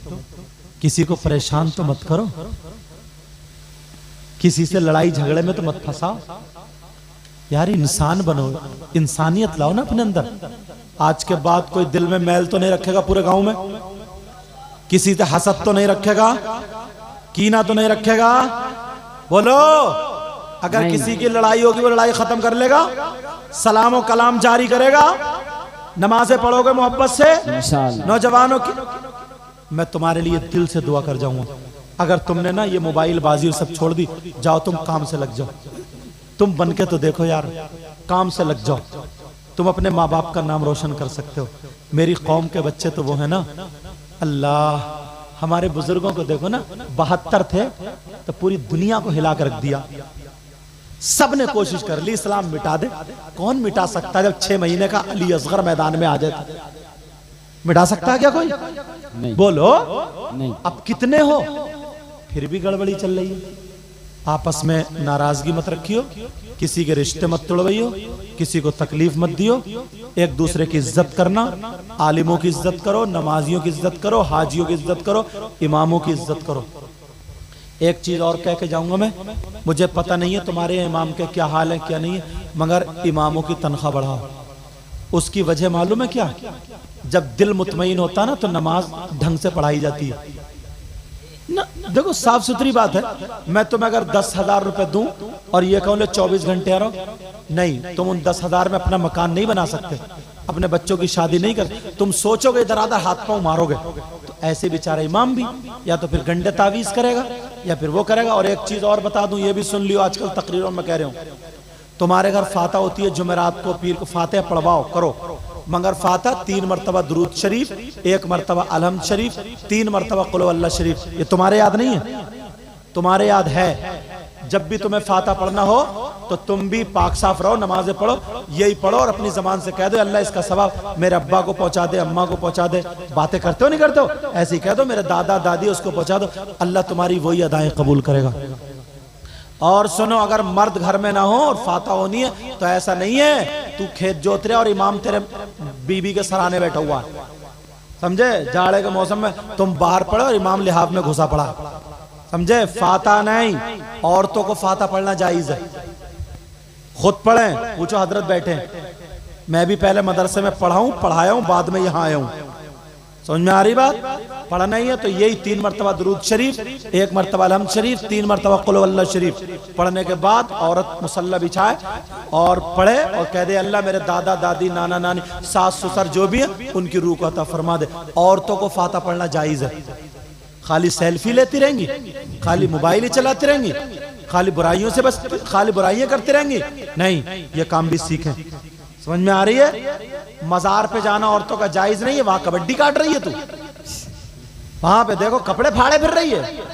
किसी को परेशान तो मत करो, किसी से लड़ाई झगड़े में तो मत फंसाओ। यार इंसान बनो, इंसानियत लाओ ना अपने अंदर। आज के बाद कोई दिल में मैल तो नहीं रखेगा पूरे गांव में, किसी से हसद तो नहीं रखेगा, कीना तो नहीं रखेगा। बोलो, अगर किसी की लड़ाई होगी वो लड़ाई खत्म कर लेगा, सलाम और कलाम जारी करेगा, नमाजें पढ़ोगे मोहब्बत से। नौजवानों की मैं तुम्हारे लिए दिल से दुआ कर जाऊंगा। अगर तुमने ना ये मोबाइल बाजी सब छोड़ दी, जाओ तुम काम से लग जाओ। तुम बन के तो देखो यार, काम से लग जाओ, तुम अपने माँ बाप का नाम रोशन कर सकते हो। मेरी कौम के बच्चे तो वो है ना, अल्लाह, हमारे बुजुर्गों को देखो ना, 72 थे तो पूरी दुनिया को हिला कर रख दिया। सब ने कोशिश कर ली इस्लाम मिटा दे, कौन मिटा सकता है? जब 6 महीने का अली असगर मैदान में आ जाए, मिटा सकता है क्या कोई? नहीं। बोलो नहीं। अब कितने हो, फिर भी गड़बड़ी चल रही है। आपस में नाराजगी मत रखियो, किसी के रिश्ते मत तोड़वाइयो, किसी को तकलीफ मत दियो, एक दूसरे की इज्जत करना, आलिमों की इज्जत करो, नमाजियों की इज्जत करो, हाजियों की इज्जत करो, इमामों की इज्जत करो। एक चीज और कह के जाऊंगा मैं, मुझे पता नहीं है तुम्हारे इमाम के क्या हाल है क्या नहीं है, मगर इमामों की तनख्वाह बढ़ाओ। उसकी वजह मालूम है क्या? जब दिल मुतमईन होता ना तो नमाज ढंग से पढ़ाई जाती है ना। देखो साफ सुथरी बात है, मैं तुम्हें अगर 10,000 रुपए दूं और ये कहूं ले 24 घंटे आ रहो, नहीं, तुम उन 10,000 में अपना मकान नहीं बना सकते, अपने बच्चों की शादी नहीं कर। तुम सोचोगे इधर आधा हाथ पांव मारोगे, तो ऐसे बेचारा इमाम भी या तो फिर गंडे तावीज करेगा या फिर वो करेगा। और एक चीज और बता दूं, ये भी सुन लियो, आजकल तकरीरों में कह रहे हूं, तुम्हारे घर फाता होती है जुमेरात को, पीर को फातिहा पढ़वाओ करो, मगर फाता 3 मरतबा दुरूद शरीफ, 1 मरतबा अलहम्द शरीफ, 3 मरतबा कुल हुवल्लाह शरीफ। ये तुम्हारे याद नहीं है? तुम्हारे याद है। जब भी तुम्हें फाता पढ़ना हो तो तुम भी पाक साफ रहो, नमाजें पढ़ो, यही पढ़ो और अपनी जबान से कह दो अल्लाह इसका सवाब मेरे अब्बा को पहुंचा दे, अम्मा को पहुंचा दे। बातें करते हो नहीं करते हो? ऐसे ही कह दो मेरे दादा दादी उसको पहुंचा दो, अल्लाह तुम्हारी वही अदाएं कबूल करेगा। और सुनो, अगर मर्द घर में ना हो और फाता होनी है तो ऐसा नहीं है तू खेत जोत रहे और इमाम तेरे बीबी के सराहने बैठा हुआ है, समझे? जाड़े के मौसम में तुम बाहर पड़े और इमाम लिहाफ में घुसा पड़ा, समझे? फाता नहीं, औरतों को फाता पढ़ना जायज है, खुद पढ़े। पूछो हजरत बैठे हैं, मैं भी पहले मदरसे में पढ़ाया हूं, बाद में यहाँ आया हूं। समझ में आ रही बात? पढ़ना ही है तो यही 3 मरतबा दुरूद शरीफ, 1 मरतबा अलहम्द शरीफ, 3 मरतबा कुल हुवल्लाह शरीफ पढ़ने के बाद औरत मुसल्ला बिछाए और पढ़े और कह दे अल्लाह मेरे दादा दादी, नाना नानी, सास ससुर जो भी है उनकी रूह को अता फरमा दे। औरतों को फाता पढ़ना जायज है। खाली सेल्फी लेती रहेंगी, खाली मोबाइल ही चलाती रहेंगी, खाली बुराइयों से बस खाली बुराइयां करती रहेंगी, नहीं, ये काम भी सीखें। समझ में आ रही है? मजार पे जाना औरतों का जायज नहीं है, वहां कबड्डी काट रही है तू, वहां पे देखो कपड़े फाड़े फिर रही है।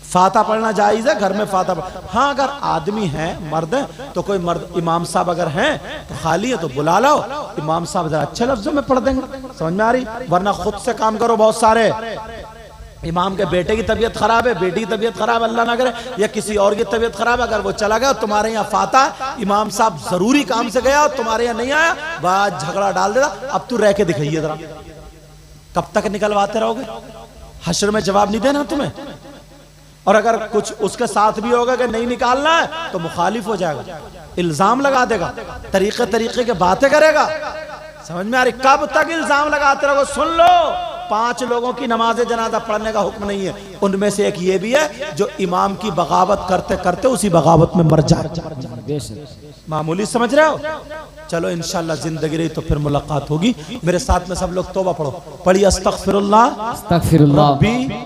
फाता पढ़ना जायज है, घर में फाता हाँ, अगर आदमी है, मर्द है, तो कोई मर्द इमाम साहब अगर हैं तो खाली है तो बुला लो, इमाम साहब जरा अच्छे लफ्जों में पढ़ देंगे। समझ में आ रही? वरना खुद से काम करो। बहुत सारे इमाम के बेटे की तबीयत खराब है, बेटी की तबीयत खराब, अल्लाह ना करे, या किसी और की तबीयत खराब है, अगर वो चला गया तुम्हारे यहाँ फाता, इमाम साहब जरूरी काम से गया तुम्हारे यहाँ नहीं आया, बात झगड़ा डाल देगा। अब तू रह के दिखाइए जरा, कब तक निकलवाते रहोगे? हश्र में जवाब नहीं देना तुम्हें। और अगर कुछ उसके साथ भी होगा कि नहीं निकालना है तो मुखालिफ हो जाएगा, इल्जाम लगा देगा, तरीके तरीके के बातें करेगा। समझ में आ रही? कब तक इल्जाम लगाते रहोगे? सुन लो, 5 लोगों की नमाज जनाजा पढ़ने का हुक्म नहीं है, उनमें से एक ये भी है जो इमाम की बगावत करते करते उसी बगावत में मर जाए। मामूली समझ रहे हो? चलो इंशाल्लाह जिंदगी रही तो फिर मुलाकात होगी। मेरे साथ में सब लोग तौबा पढ़ो, पढ़िए अस्तगफिरुल्लाह, अस्तगफिरुल्लाह रब्बी